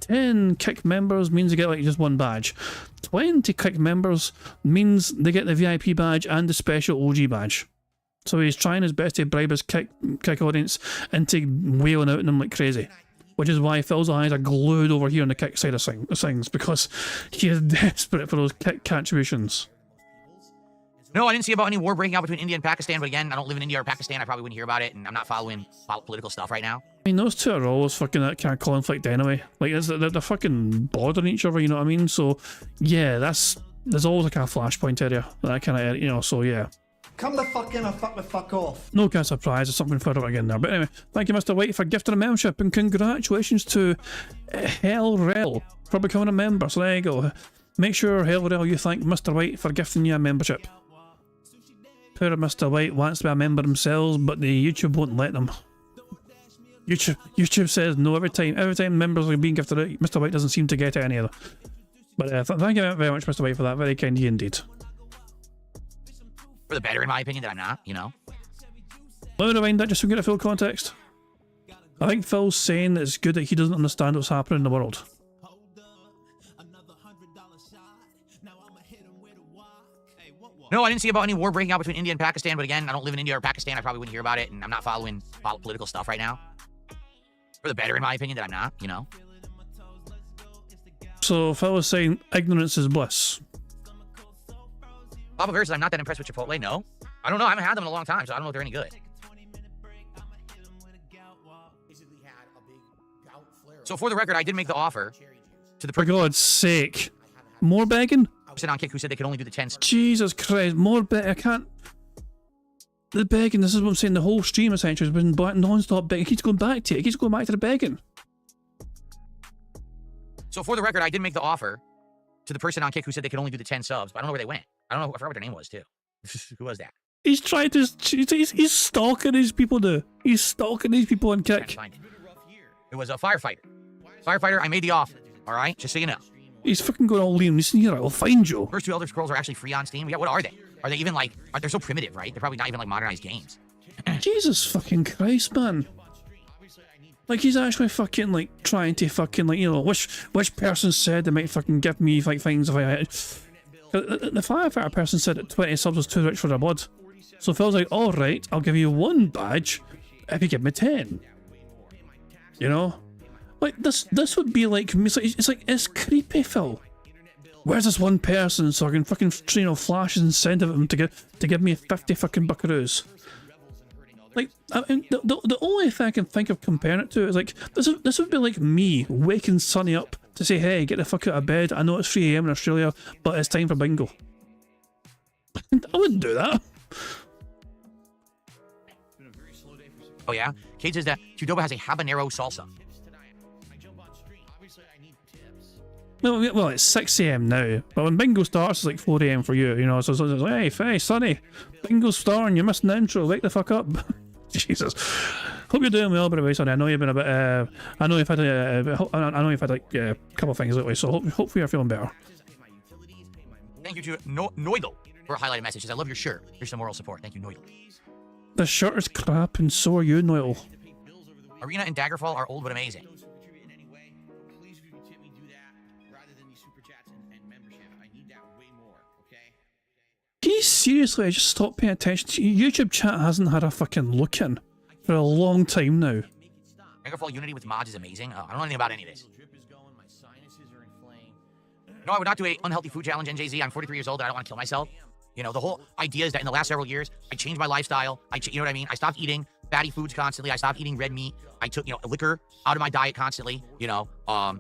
10 Kick members means they get like just 1 badge. 20 Kick members means they get the VIP badge and the special OG badge. So he's trying his best to bribe his Kick audience into wailing out on him like crazy. Which is why Phil's eyes are glued over here on the Kick side of things, because he is desperate for those Kick contributions. No, I didn't see about any war breaking out between India and Pakistan, but again, I don't live in India or Pakistan. I probably wouldn't hear about it, and I'm not following political stuff right now. I mean, those two are always fucking that kind of conflict anyway. Like, they're fucking bordering each other, you know what I mean? So, yeah, there's always a kind of flashpoint area, that kind of, you know, so yeah. Come the fuck in or fuck the fuck off. No kind of surprise, there's something further again there. But anyway, thank you, Mr. White, for gifting a membership, and congratulations to Hellrel for becoming a member. So there you go. Make sure, Hellrel, you thank Mr. White for gifting you a membership. Poor Mr. White wants to be a member themselves, but the YouTube won't let them. YouTube says no every time members are being gifted out. Mr. White doesn't seem to get any of them. But thank you very much, Mr. White, for that. Very kind of you indeed. For the better, in my opinion, that I'm not, you know? Let me rewind that just to get a full context. I think Phil's saying that it's good that he doesn't understand what's happening in the world. No, I didn't see about any war breaking out between India and Pakistan, but again, I don't live in India or Pakistan. I probably wouldn't hear about it, and I'm not following political stuff right now. For the better, in my opinion, that I'm not, you know? So Phil was saying ignorance is bliss. Papa Bear says I'm not that impressed with Chipotle. No, I don't know. I haven't had them in a long time, so I don't know if they're any good. So for the record, I did make the offer to the For God's sake. More begging? person on Kick who said they could only do the 10. Jesus Christ, more begging. I can't. The begging, this is what I'm saying, the whole stream essentially has been non-stop begging. He keeps going back to it. He keeps going back to the begging. So for the record, I did make the offer to the person on Kick who said they could only do the 10 subs, but I don't know where they went. I don't know. I forgot what their name was too. Who was that? He's trying to. He's stalking these people, dude. He's stalking these people on Kick. It was a firefighter. Firefighter, I made the offer. All right, just so you know. He's fucking going all Liam Neeson here. I'll find you. First two Elder Scrolls are actually free on Steam. Yeah, what are they? Are they even like? They're so primitive, right? They're probably not even like modernized games. Jesus fucking Christ, man. Like, he's actually fucking, like, trying to fucking, like, you know, which person said they might fucking give me, like, things if I... The firefighter person said that 20 subs was too rich for their blood. So Phil's like, alright, I'll give you 1 badge if you give me 10. You know? Like, this would be like... It's creepy, Phil. Where's this one person so I can fucking, you know, flash and send of them to give me 50 fucking buckaroos? Like, I mean, the only thing I can think of comparing it to is like, this would be like me waking Sonny up to say, hey, get the fuck out of bed. I know it's 3 AM in Australia, but it's time for bingo. I wouldn't do that. Oh yeah? Kate says that Qdoba has a habanero salsa. Well, it's 6 AM now, but when bingo starts, it's like 4 AM for you, you know, so it's like, hey, Sonny, bingo's starting, you're missing the intro, wake the fuck up. Jesus. Hope you're doing well, by the way, Sonny. I know you've been a bit, I know you've had like a couple of things lately, so hopefully you're feeling better. Thank you to Noidel for a highlighted message. I love your shirt. Here's some moral support. Thank you, Noidel. The shirt is crap, and so are you, Noidel. Arena and Daggerfall are old but amazing. Can you seriously just stop paying attention to YouTube chat? Hasn't had a fucking look in for a long time now. Daggerfall Unity with mods is amazing. I don't know anything about any of this. No, I would not do a unhealthy food challenge, NJZ. I'm 43 years old and I don't want to kill myself. You know, the whole idea is that in the last several years, I changed my lifestyle. You know what I mean? I stopped eating fatty foods constantly. I stopped eating red meat. I took, liquor out of my diet constantly. I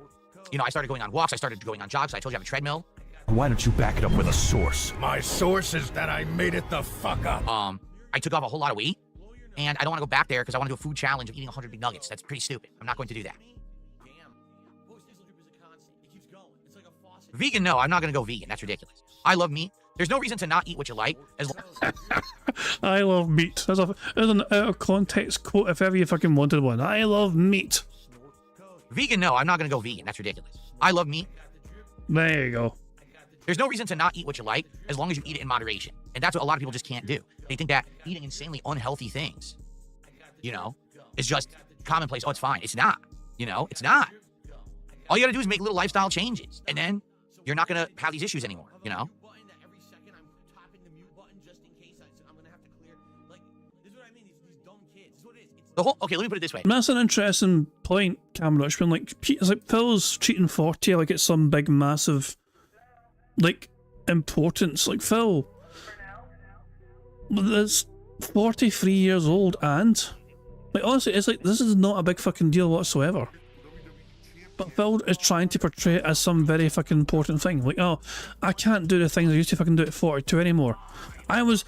started going on walks. I started going on jogs. I told you I have a treadmill. Why don't you back it up with a source? My source is that I made it the fuck up. I took off a whole lot of weight, and I don't want to go back there because I want to do a food challenge of eating 100 big nuggets. That's pretty stupid. I'm not going to do that. Vegan, no, I'm not going to go vegan. That's ridiculous. I love meat. There's no reason to not eat what you like. I love meat. There's an out of context quote if ever you fucking wanted one. I love meat. Vegan, no, I'm not going to go vegan. That's ridiculous. I love meat. There you go. There's no reason to not eat what you like as long as you eat it in moderation. And that's what a lot of people just can't do. They think that eating insanely unhealthy things, is just commonplace. Oh, it's fine. It's not. It's not. All you got to do is make little lifestyle changes. And then you're not going to have these issues anymore, Okay, let me put it this way. That's an interesting point, Cameron. When it's like Phil's treating 40 like it's some big, massive, like, importance. Like, Phil, that's 43 years old and, Like, honestly, it's like, this is not a big fucking deal whatsoever. But Phil is trying to portray it as some very fucking important thing. Like, oh, I can't do the things I used to fucking do at 42 anymore. I was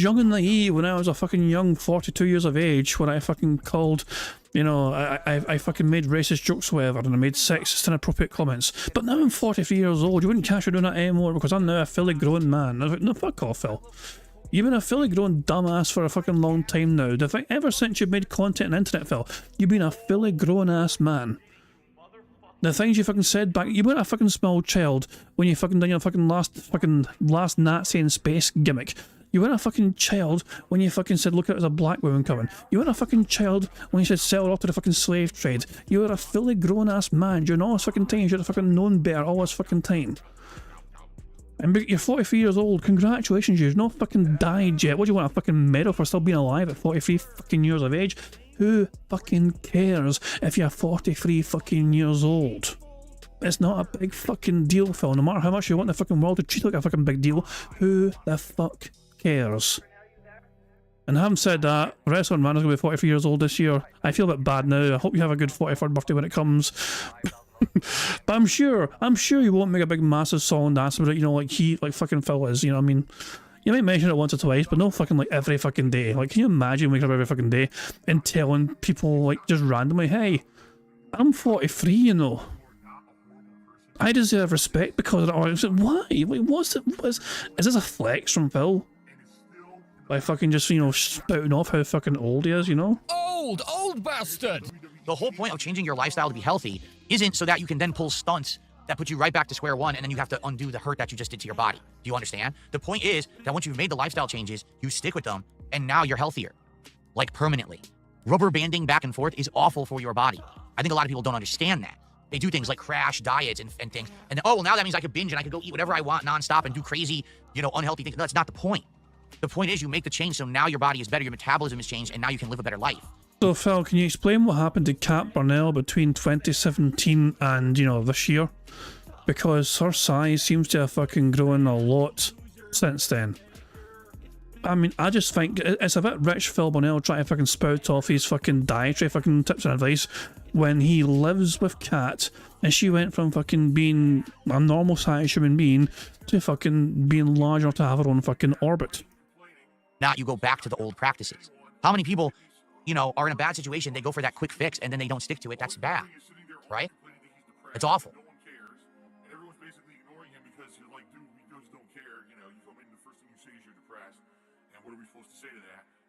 young and naive when I was a fucking young 42 years of age, when I fucking called, you know, I fucking made racist jokes or whatever, and I made sexist inappropriate comments. But now I'm 43 years old, you wouldn't catch me doing that anymore because I'm now a fully grown man. I was like, no, fuck off, Phil. You've been a fully grown dumbass for a fucking long time now. Ever since you've made content on the internet, Phil, you've been a fully grown ass man. The things you fucking said back, you weren't a fucking small child when you fucking done your fucking last Nazi in space gimmick. You weren't a fucking child when you fucking said, look, there's a black woman coming. You weren't a fucking child when you said, sell her off to the fucking slave trade. You were a fully grown ass man during all this fucking time. You should have fucking known better all this fucking time. And you're 43 years old. Congratulations, you've not fucking died yet. What do you want, a fucking medal for still being alive at 43 fucking years of age? Who fucking cares if you're 43 fucking years old? It's not a big fucking deal, Phil. No matter how much you want the fucking world to treat it like a fucking big deal, who the fuck cares? And having said that, Wrestling Man is going to be 43 years old this year. I feel a bit bad now. I hope you have a good 43rd birthday when it comes. But I'm sure you won't make a big massive song and dance about it, you know, like fucking Phil is, you know what I mean? You might mention it once or twice, but no fucking like every fucking day. Like, can you imagine waking up every fucking day and telling people like just randomly, hey, I'm 43, you know. I deserve respect because of it. Or I said, why? Wait, is this a flex from Phil? By fucking just, you know, spouting off how fucking old he is, you know? Old bastard! The whole point of changing your lifestyle to be healthy isn't so that you can then pull stunts that put you right back to square one, and then you have to undo the hurt that you just did to your body. Do you understand? The point is that once you've made the lifestyle changes, you stick with them, and now you're healthier. Like, permanently. Rubber banding back and forth is awful for your body. I think a lot of people don't understand that. They do things like crash diets and things, and then, oh, well, now that means I could binge and I could go eat whatever I want nonstop and do crazy, you know, unhealthy things. No, that's not the point. The point is you make the change so now your body is better, your metabolism is changed, and now you can live a better life. So Phil, can you explain what happened to Kat Burnell between 2017 and, you know, this year? Because her size seems to have fucking grown a lot since then. I mean, I just think it's a bit rich Phil Burnell trying to fucking spout off his fucking dietary fucking tips and advice when he lives with Kat and she went from fucking being a normal sized human being to fucking being large enough to have her own fucking orbit. Now you go back to the old practices. How many people, you know, are in a bad situation, they go for that quick fix and then they don't stick to it? That's bad, right? It's awful.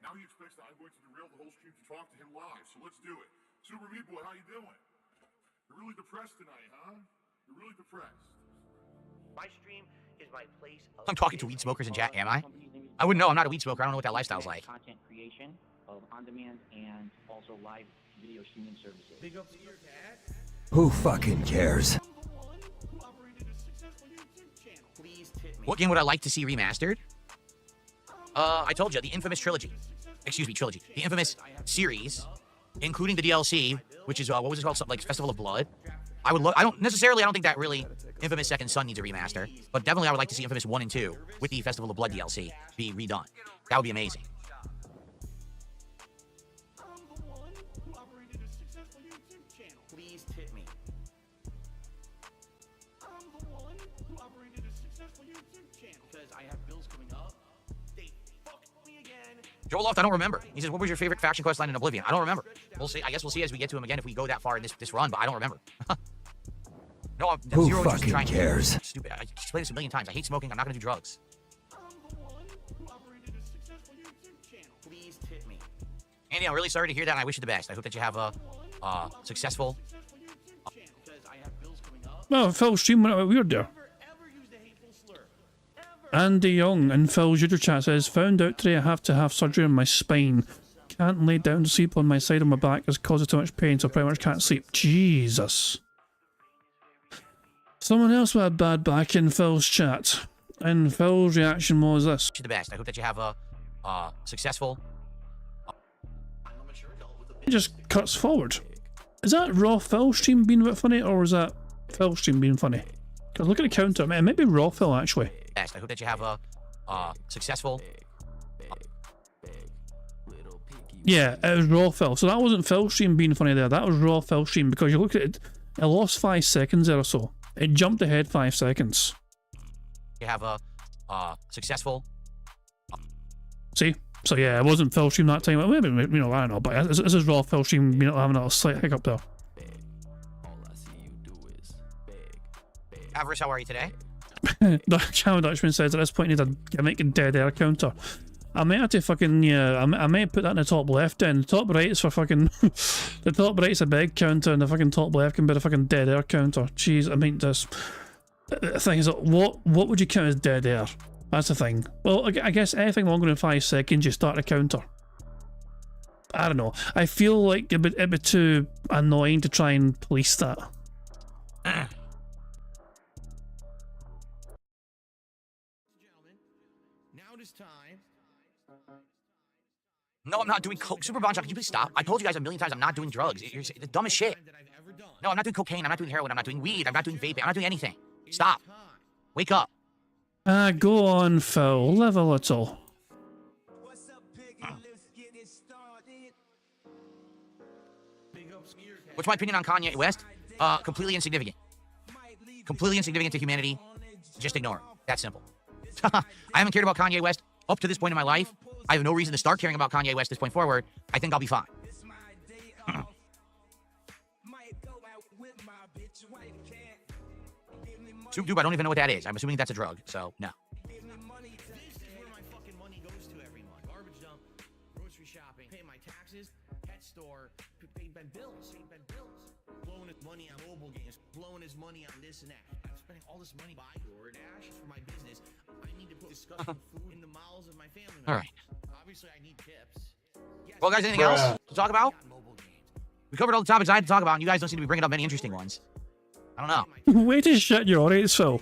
Now he expects that I'm going to derail the whole stream to talk to him live, so let's do it. Super Meat Boy, how you doing? You're really depressed tonight, huh? You're really depressed. My stream is my place of... I'm talking to weed smokers in chat, am I? I wouldn't know, I'm not a weed smoker, I don't know what that lifestyle's like. Content creation of on-demand and also live video streaming services. Big up to your dad. Who fucking cares? What game would I like to see remastered? I told you, the infamous trilogy. Excuse me, trilogy. The infamous series, including the DLC, which is, what was it called? Something like Festival of Blood. I don't think that really Infamous Second Son needs a remaster, but definitely I would like to see Infamous 1 and 2 with the Festival of Blood DLC be redone. That would be amazing. Please tip me. Because I have bills coming up. They fucked me again. Joel Loft, I don't remember. He says, what was your favorite faction quest line in Oblivion? I don't remember. We'll see. I guess we'll see as we get to him again if we go that far in this run, but I don't remember. No, I'm Who zero fucking trying cares? Stupid. I explained this a million times. I hate smoking. I'm not going to do drugs. Please tip me. Andy, I'm really sorry to hear that, and I wish you the best. I hope that you have a successful... Well, Phil's stream went a bit weird there. Andy Young in Phil's YouTube chat says, found out today I have to have surgery on my spine. Can't lay down to sleep on my side of my back as causes too much pain, so pretty much can't sleep. Jesus. Someone else with a bad back in Phil's chat. And Phil's reaction was this. Wish you the best. I hope that you have a successful... It just cuts forward. Is that raw Phil stream being a bit funny, or is that Phil stream being funny? Because look at the counter. It might be raw Phil, actually. Best. I hope that you have a successful... Yeah, it was raw Phil. So that wasn't Phil stream being funny there. That was raw Phil stream because you look at it, it lost 5 seconds there or so. It jumped ahead 5 seconds. You have a successful. See? So yeah, it wasn't Phil stream that time. Well, maybe, you know, I don't know. But this is raw Phil stream, you know, having a slight hiccup there. Avarice, how are you today? Channel Dutchman says at this point, need a gimmick and dead air counter. I may have to fucking, yeah, I may put that in the top left then. The top right is for fucking, the top right's a beg counter and the fucking top left can be the fucking dead air counter. Jeez, I mean, this, the thing is, what would you count as dead air? That's the thing. Well, I guess anything longer than 5 seconds, you start a counter. I don't know. I feel like it'd be too annoying to try and police that. No, I'm not doing coke. Super Bonchop, can you please stop? I told you guys a million times I'm not doing drugs. You're the dumbest shit. No, I'm not doing cocaine. I'm not doing heroin. I'm not doing weed. I'm not doing vaping. I'm not doing anything. Stop. Wake up. Go on, Phil. Live a little. What's my opinion on Kanye West? Completely insignificant. Completely insignificant to humanity. Just ignore him. That simple. I haven't cared about Kanye West up to this point in my life. I have no reason to start caring about Kanye West this point forward. I think I'll be fine. Soup Dube, I don't even know what that is. I'm assuming that's a drug, so no. This is where my fucking money goes to every month. Garbage dump, grocery shopping, paying my taxes, pet store, paying bills, blowing his money on mobile games, blowing his money on this and that. I'm spending all this money buying DoorDash for my business. I need to put disgusting food in the mouths of my family members. All right. Obviously, I need tips. Yes, Well, guys, anything else to talk about? We covered all the topics I had to talk about, and you guys don't seem to be bringing up many interesting ones. I don't know. Way to shut your audience, Phil.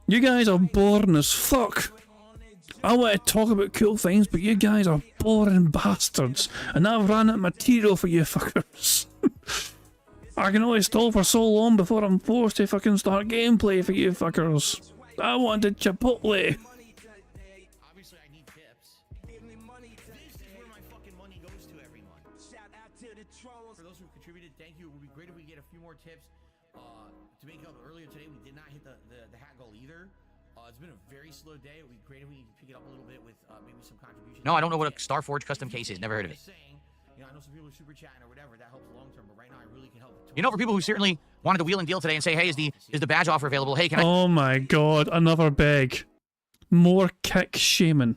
You guys are boring as fuck. I want to talk about cool things, but you guys are boring bastards. And I've ran out of material for you fuckers. I can only stall for so long before I'm forced to fucking start gameplay for you fuckers. I wanted Chipotle. Obviously, I need tips. This is where my fucking money goes to every month. For those who contributed, thank you. It would be great if we get a few more tips. To make up earlier today, we did not hit the hat goal either. It's been a very slow day. It would be great if we pick it up a little bit with maybe some contributions. No, I don't know what a Starforge custom case is. Never heard of it. You know, I know some people are super chatting or whatever. That helps long term, but right now I really can help. You know, for people who certainly wanted to wheel and deal today and say, hey, is the badge offer available? Hey, can I... Oh my god, another beg. More kick shaming.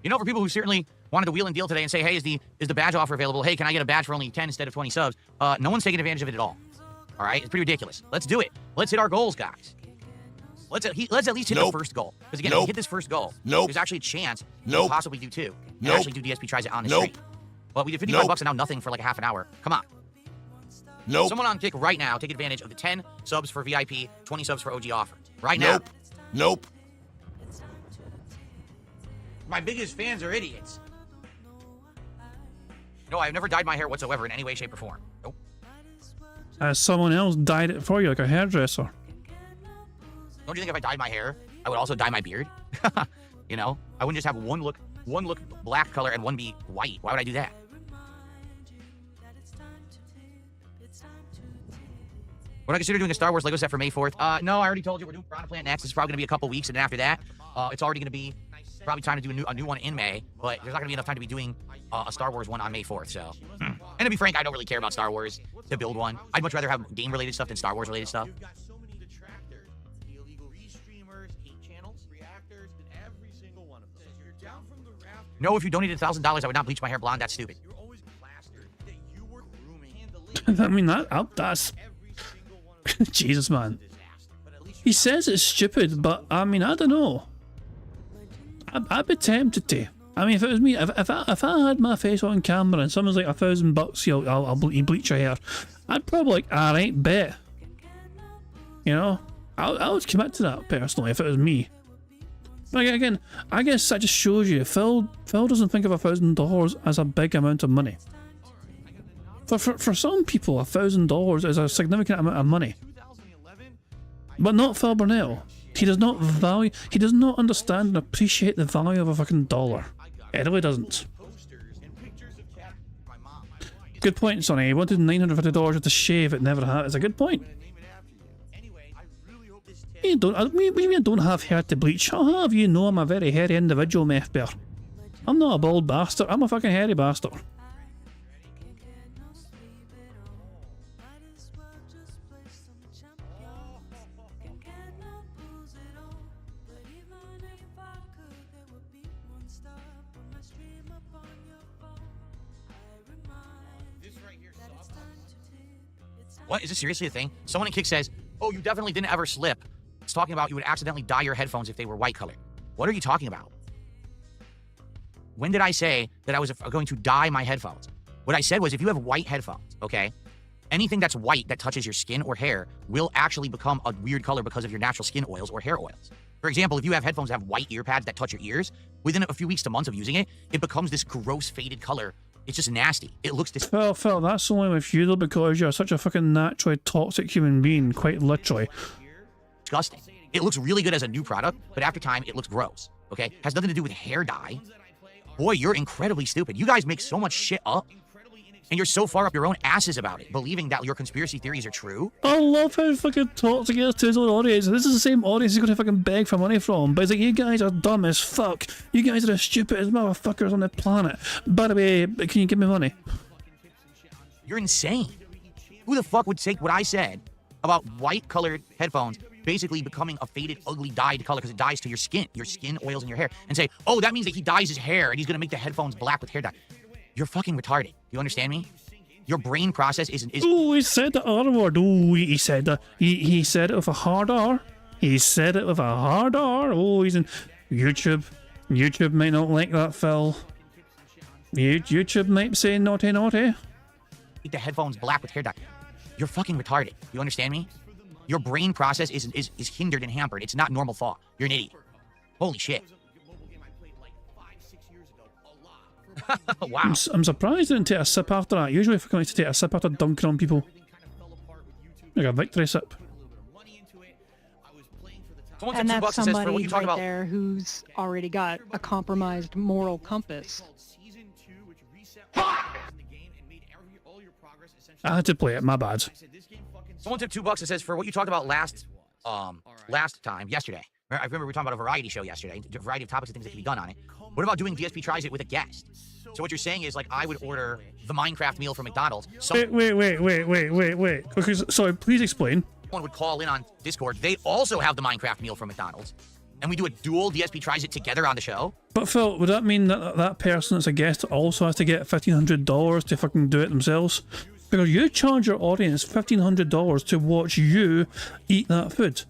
You know, for people who certainly wanted to wheel and deal today and say, hey, is the badge offer available? Hey, can I get a badge for only 10 instead of 20 subs? No one's taking advantage of it at all. All right? It's pretty ridiculous. Let's do it. Let's hit our goals, guys. Let's at least hit the first goal. Because again, if we hit this first goal, there's actually a chance we'll possibly do 2. And actually do DSP tries it on the stream. Well, we did 55 bucks and now nothing for like a half an hour. Come on. Someone on Kick right now, take advantage of the 10 subs for VIP, 20 subs for OG offer. Right now. My biggest fans are idiots. No, I've never dyed my hair whatsoever in any way, shape, or form. Nope. Someone else dyed it for you, like a hairdresser. Don't you think if I dyed my hair, I would also dye my beard? You know, I wouldn't just have one look black color and one be white. Why would I do that? Would I consider doing a Star Wars Lego set for May 4th? No, I already told you we're doing Piranha Plant next. It's probably going to be a couple weeks, and then after that, it's already going to be probably time to do a new one in May, but there's not going to be enough time to be doing a Star Wars one on May 4th, so. And to be frank, I don't really care about Star Wars to build one. I'd much rather have game-related stuff than Star Wars-related stuff. You've got so many detractors, the illegal streamers, hate channels, reactors, and every single one of them. You're down from the raft. No, if you donated $1,000, I would not bleach my hair blonde. That's stupid. You're always plastered that you were grooming. I mean, that's... Jesus, man. He says it's stupid, but I mean, I don't know. I'd be tempted to. I mean, if it was me, if I had my face on camera and someone's like $1,000, you bleach your hair, I'd probably like, alright, bet. You know, I would commit to that personally if it was me. But again, I guess that just shows you Phil doesn't think of $1,000 as a big amount of money. For some people, $1,000 is a significant amount of money, but not Phil Burnell. He does not understand and appreciate the value of a fucking dollar. He really doesn't. Good point, Sonny. He wanted $950 to shave. It never had. It's a good point. I don't have hair to bleach. I'll have you know I'm a very hairy individual, meth bear. I'm not a bald bastard. I'm a fucking hairy bastard. What? Is this seriously a thing? Someone in Kick says, oh, you definitely didn't ever slip. It's talking about you would accidentally dye your headphones if they were white colored. What are you talking about? When did I say that I was going to dye my headphones? What I said was if you have white headphones, okay, anything that's white that touches your skin or hair will actually become a weird color because of your natural skin oils or hair oils. For example, if you have headphones that have white ear pads that touch your ears, within a few weeks to months of using it, it becomes this gross faded color. It's just nasty. It looks Phil, that's only with you though, because you're such a fucking naturally toxic human being, quite literally. disgusting. It looks really good as a new product, but after time, it looks gross. Okay? Has nothing to do with hair dye. Boy, you're incredibly stupid. You guys make so much shit up. And you're so far up your own asses about it, believing that your conspiracy theories are true. I love how fucking toxic it is to his own audience. This is the same audience he's going to fucking beg for money from. But it's like, you guys are dumb as fuck. You guys are the stupidest motherfuckers on the planet. By the way, can you give me money? You're insane. Who the fuck would take what I said about white-colored headphones basically becoming a faded, ugly, dyed color because it dyes to your skin oils in your hair, and say, oh, that means that he dyes his hair and he's going to make the headphones black with hair dye. You're fucking retarded. You understand me? Your brain process is... Oh, he said the R word. Oh, he said that. He said it with a hard R. He said it with a hard R. Oh, he's in YouTube. YouTube might not like that, Phil. YouTube might say naughty, naughty. Make the headphones black with hair dye. You're fucking retarded. You understand me? Your brain process is hindered and hampered. It's not normal thought. You're an idiot. Holy shit. Wow. I'm surprised I didn't take a sip after that. Usually if I like to take a sip after dunking on people. Like a victory sip. And that's somebody right there who's already got a compromised moral compass. I had to play it, my bad. Someone took $2 and says, for what you talked about last time, yesterday. I remember we were talking about a variety show yesterday, a variety of topics and things that can be done on it. What about doing DSP Tries It with a guest? So what you're saying is, like, I would order the Minecraft meal from McDonald's. Wait. Okay, sorry, please explain. Someone would call in on Discord. They also have the Minecraft meal from McDonald's. And we do a dual DSP Tries It together on the show. But Phil, would that mean that that person that's a guest also has to get $1,500 to fucking do it themselves? Because you charge your audience $1,500 to watch you eat that food.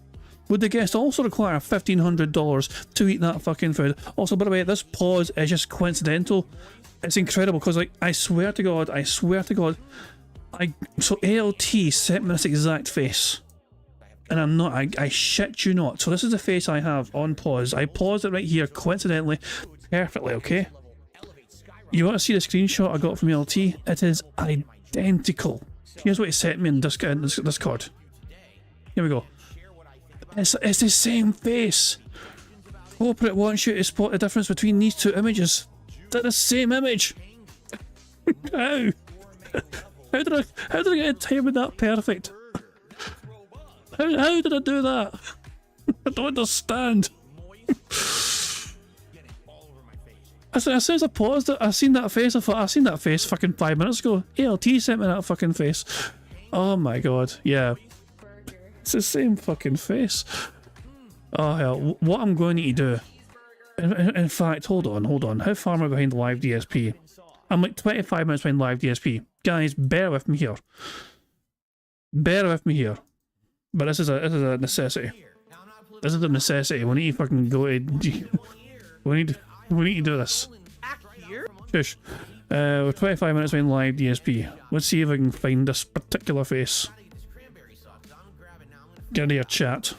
Would the guest also require $1,500 to eat that fucking food? Also, by the way, this pause is just coincidental. It's incredible because, like, I swear to God, so ALT sent me this exact face. And I'm not, I shit you not. So this is the face I have on pause. I paused it right here, coincidentally, perfectly, okay? You want to see the screenshot I got from ALT? It is identical. Here's what he sent me in Discord. Here we go. It's the same face. Corporate wants you to spot the difference between these two images. They're the same image. How? How did I get it timed that perfect? How did I do that? I don't understand. As soon as I paused it, I seen that face. I thought I seen that face fucking 5 minutes ago. ALT sent me that fucking face. Oh my god, yeah. It's the same fucking face. Oh hell, what I'm going to need to do... In fact, hold on. How far am I behind live DSP? I'm like 25 minutes behind live DSP. Guys, bear with me here. But this is a necessity. This is a necessity. We need to fucking go to... We need to do this. Shush. We're 25 minutes behind live DSP. Let's see if I can find this particular face. Get into your chat.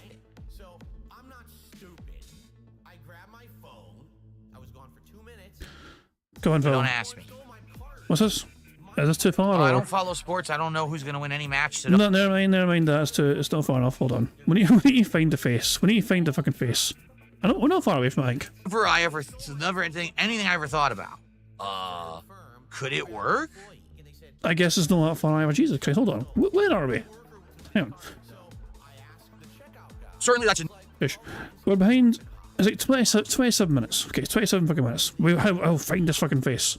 Go on, Phil. Don't ask me. What's this? Is this too far? I don't follow sports. I don't know who's going to win any match. So no, never mind. It's not far enough. Hold on. We need to find the face. We need to find the fucking face. We're not far away from Mike. Never anything I ever thought about. Could it work? I guess it's not that far either. Jesus Christ, hold on. Where are we? Hang on. Certainly that's Fish. We're behind. Is it 27 minutes? Okay, 27 fucking minutes. I'll find this fucking face.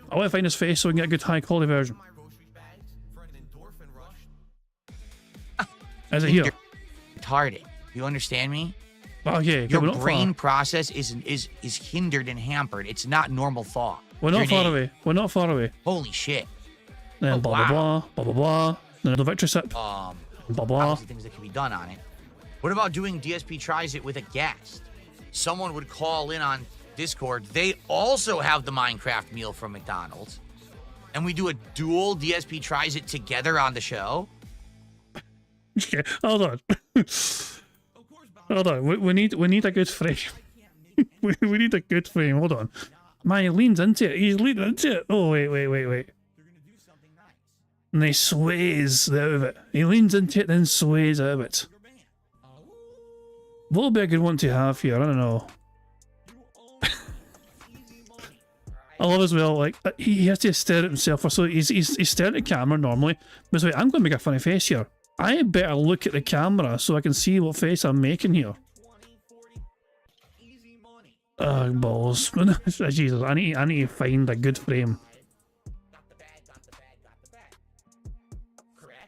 I want to find his face so we can get a good high quality version. Is it here? retarded. You understand me? Oh yeah, your brain process is hindered and hampered. It's not normal thought. We're not far away. We're not far away. Holy shit. Then blah blah blah blah blah. Then another victory sip. Blah blah. Things that can be done on it. What about doing DSP Tries It with a guest? Someone would call in on Discord. They also have the Minecraft meal from McDonald's, and we do a dual DSP Tries It together on the show. Okay, hold on. Hold on. We need a good frame. we need a good frame. Hold on. Man, he leans into it. He's leaning into it. Oh wait. And he sways out of it. He leans into it, then sways out of it. What would be a good one to have here? I don't know. I love as well, like, he has to stare at himself. So he's staring at the camera normally. But wait, I'm going to make a funny face here. I better look at the camera so I can see what face I'm making here. Oh, balls. Jesus, I need to find a good frame.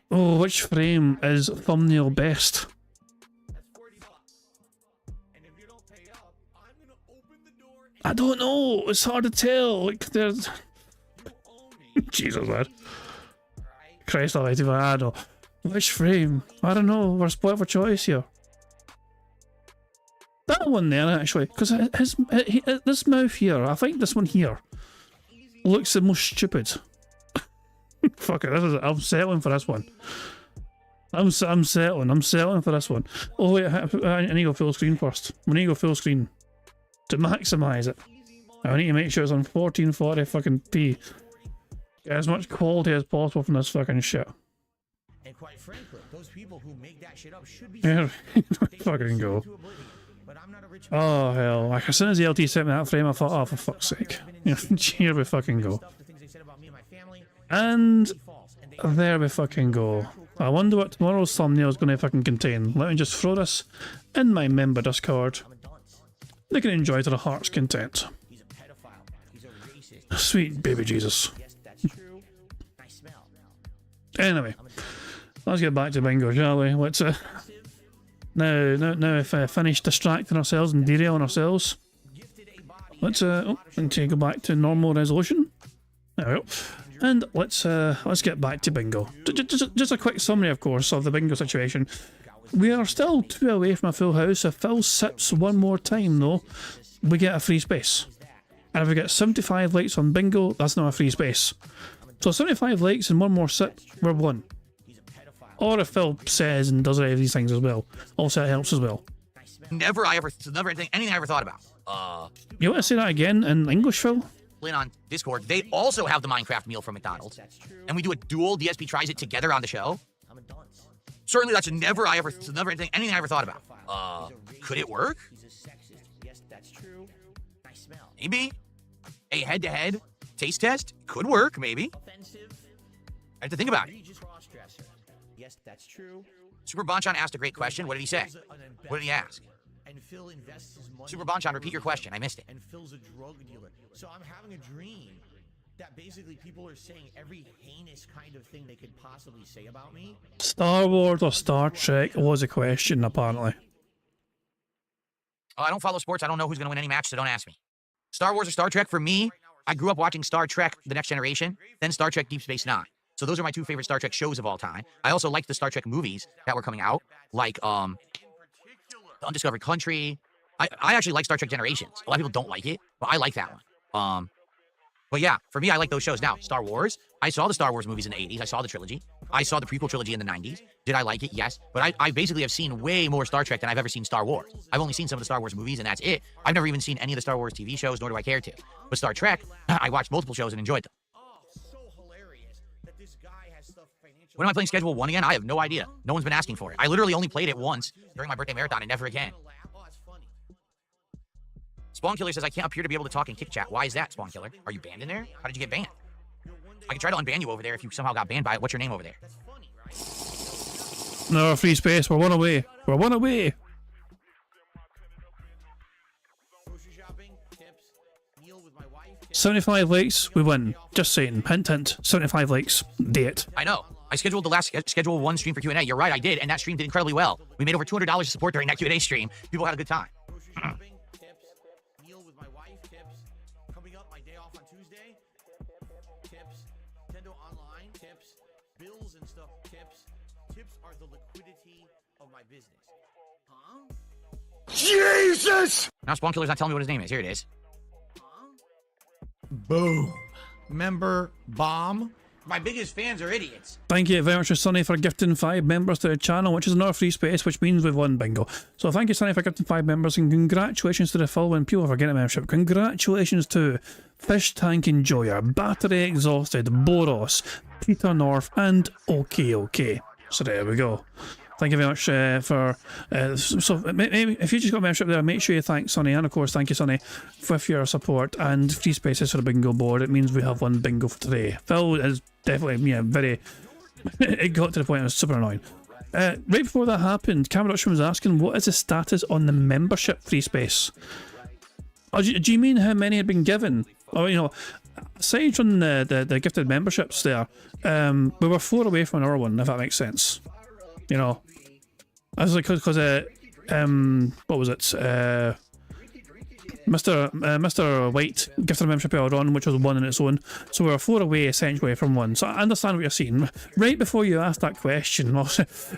Oh, which frame is thumbnail best? I don't know. It's hard to tell. Like, there's... Jesus, man. Christ almighty, man. I don't know. Which frame? I don't know. We're spoiled for choice here. That one there, actually. Because this mouth here, I think this one here, looks the most stupid. Fuck it. I'm settling for this one. I'm settling for this one. Oh, wait. I need to go full screen first. We need to go full screen. To maximise it. I need to make sure it's on 1440 fucking p. Get as much quality as possible from this fucking shit. And quite frankly, those people who make that shit up should be fucking go. Oh hell. Like, as soon as the LT sent me that frame, I thought, oh, for fuck's sake. Here we fucking go. And there we fucking go. I wonder what tomorrow's thumbnail is going to fucking contain. Let me just throw this in my member Discord. They can enjoy to the heart's content. Sweet baby Jesus. Anyway, let's get back to bingo, shall we? Let's now if I finish distracting ourselves and derailing ourselves, let's go back to normal resolution. There we go. And let's get back to bingo. Just a quick summary, of course, of the bingo situation. We are still 2 away from a full house. If Phil sips one more time, though, we get a free space. And if we get 75 likes on bingo, that's not a free space. So 75 likes and one more sip, we're one. Or if Phil says and does any of these things as well. Also, it helps as well. Never anything I ever thought about. You want to say that again in English, Phil? On Discord, they also have the Minecraft meal from McDonald's, and we do a dual DSP Tries It together on the show. Certainly, that's never anything I ever thought about. Could it work? Maybe. A head-to-head taste test could work, maybe. I have to think about it. Super Bonchan asked a great question. What did he say? What did he ask? Super Bonchan, repeat your question. I missed it. And Phil's a drug dealer. So I'm having a dream that basically people are saying every heinous kind of thing they could possibly say about me. Star Wars or Star Trek was a question, apparently. I don't follow sports. I don't know who's going to win any match, so don't ask me. Star Wars or Star Trek, for me, I grew up watching Star Trek The Next Generation, then Star Trek Deep Space Nine. So those are my two favorite Star Trek shows of all time. I also liked the Star Trek movies that were coming out, like The Undiscovered Country. I actually like Star Trek Generations. A lot of people don't like it, but I like that one. But yeah, for me, I like those shows. Now, Star Wars, I saw the Star Wars movies in the 80s. I saw the trilogy. I saw the prequel trilogy in the 90s. Did I like it? Yes. But I basically have seen way more Star Trek than I've ever seen Star Wars. I've only seen some of the Star Wars movies, and that's it. I've never even seen any of the Star Wars TV shows, nor do I care to. But Star Trek, I watched multiple shows and enjoyed them. When am I playing Schedule 1 again? I have no idea. No one's been asking for it. I literally only played it once during my birthday marathon and never again. Spawn Killer says, I can't appear to be able to talk in Kick Chat. Why is that, Spawn Killer? Are you banned in there? How did you get banned? I can try to unban you over there if you somehow got banned by it. What's your name over there? No, free space. We're one away. We're one away. 75 likes, we win. Just saying. Hint, hint. 75 likes. Date. I know. I scheduled the last schedule 1 stream for Q&A. You're right, I did, and that stream did incredibly well. We made over $200 of support during that Q&A stream. People had a good time. Meal with my wife, tips. Coming up, my day off on Tuesday, tips. Nintendo Online, tips. Bills and stuff, tips. Tips are the liquidity of my business. Huh? Jesus! Now Spawn Killer's not telling me what his name is. Here it is. Boom. Member bomb. My biggest fans are idiots. Thank you very much to Sonny for gifting 5 members to the channel, which is another free space, which means we've won bingo. So thank you, Sonny, for gifting 5 members, and congratulations to the following people for getting a membership. Congratulations to Fish Tank Enjoyer, Battery Exhausted, Boros, Peter North, and OK. So there we go. Thank you very much for... so maybe if you just got a membership there, make sure you thank Sonny, and of course thank you, Sonny, for your support and free spaces for the bingo board. It means we have won bingo for today. Phil is definitely, yeah, very... it got to the point it was super annoying. Right before that happened, Cameron was asking, what is the status on the membership free space? Oh, do you mean how many had been given? Or, you know, aside from the gifted memberships there, we were 4 away from another one, if that makes sense. You know, I was like, because what was it? Mr. White gifted a membership earlier on, which was 1 on its own. So we were 4 away essentially from 1. So I understand what you're saying. Right before you asked that question, well,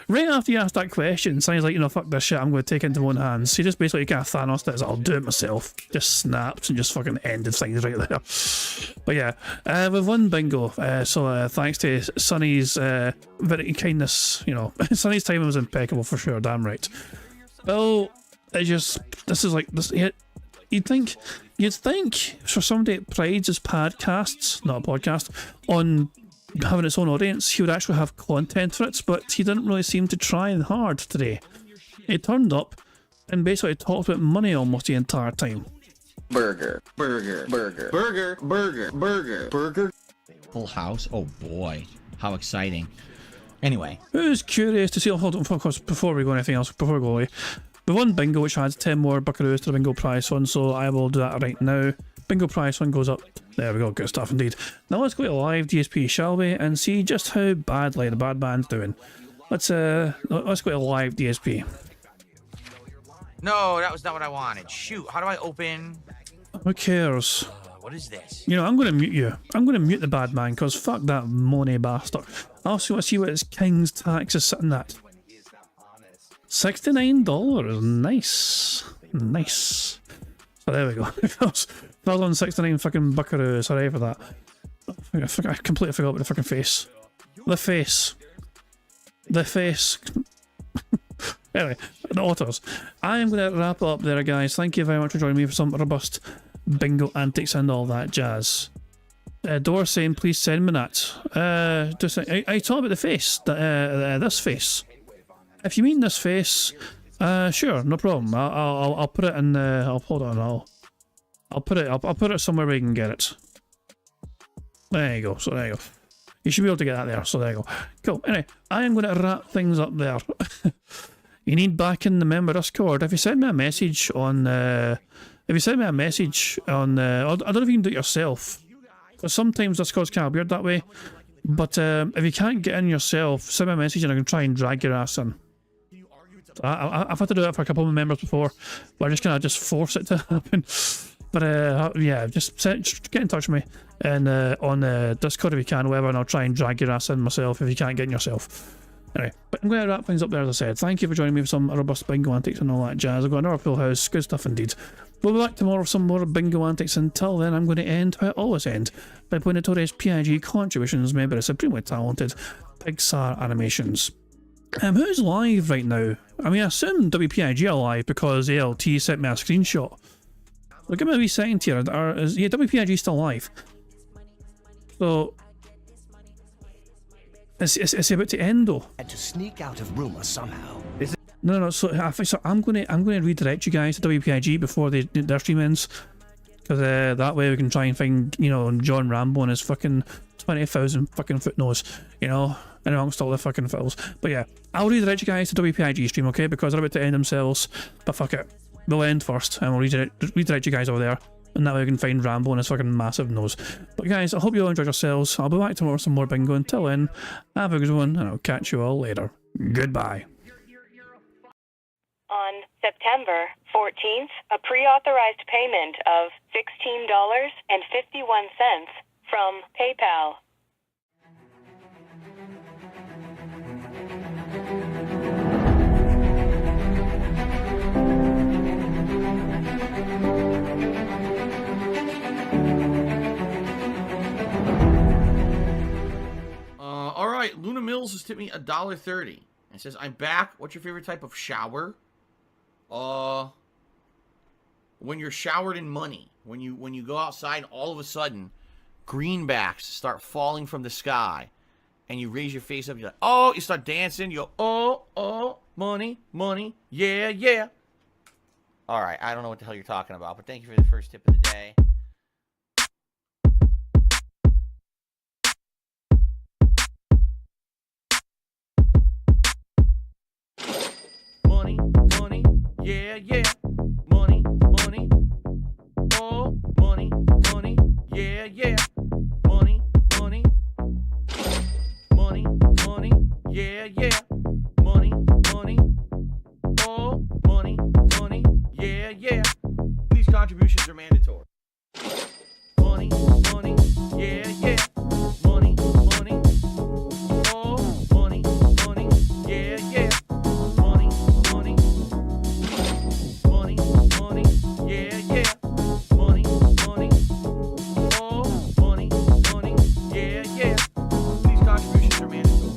right after you asked that question, Sonny's like, you know, fuck this shit, I'm going to take it into my own hands. He just basically kind of Thanos does, I'll do it myself. Just snapped and just fucking ended things right there. But yeah, we've won bingo. So thanks to Sonny's very kindness, you know, Sonny's timing was impeccable for sure, damn right. Well, it just, this is like, this. You'd think for somebody that prides his podcasts, not a podcast, on having its own audience, he would actually have content for it, but he didn't really seem to try hard today. He turned up and basically talked about money almost the entire time. Burger. Full house? Oh boy. How exciting. Anyway. Who's curious to see, hold on, of course, before we go anything else, before we go away. We won bingo, which adds 10 more buckaroos to the bingo prize fund, so I will do that right now. Bingo prize fund goes up. There we go, good stuff indeed. Now let's go to live DSP, shall we, and see just how badly the bad man's doing. Let's go to live DSP. No, that was not what I wanted. Shoot, how do I open... Who cares? What is this? You know, I'm going to mute you. I'm going to mute the bad man, because fuck that money bastard. I also want to see what his king's tax is sitting at. $69. Nice. So there we go. I was on 69 fucking buckaroo. Sorry for that. I completely forgot about the fucking face. The face. Anyway, the otters. I am going to wrap it up there, guys. Thank you very much for joining me for some robust bingo antics and all that jazz. Dora saying, please send me that. Are you talking about the face? This face? If you mean this face, sure, no problem. I'll put it in. Hold on. I'll put it somewhere where you can get it. There you go. So there you go. You should be able to get that there. So there you go. Cool. Anyway, I am going to wrap things up there. You need back in the member Discord. If you send me a message on, I don't know if you can do it yourself. Because sometimes Discord's kind of weird that way. But if you can't get in yourself, send me a message and I can try and drag your ass in. I've had to do it for a couple of members before, but I just kind of just force it to happen. But yeah, just get in touch with me and on Discord if you can, whatever, and I'll try and drag your ass in myself if you can't get in yourself. Anyway, but I'm going to wrap things up there, as I said. Thank you for joining me for some robust bingo antics and all that jazz. I've got another full house, good stuff indeed. We'll be back tomorrow with some more bingo antics. Until then, I'm going to end how I always end, by putting notorious PIG contributions made by the supremely talented Pixar Animations. Who's live right now? I mean, I assume WPIG are live because ALT sent me a screenshot. So give me a wee second here. Yeah, WPIG still live. So is he about to end though? Had to sneak out of rumor somehow. No. So I'm going to redirect you guys to WPIG before their stream ends. Because that way we can try and find, you know, John Rambo and his fucking 20,000 fucking foot nose, you know, and amongst all the fucking fiddles. But yeah, I'll redirect you guys to WPIG stream, okay? Because they're about to end themselves. But fuck it, we'll end first, and we'll redirect you guys over there. And that way we can find Rambo and his fucking massive nose. But guys, I hope you all enjoyed yourselves. I'll be back tomorrow with some more bingo. Until then, have a good one, and I'll catch you all later. Goodbye. On September 14th, a pre-authorized payment of $16.51 from PayPal. All right, Luna Mills has tipped me $1.30. It says, "I'm back. What's your favorite type of shower?" When you're showered in money. When you go outside, all of a sudden, greenbacks start falling from the sky, and you raise your face up. You're like, oh, you start dancing. You go, oh, money, money, yeah, yeah. All right, I don't know what the hell you're talking about, but thank you for the first tip of the day. Money, money, yeah, yeah. Money, money, oh, money, money, yeah, yeah. Money, money, money, money, yeah, yeah. Money, money, oh, money, money, yeah, yeah. These contributions are mandatory. Money, money, yeah, yeah. Money, money, oh, money, money, yeah, yeah. Money, money, money, money, yeah, yeah. Money, money, oh, money, money, yeah, yeah. These contributions are mandatory.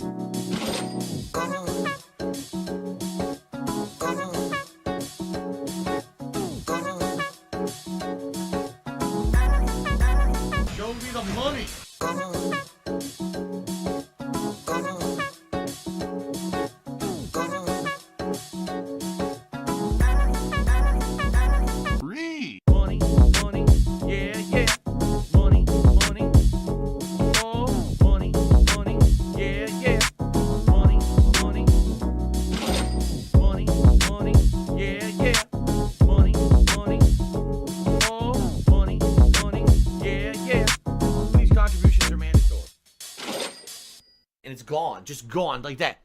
Show me the money. Free. Money, money, yeah, yeah. Money, money, oh, money, money, yeah, yeah. Money, money, money, money, yeah, yeah. Money, money, oh, money, money, yeah, yeah. These contributions are mandatory. And it's gone, just gone like that.